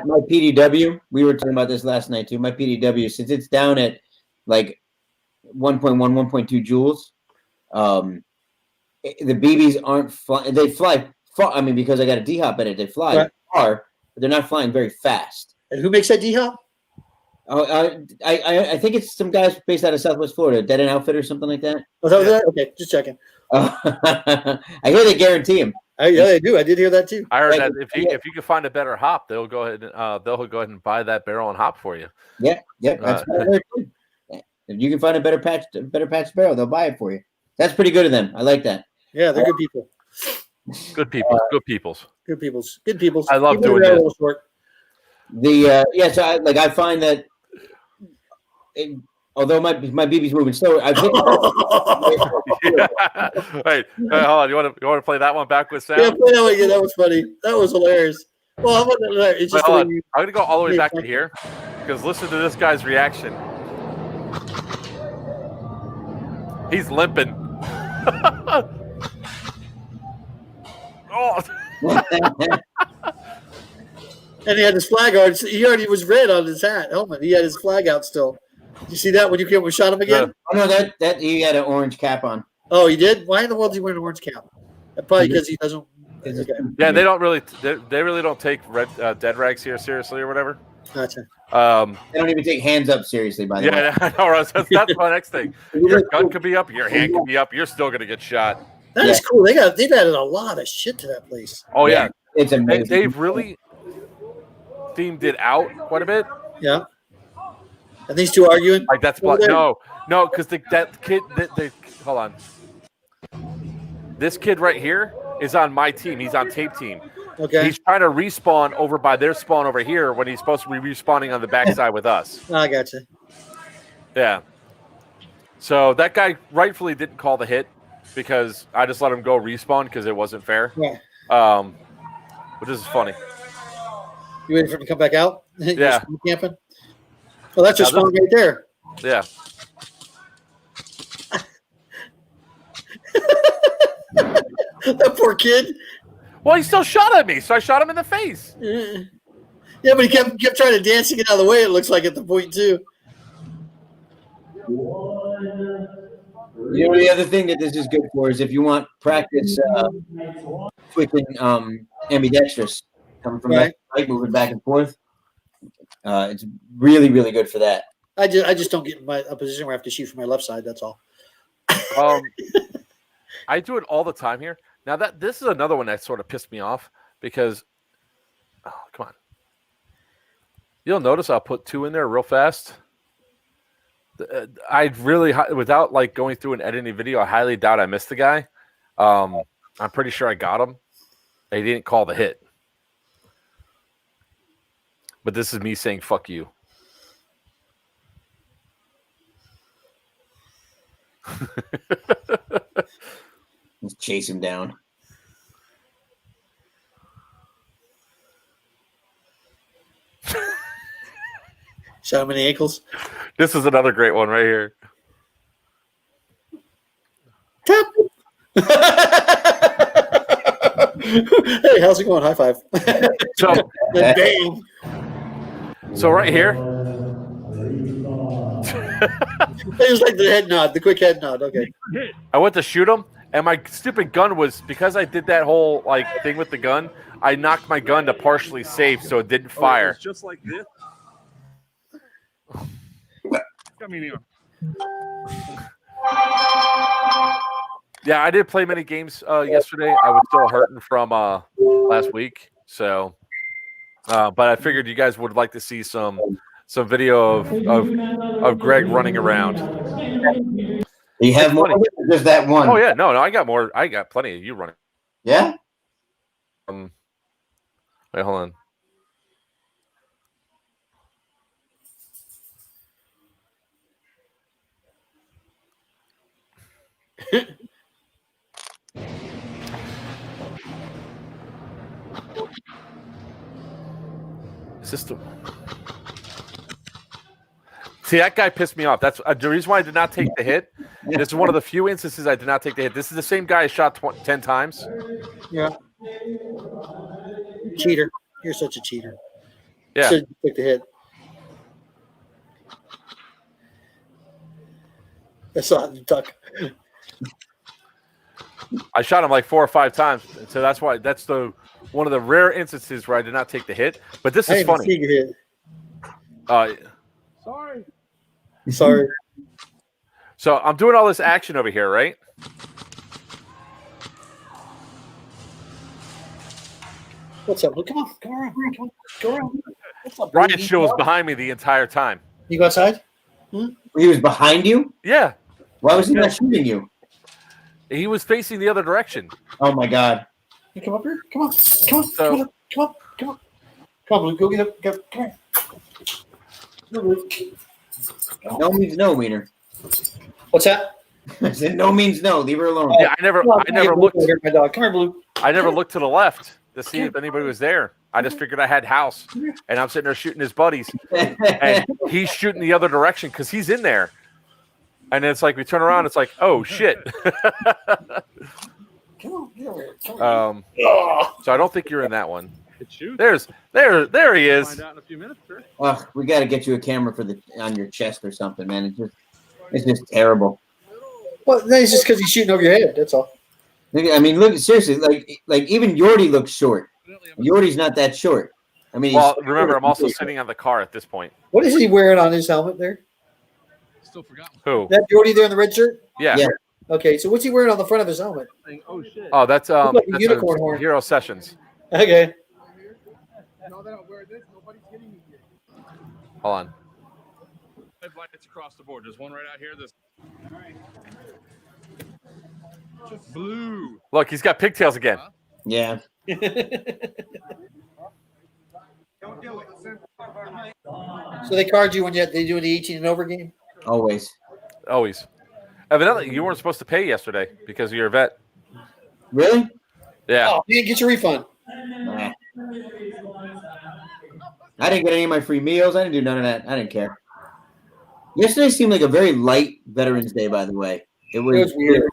my PDW. We were talking about this last night too. My PDW, since it's down at like 1.1, 1.2 joules. The BBs aren't flying. They fly far. I mean, because I got a D-hop in it, they fly far, but they're not flying very fast. And who makes that D-hop? I think it's some guys based out of Southwest Florida, Dead End Outfit or something like that. Was that that? Okay, just checking. I hear they guarantee them. Yeah, they do. I did hear that too. I heard that if you can find a better hop, they'll go ahead and buy that barrel and hop for you. Yeah. That's what I heard too. If you can find a better patch barrel, they'll buy it for you. That's pretty good of them. I like that. Yeah, they're good people. Good people. Good peoples. Good peoples. Good peoples. I love doing this. So I find that although my BB's moving slower, I think. Wait, hold on. You want to play that one back with sound? Yeah, play that one again. That was funny. That was hilarious. Well, it's just I'm going to go all the way back to here because listen to this guy's reaction. He's limping. Oh. And he had his flag out. He already was red on his helmet. He had his flag out still. Did you see that when we shot him again? Oh no, that he had an orange cap on. Oh, he did. Why in the world did he wear an orange cap? Probably because he doesn't. Okay. Yeah, they don't really. They really don't take dead rags here seriously or whatever. Gotcha. They don't even take hands up seriously. By the way, yeah, I know. That's my next thing. Your gun could be up, your hand could be up. You're still gonna get shot. That is cool. They've added a lot of shit to that place. Oh yeah, it's amazing. They've really themed it out quite a bit. Yeah. And these two arguing? Like that's what? No, because that kid. Hold on. This kid right here is on my team. He's on tape team. Okay. He's trying to respawn over by their spawn over here when he's supposed to be respawning on the backside with us. I gotcha. Yeah. So that guy rightfully didn't call the hit because I just let him go respawn because it wasn't fair. Yeah. But this is funny. You waiting for him to come back out? Yeah. Camping? Well, that's your spawn right there. Yeah. That poor kid. Well, he still shot at me, so I shot him in the face. Yeah, but he kept trying to dance to get out of the way, it looks like at the point, too. The other thing that this is good for is if you want practice switching ambidextrous, coming from left to right, moving back and forth. It's really, really good for that. I just don't get in a position where I have to shoot from my left side, that's all. I do it all the time here. Now this is another one that sort of pissed me off because, come on. You'll notice I'll put 2 in there real fast. I really, without like going through and editing video, I highly doubt I missed the guy. I'm pretty sure I got him. They didn't call the hit. But this is me saying, fuck you. Let's chase him down. Shot him in the ankles. This is another great one right here. Tap. Hey, how's it going? High five. So, Bam. So right here. It was like the head nod, the quick head nod. Okay. I went to shoot him, and my stupid gun was, because I did that whole like thing with the gun, I knocked my gun to partially safe so it didn't fire. It's just like this. Yeah, I did play many games yesterday. I was still hurting from last week, so but I figured you guys would like to see some video of Greg running around. You have more? Just that one? Oh yeah, no, I got more. I got plenty of you running. Yeah. Wait, hold on. Is this the... See, that guy pissed me off. That's the reason why I did not take the hit. This is one of the few instances I did not take the hit. This is the same guy I shot 10 times. Yeah. Cheater. You're such a cheater. Yeah. Should take the hit. That's not the duck. I shot him like 4 or 5 times, so that's why that's one of the rare instances where I did not take the hit. But this is funny. See your hit. Sorry. So I'm doing all this action over here, right? What's up? Come on, come around. Come on, go around. What's up, Ryan Shield was behind me the entire time. You go outside? He was behind you? Yeah. Why was he not shooting you? He was facing the other direction. Oh my God. You come up here. Come on. Come on. Come on. Come on. Come on. Come on, Luke. Go get up. Come here. Come on, Luke. No means no, Wiener. What's that? I said no means no. Leave her alone. Yeah, I never looked. My dog. Come here, Blue. I never looked to the left to see if anybody was there. I just figured I had house, and I'm sitting there shooting his buddies, and he's shooting the other direction because he's in there. And it's like we turn around, it's like, oh shit. Come on, get over here. Come on. So I don't think you're in that one. There he is. Find out in a few minutes, sir. Oh, we got to get you a camera for on your chest or something, man. It's just terrible. Well, it's just because he's shooting over your head. That's all. I mean, look, seriously, like even Yordi looks short. Yordi's not that short. I mean, well, remember, I'm also sitting on the car at this point. What is he wearing on his helmet there? Still forgotten. Who? That Jordy there in the red shirt? Yeah. Okay, so what's he wearing on the front of his helmet? Oh shit. Oh, that's like a unicorn horn. Hero Sessions. Okay. No, they don't wear this. Nobody's getting me here. Hold on. Headlights across the board. There's one right out here. This. Just blue. Look, he's got pigtails again. Yeah. So they card you when they do the 18 and over game? Always. Evidently, you weren't supposed to pay yesterday because of your vet. Really? Yeah. Oh, you didn't get your refund. Nah. I didn't get any of my free meals. I didn't do none of that. I didn't care. Yesterday seemed like a very light Veterans Day, by the way. It was weird.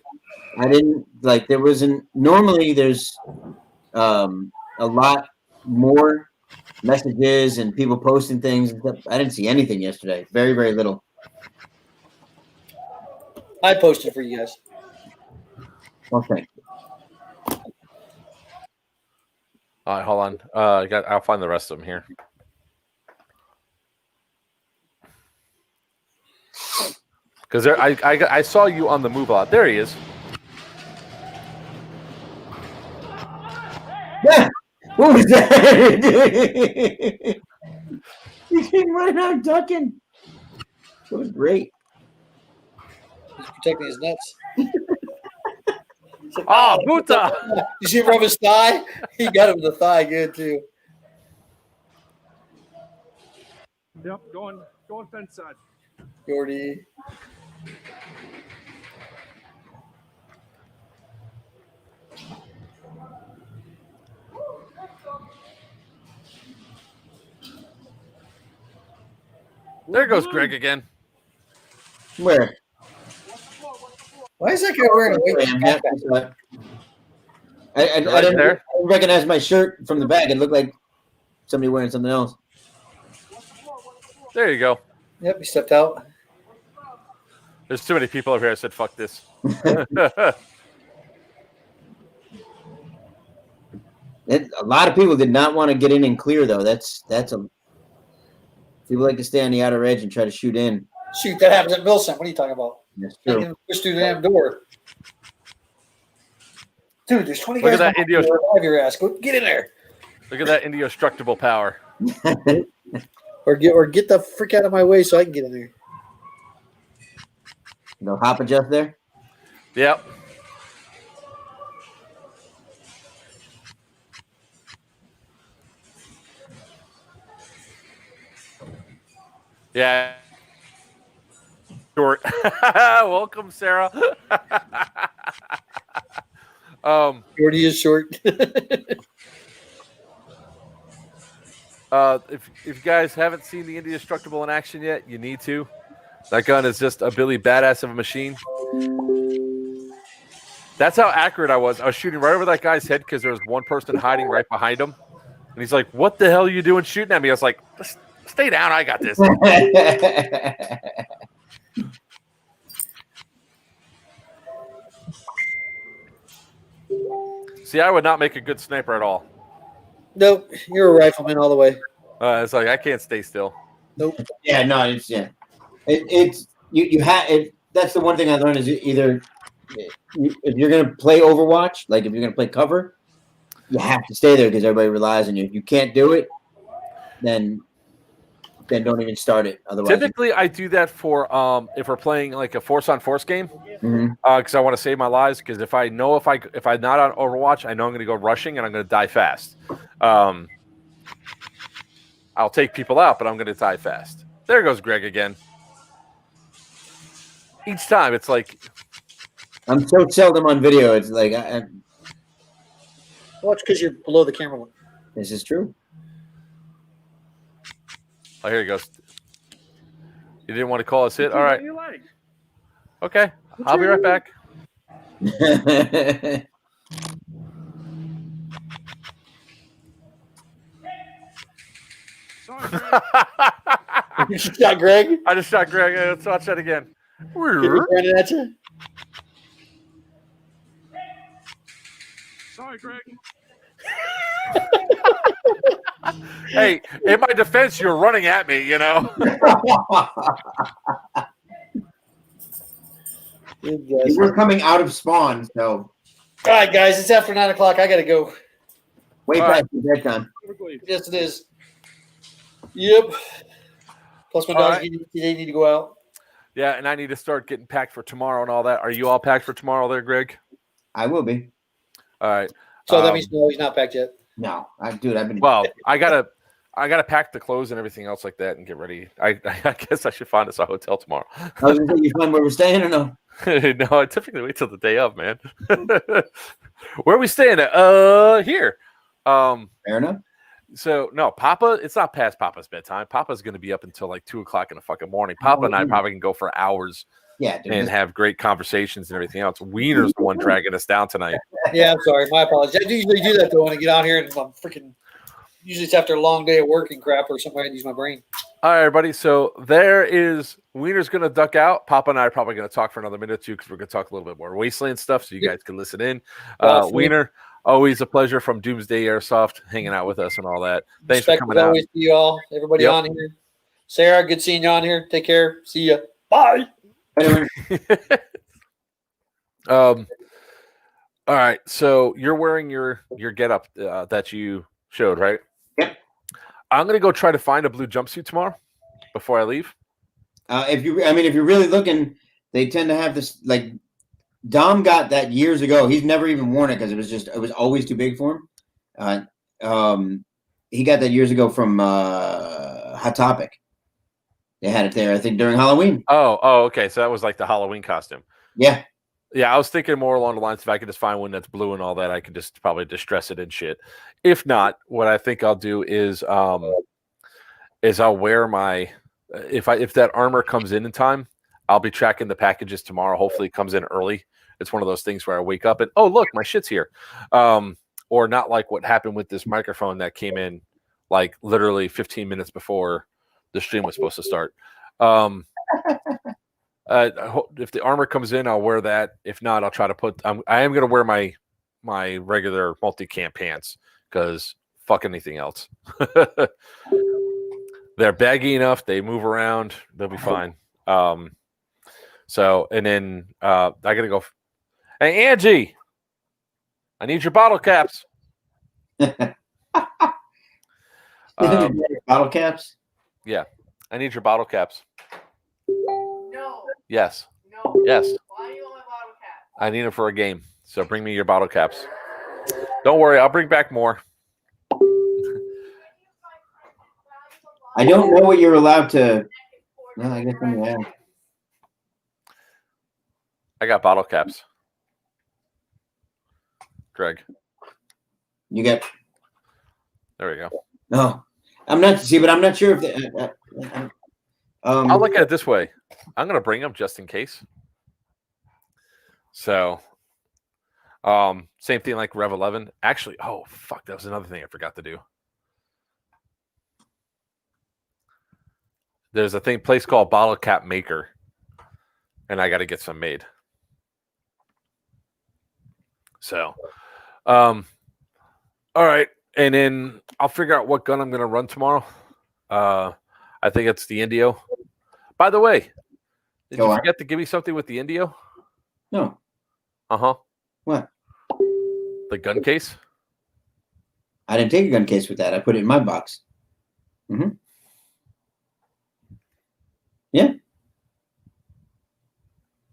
I didn't like. There wasn't. Normally, there's a lot more messages and people posting things and stuff. I didn't see anything yesterday. Very, very little. I posted for you guys. Okay. All right, hold on. I'll find the rest of them here. Because I saw you on the move a lot. There he is. Yeah. What was that? He came right out ducking. It was great. He's protecting his nuts. Oh, Buta! You see him rub his thigh? He got him the thigh good too. Yep, going fence side. Jordy. There goes Greg again. Where? Why is that guy wearing a weight? I didn't recognize my shirt from the back. It looked like somebody wearing something else. There you go. Yep, he stepped out. There's too many people over here. I said, fuck this. A lot of people did not want to get in and clear, though. That's a people like to stay on the outer edge and try to shoot in. Shoot, that happens at Milson. What are you talking about? That's true. Push through the damn door. Dude, there's 20 Look guys. at that Indio. Your ass. Go get in there. Look at that indestructible power. or get the frick out of my way so I can get in there. No hop adjust there? Yep. Yeah. Short. Welcome, Sarah. Shorty is short. If you guys haven't seen the Indestructible in action yet, you need to. That gun is just a Billy badass of a machine. That's how accurate I was. I was shooting right over that guy's head because there was one person hiding right behind him. And he's like, what the hell are you doing shooting at me? I was like, stay down. I got this. See, I would not make a good sniper at all. Nope, you're a rifleman all the way. It's like I can't stay still. Nope. Yeah, no, it's you have it. That's the one thing I learned is either if you're gonna play Overwatch, like if you're gonna play cover, you have to stay there because everybody relies on you. If you can't do it, then don't even start it. Otherwise, typically I do that for if we're playing like a force-on-force game, because I want to save my lives. Because if I know if I'm not on Overwatch, I know I'm going to go rushing and I'm going to die fast. I'll take people out, but I'm going to die fast. There goes Greg again. Each time, it's like I'm so seldom on video. It's like well, it's because you're below the camera. This is true. Oh, here he goes. You didn't want to call us hit? All right. Okay. I'll be right back. You shot Greg? I just shot Greg. Let's watch that again. Running at you? Sorry, Greg. Hey, in my defense, you're running at me, you know. We're coming out of spawn, so. All right, guys, it's after 9 o'clock. I got to go. Way past the bedtime. Yes, it is. Yep. Plus, my dogs they need to go out. Yeah, and I need to start getting packed for tomorrow and all that. Are you all packed for tomorrow there, Greg? I will be. All right. So that means no, he's not packed yet. No, I've been. Well, I gotta pack the clothes and everything else like that and get ready. I guess I should find us a hotel tomorrow. I was gonna say, you find where we're staying or no? No, I typically wait till the day of, man. Where are we staying at? Here. Fair enough. So no, Papa. It's not past Papa's bedtime. Papa's going to be up until like 2 o'clock in the fucking morning. Papa and I probably can go for hours. Yeah, dude, and have great conversations and everything else. Wiener's the one dragging us down tonight. Yeah, I'm sorry. My apologies. I do usually do that though when I get out here and I'm freaking. Usually it's after a long day of work and crap, or something I use my brain. All right, everybody. So there is Wiener's going to duck out. Papa and I are probably going to talk for another minute or two because we're going to talk a little bit more Wasteland stuff, so you guys can listen in. Wiener, always a pleasure from Doomsday Airsoft, hanging out with us and all that. Thanks for coming out. Always to you all, everybody on here. Sarah, good seeing you on here. Take care. See ya. Bye. All right, so you're wearing your getup that you showed, right? Yep. I'm gonna go try to find a blue jumpsuit tomorrow before I leave. If you're really looking, they tend to have this. Like Dom got that years ago. He's never even worn it because it was always too big for him. He got that years ago from Hot Topic. They had it there, I think, during Halloween. Oh, okay. So that was like the Halloween costume. Yeah. Yeah, I was thinking more along the lines if I could just find one that's blue and all that, I could just probably distress it and shit. If not, what I think I'll do is I'll wear my if that armor comes in time, I'll be tracking the packages tomorrow. Hopefully, it comes in early. It's one of those things where I wake up and oh look, my shit's here, or not like what happened with this microphone that came in like literally 15 minutes before the stream was supposed to start. If the armor comes in, I'll wear that. If not, I'll try to put. I am going to wear my regular multi-cam pants because fuck anything else. They're baggy enough. They move around. They'll be fine. So and then I got to go. Hey Angie, I need your bottle caps. Bottle caps. Yeah, I need your bottle caps. No. Yes. No. Yes. Why do you want my bottle cap? I need them for a game. So bring me your bottle caps. Don't worry, I'll bring back more. I don't know what you're allowed to. No, I guess I'm allowed. I got bottle caps. Greg. You got. There we go. No, I'm not. See, but I'm not sure if. I'll look at it this way. I'm going to bring them just in case. So, same thing like Rev 11. Actually, oh, fuck, that was another thing I forgot to do. There's a place called Bottle Cap Maker, and I got to get some made. So, all right. And then I'll figure out what gun I'm going to run tomorrow. I think it's the Indio. By the way, did you forget to give me something with the Indio? No. Uh-huh. What? The gun case? I didn't take a gun case with that. I put it in my box. Mm-hmm. Yeah.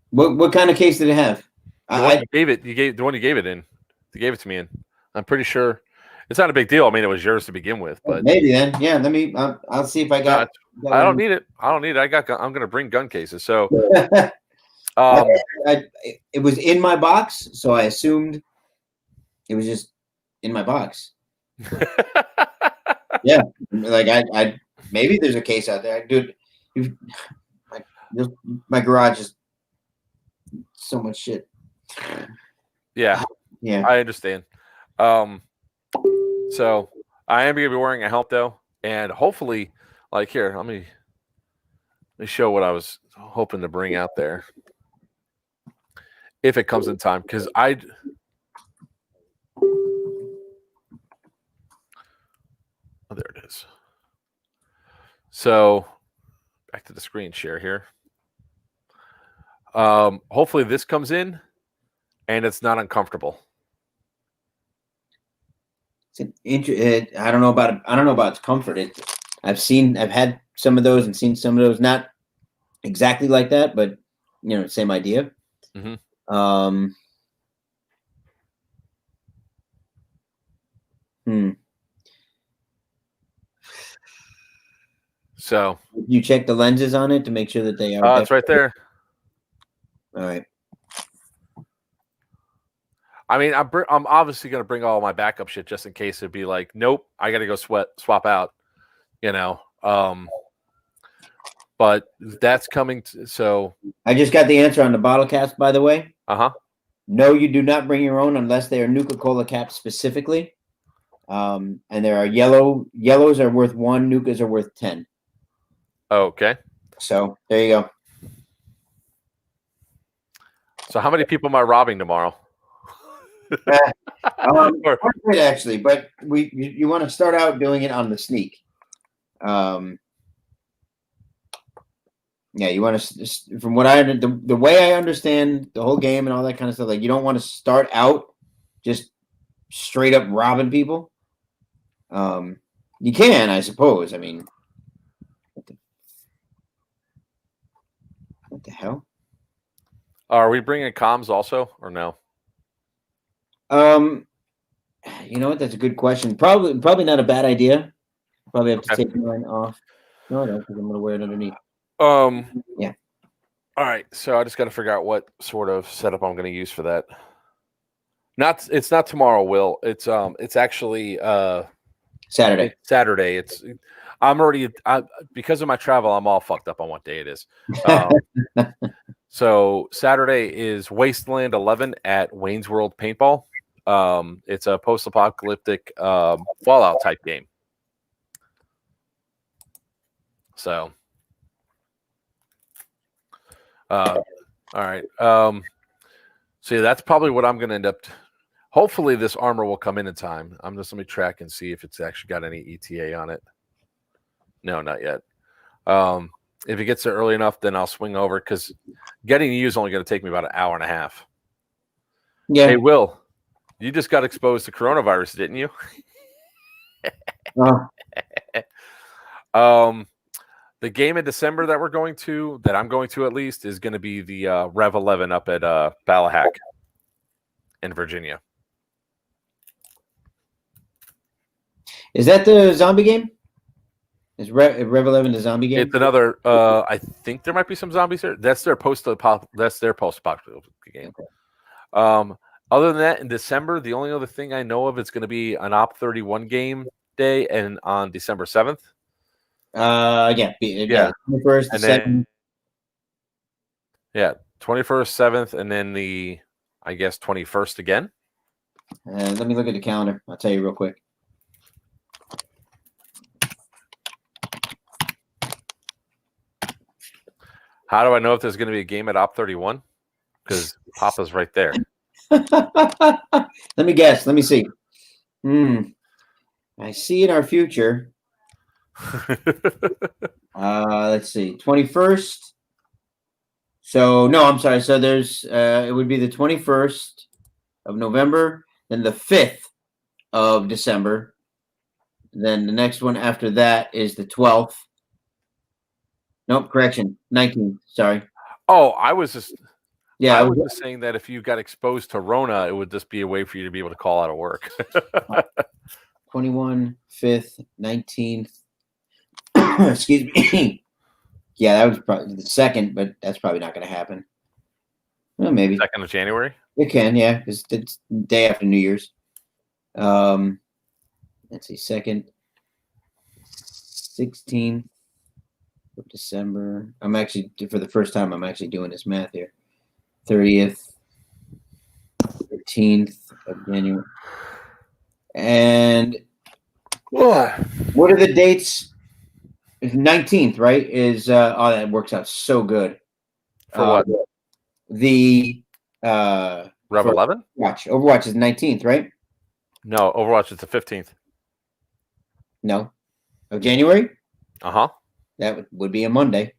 What kind of case did it have? You gave the one you gave it in. You gave it to me in. I'm pretty sure it's not a big deal. I mean, it was yours to begin with, but maybe then. Yeah, let me. I'll see if I got. I don't need it. I'm going to bring gun cases. So, it was in my box, so I assumed it was just in my box. Yeah, like I maybe there's a case out there, dude. My garage is so much shit. Yeah, I understand. So I am going to be wearing a helmet though, and hopefully, like here, let me show what I was hoping to bring out there, if it comes in time, because oh, there it is. So back to the screen share here. Hopefully this comes in and it's not uncomfortable. I don't know about its comfort. I've had some of those and seen some of those, not exactly like that, but same idea. Mm-hmm. So you check the lenses on it to make sure that they are. It's right there. All right. I mean, I'm obviously going to bring all my backup shit just in case it'd be like, nope, I got to go swap out, but that's coming. So I just got the answer on the bottle caps, by the way. Uh-huh. No, you do not bring your own unless they are Nuka-Cola caps specifically. And there are yellows are worth 1, Nukas are worth 10. Okay. So there you go. So how many people am I robbing tomorrow? Actually, but you want to start out doing it on the sneak. Yeah, you want to, from what the way I understand the whole game and all that kind of stuff, like you don't want to start out just straight up robbing people. You can, I suppose. I mean, what the hell? Are we bringing comms also, or no? You know what? That's a good question. Probably not a bad idea. Probably have to take mine off. No, because I'm going to wear it underneath. Yeah. All right. So I just got to figure out what sort of setup I'm going to use for that. It's not tomorrow, Will. It's actually Saturday. Saturday. I'm already because of my travel. I'm all fucked up on what day it is. So Saturday is Wasteland 11 at Wayne's World Paintball. It's a post-apocalyptic Fallout type game. So, all right. So yeah, that's probably what I'm going to end up. Hopefully, this armor will come in time. Let me track and see if it's actually got any ETA on it. No, not yet. If it gets there early enough, then I'll swing over because getting to you is only going to take me about an hour and a half. Yeah. Hey, Will, you just got exposed to coronavirus, didn't you? The game in December that I'm going to at least, is going to be the Rev 11 up at Ballahack in Virginia. Is that the zombie game? Is Rev 11 the zombie game? It's another. I think there might be some zombies there. That's their post-apocalyptic game. Okay. Other than that, in December, the only other thing I know of is going to be an Op 31 game day, and on December 7th. Yeah. 21st, and then, 21st, 7th, and then the 21st again. Let me look at the calendar. I'll tell you real quick. How do I know if there's going to be a game at Op 31? Because Papa's right there. Let me guess. Let me see. I see in our future. Let's see. 21st. So no, I'm sorry. So there's it would be the 21st of November, then the 5th of December. Then the next one after that is the 12th. Nope, correction. 19th. Sorry. Oh, I was just yeah. I was just saying that if you got exposed to Rona, it would just be a way for you to be able to call out of work. 21, 5th, 19th. Excuse me. Yeah, that was probably the 2nd, but that's probably not going to happen. Well, maybe 2nd of January. It can, yeah. It's the day after New Year's. Let's see, 2nd, 16th of December. I'm actually, for the first time, I'm actually doing this math here. 30th, 13th of January. And what are the dates? 19th, right? Is that works out so good. For what? The Rev 11? Overwatch is 19th, right? No, Overwatch is the 15th. No. Of January? Uh-huh. That would be a Monday.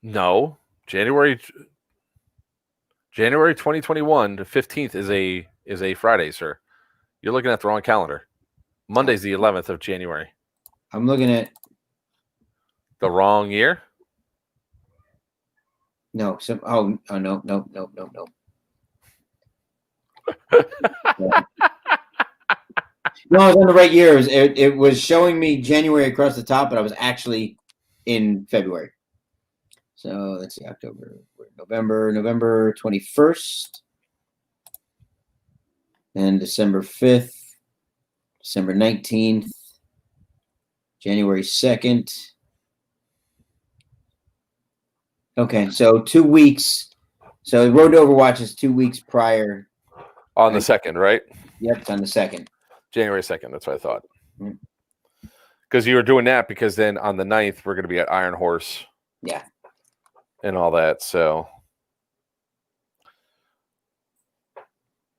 No. January 2021, the 15th is a Friday, sir. You're looking at the wrong calendar. Monday's the 11th of January. I'm looking at the wrong year. No. No. No, I was on the right year. It was showing me January across the top, but I was actually in February. So let's see, November 21st, and December 5th, December 19th, January 2nd. Okay, so 2 weeks. So Road to Overwatch is 2 weeks prior. On the 2nd, right? Yep, it's on the 2nd. January 2nd, that's what I thought. Because you were doing that because then on the 9th, we're going to be at Iron Horse. Yeah. And all that, so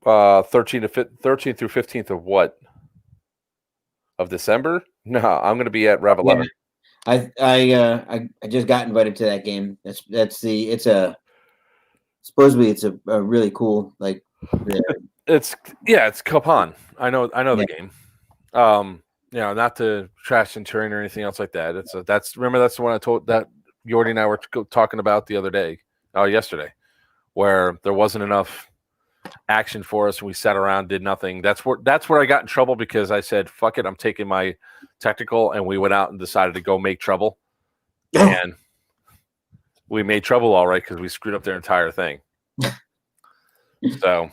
13 through 15th of what? Of December? No, I'm going to be at Rev 11. Yeah. I just got invited to that game. Supposedly it's a really cool It's Copan. I know the game. Not to trash Centurion or anything else like that. That's the one I told that Yordi and I were talking about the other day, yesterday, where there wasn't enough action for us and we sat around, did nothing. That's where I got in trouble because I said, fuck it, I'm taking my technical, and we went out and decided to go make trouble. And we made trouble all right because we screwed up their entire thing. So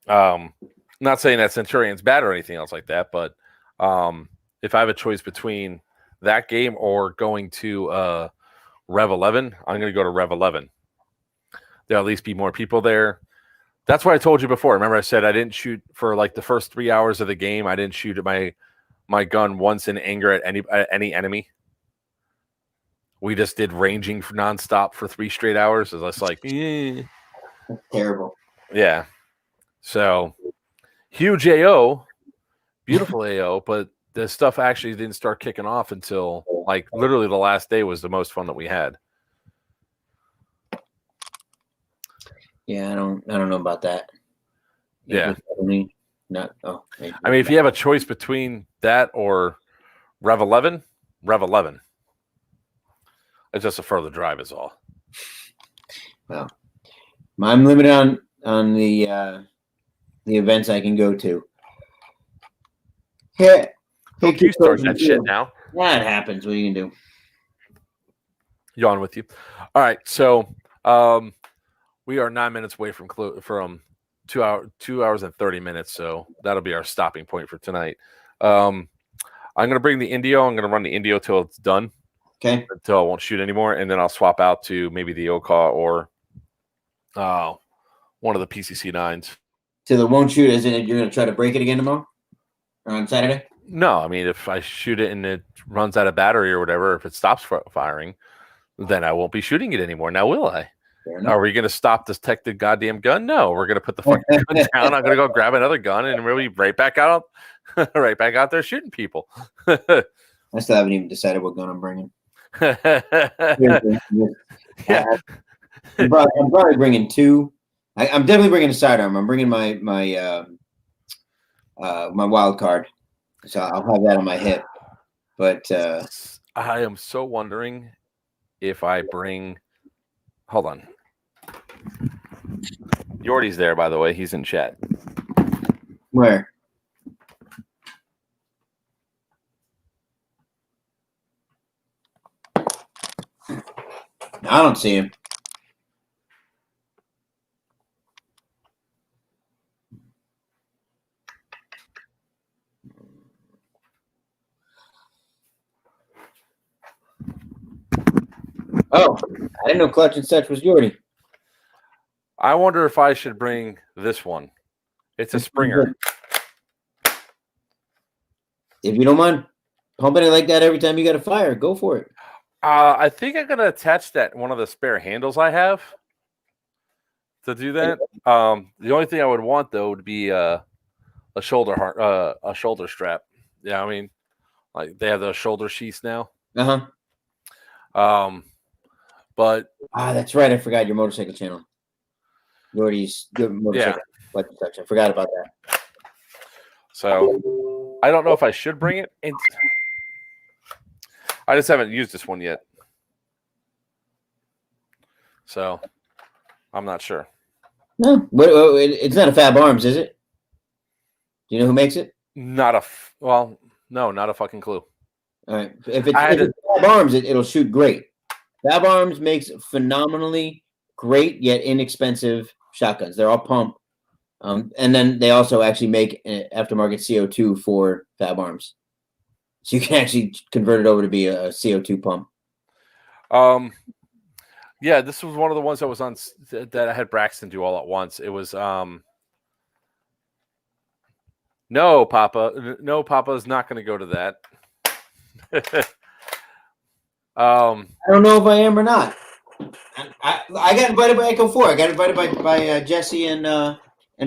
not saying that Centurion's bad or anything else like that, but if I have a choice between that game or going to Rev 11, I'm going to go to Rev 11. There'll at least be more people there. That's what I told you before. Remember, I said I didn't shoot for like the first 3 hours of the game. I didn't shoot at my gun once in anger at any enemy. We just did ranging for nonstop for 3 straight hours. It's just like, Terrible. Yeah. So huge AO, beautiful AO, but the stuff actually didn't start kicking off until like literally the last day was the most fun that we had. Yeah, I don't know about that. Yeah. Not. Oh. I mean, if you have a choice between that or Rev 11, Rev 11. It's just a further drive, is all. Well, I'm limited on the events I can go to. Yeah. Don't you start that shit now. Yeah, it happens. What are you gonna do? Yawn with you. All right, so we are 9 minutes away from 2 hours and 30 minutes, so that'll be our stopping point for tonight. I'm gonna bring the Indio. I'm gonna run the Indio till it's done. Okay. Until I won't shoot anymore, and then I'll swap out to maybe the Oka or one of the PCC 9s. So the won't shoot, as in you're gonna try to break it again tomorrow or on Saturday? No, I mean if I shoot it and it runs out of battery or whatever, if it stops firing, then I won't be shooting it anymore. Now will I? Are we going to stop this the goddamn gun? No, we're going to put the fucking gun down. I'm going to go grab another gun and we'll be right back out there shooting people. I still haven't even decided what gun I'm bringing. Yeah. I'm probably bringing 2. I'm definitely bringing a sidearm. I'm bringing my wild card, so I'll have that on my hip. But I am so wondering if I bring. Hold on. Yordy's there, by the way. He's in chat. Where? I don't see him. Oh, I didn't know Clutch and Such was Yordy. I wonder if I should bring this one. It's a Springer. If you don't mind pumping it like that every time you got a fire, go for it. I think I'm gonna attach that one of the spare handles I have to do that. The only thing I would want though would be a shoulder strap. Yeah, I mean, like they have those shoulder sheaths now. But that's right. I forgot your motorcycle channel. Yordy's good motorcycle. Yeah. I forgot about that. So I don't know if I should bring it. I just haven't used this one yet. So I'm not sure. No, it's not a Fab Arms, is it? Do you know who makes it? No, not a fucking clue. All right. If it's Fab Arms, it'll shoot great. Fab Arms makes phenomenally great yet inexpensive shotguns. They're all pump. And then they also actually make aftermarket CO2 for Fab Arms. So you can actually convert it over to be a CO2 pump. Yeah, this was one of the ones that was on that I had Braxton do all at once. It was no, Papa's not going to go to that. I don't know if I am or not. I got invited by Echo 4. I got invited by Jesse and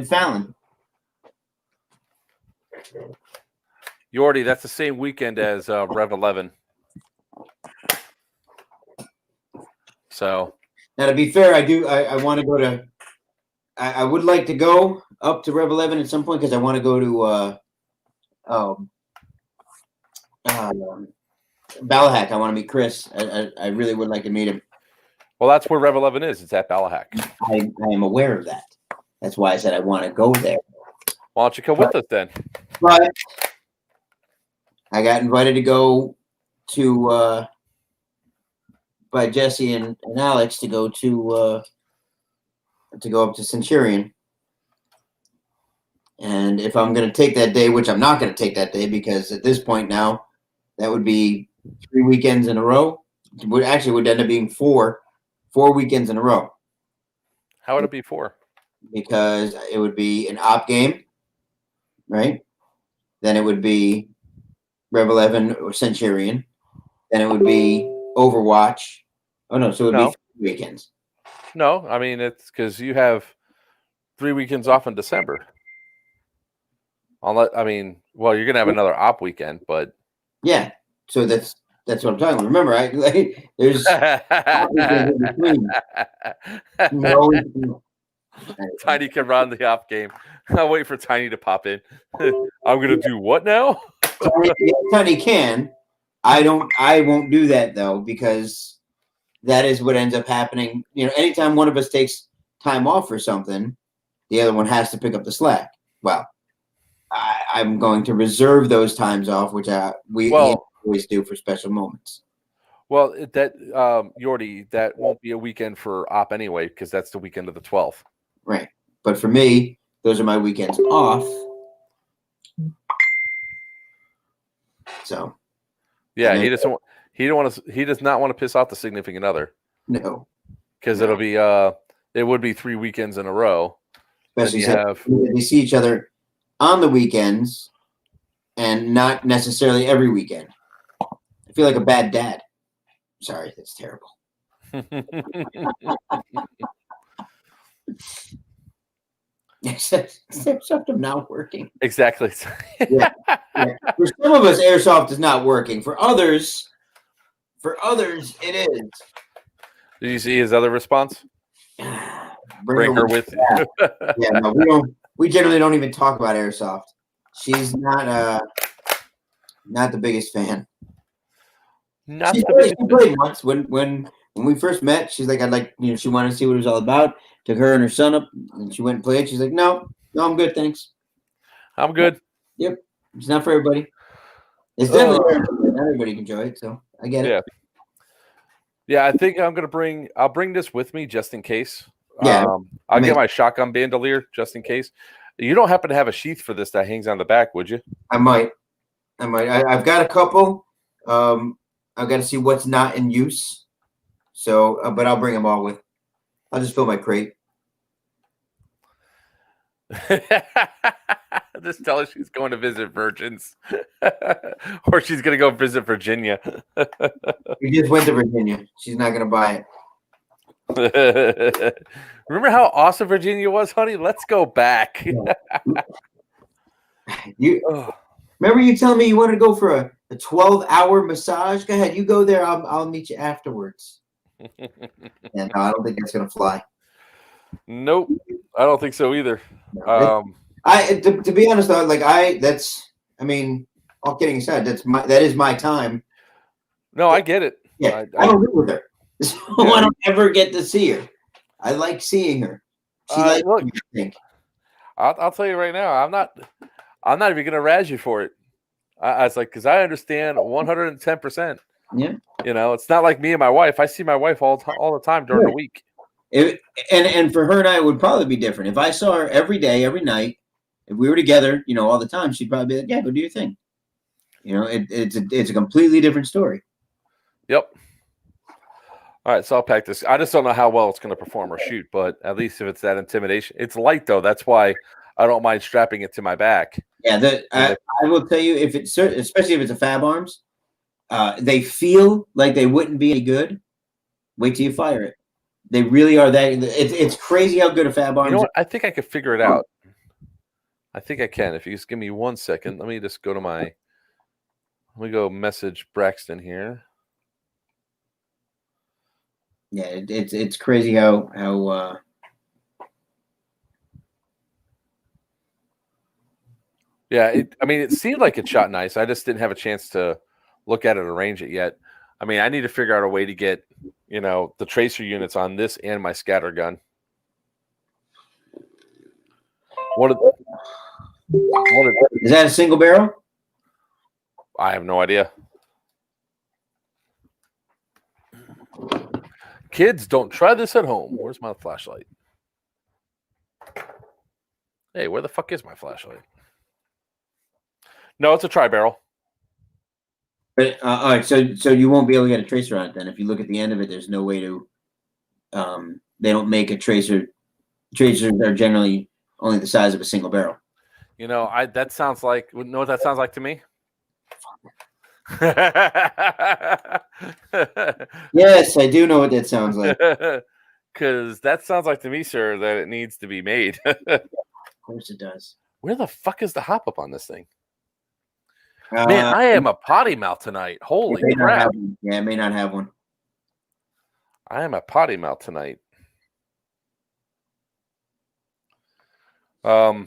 Fallon. Yordy, that's the same weekend as Rev 11. So now, to be fair, I want to go to. I would like to go up to Rev 11 at some point because I want to go to Balahack. I want to meet Chris. I really would like to meet him. Well, that's where Rev 11 is. It's at Balahack. I am aware of that. That's why I said I want to go there. Why don't you come with us then? But I got invited to go to by Jesse and Alex to go up to Centurion, And if I'm going to take that day, which I'm not going to take that day because at this point now, that would be 3 weekends in a row. It would end up being four weekends in a row. How would it be 4? Because it would be an op game, right? Then it would be Rev 11 or Centurion. Then it would be Overwatch. Oh, no. So it would be 3 weekends. No, I mean, it's because you have 3 weekends off in December. Well, you're going to have another op weekend, but. Yeah. So that's what I'm talking about. Remember, there's in between. Tiny can run the op game. I'll wait for Tiny to pop in. I'm going to do what now? Tiny can. I won't do that though, because that is what ends up happening. Anytime one of us takes time off for something, the other one has to pick up the slack. Well, I'm going to reserve those times off, which we always do for special moments. Well, Yordi, that won't be a weekend for op anyway, because that's the weekend of the 12th. Right. But for me, those are my weekends off. So. Yeah, he does not want to piss off the significant other. No. Because it would be 3 weekends in a row. Especially they see each other on the weekends and not necessarily every weekend. I feel like a bad dad. Sorry, that's terrible. Airsoft is not working. Exactly. Yeah. For some of us, Airsoft is not working. For others, it is. Did you see his other response? Bring her with you. Yeah, no, we generally don't even talk about Airsoft. She's not the biggest fan. She played once when we first met. She's like, she wanted to see what it was all about. Took her and her son up, and she went and played. She's like, no, I'm good, thanks. I'm good. Yep, it's not for everybody. It's definitely not everybody can enjoy it, so I get it. Yeah, I think I'll bring this with me just in case. Yeah, I'll get my shotgun bandolier just in case. You don't happen to have a sheath for this that hangs on the back, would you? I might. I've got a couple. I've got to see what's not in use. So, but I'll bring them all with. I'll just fill my crate. Just tell her she's going to visit virgins. Or she's going to go visit Virginia. We just went to Virginia. She's not going to buy it. Remember how awesome Virginia was, honey? Let's go back. Remember you telling me you wanted to go for a 12-hour massage? Go ahead. You go there. I'll meet you afterwards. Yeah, no, I don't think that's going to fly. Nope. I don't think so either. To be honest though, all kidding aside, that is my time. No, I get it. Yeah, I don't live with her, so I don't ever get to see her. I like seeing her. She likes me, I think. I'll tell you right now, I'm not even gonna razz you for it. I was like, because I understand 110%. Yeah. It's not like me and my wife. I see my wife all the time during the week. And for her and I, it would probably be different. If I saw her every day, every night, if we were together, all the time, she'd probably be like, yeah, go do your thing. It's a completely different story. Yep. All right, so I'll pack this. I just don't know how well it's going to perform or shoot, but at least if it's that intimidation. It's light, though. That's why I don't mind strapping it to my back. Yeah, I will tell you, especially if it's a Fab Arms, they feel like they wouldn't be any good. Wait till you fire it. They really are that. It's crazy how good a Fab Arms. You know what? I think I could figure it out. I think I can. If you just give me 1 second, let me just go to let me go message Braxton here. Yeah, it's crazy how Yeah, it seemed like it shot nice. I just didn't have a chance to look at it or arrange it yet. I need to figure out a way to get, the tracer units on this and my scatter gun. Is that a single barrel? I have no idea. Kids, don't try this at home. Where's my flashlight? Hey, where the fuck is my flashlight? No, it's a tri-barrel. But all right, so you won't be able to get a tracer on it then. If you look at the end of it, there's no way to. They don't make a tracer. Tracers are generally only the size of a single barrel. You know, that sounds like. You know what that sounds like to me? Yes, I do know what that sounds like. Because that sounds like to me, sir, that it needs to be made. Of course it does. Where the fuck is the hop up on this thing? Man, I am a potty mouth tonight. Holy crap. Yeah, it may not have one. I am a potty mouth tonight. Yeah,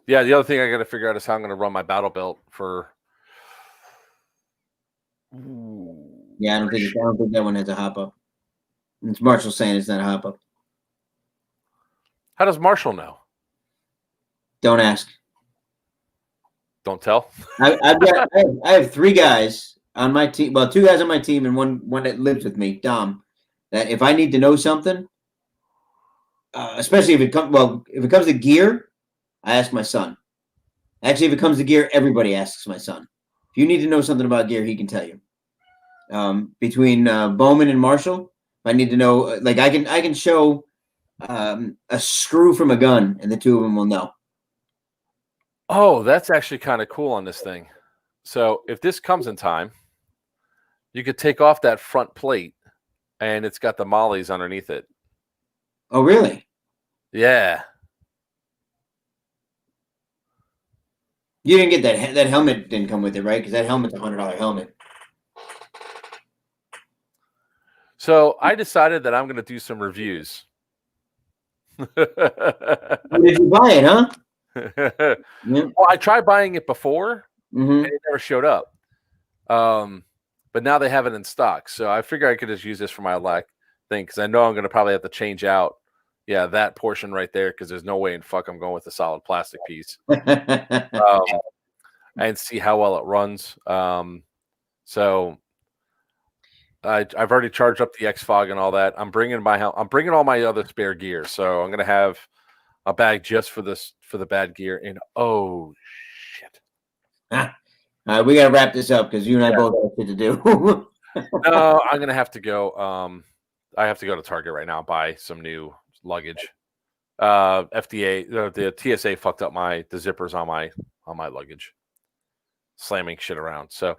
the other thing I got to figure out is how I'm going to run my battle belt for. Yeah, I don't think that one has a hop up. It's Marshall saying it's not a hop up. How does Marshall know? Don't ask. Don't tell. I have 3 guys on my team. Well, 2 guys on my team and one that lives with me, Dom. That if I need to know something, especially if it comes to gear, I ask my son. Actually, if it comes to gear, everybody asks my son. If you need to know something about gear, he can tell you. Between Bowman and Marshall, if I need to know, like I can show a screw from a gun, and the 2 of them will know. Oh, that's actually kind of cool on this thing. So if this comes in time, you could take off that front plate, and it's got the mollies underneath it. Oh, really? Yeah. You didn't get that helmet didn't come with it, right? Because that helmet's $100 helmet. So I decided that I'm going to do some reviews. Did you buy it, huh? Well, I tried buying it before, and it never showed up. But now they have it in stock, so I figure I could just use this for my thing because I know I'm going to probably have to change out, that portion right there because there's no way in fuck I'm going with a solid plastic piece, and see how well it runs. So I've already charged up the X-Fog and all that. I'm bringing all my other spare gear, so I'm going to have a bag just for the bad gear. And oh shit! We got to wrap this up because you and I both have shit to do. No, I'm gonna have to go. I have to go to Target right now and buy some new luggage. FDA, the TSA fucked up the zippers on my luggage, slamming shit around. So,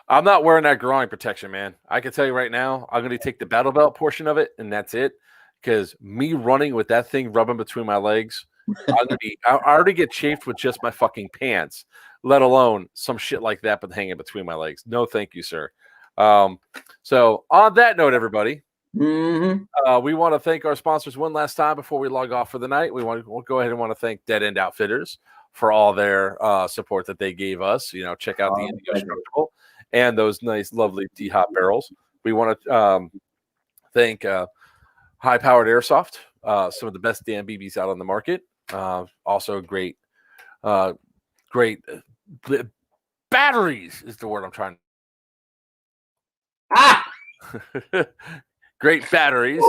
I'm not wearing that groin protection, man. I can tell you right now, I'm gonna take the battle belt portion of it, and that's it. Because me running with that thing rubbing between my legs, I already get chafed with just my fucking pants, let alone some shit like that, but hanging between my legs. No, thank you, sir. So on that note, everybody, we want to thank our sponsors one last time before we log off for the night. We'll go ahead and want to thank Dead End Outfitters for all their support that they gave us. Check out the Indigo Structural and those nice, lovely D-Hop barrels. We want to thank High-Powered Airsoft, some of the best damn BBs out on the market. Also great batteries is the word I'm trying. Great batteries.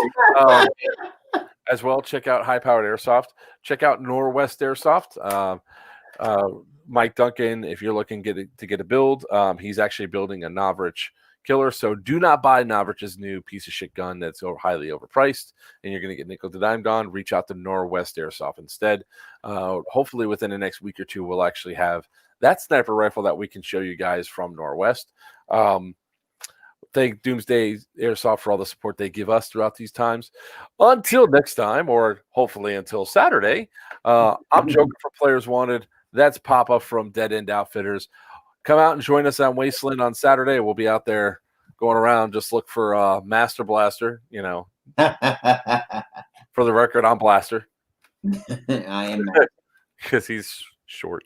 As well, check out High-Powered Airsoft. Check out Norwest Airsoft. Mike Duncan, if you're looking to get a build, he's actually building a Novrich killer. So do not buy Novrich's new piece of shit gun that's highly overpriced and you're going to get nickel to dime gone. Reach out to Norwest Airsoft instead. Hopefully within the next week or two, we'll actually have that sniper rifle that we can show you guys from Norwest. Thank Doomsday Airsoft for all the support they give us throughout these times. Until next time, or hopefully until Saturday, I'm Joker for Players Wanted. That's Papa from Dead End Outfitters. Come out and join us on Wasteland on Saturday. We'll be out there going around. Just look for Master Blaster. For the record, I'm Blaster. I am because he's short.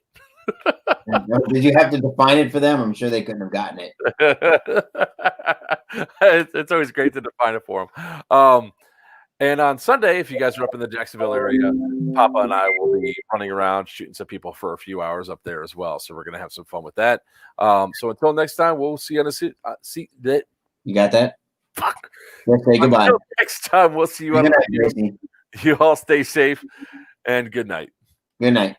Did you have to define it for them? I'm sure they couldn't have gotten it. It's always great to define it for them. And on Sunday, if you guys are up in the Jacksonville area, Papa and I will be running around shooting some people for a few hours up there as well. So we're going to have some fun with that. So until next time, we'll see you on the seat. That you got that? Fuck. Let's say goodbye. Until next time, we'll see you on the You all stay safe and good night. Good night.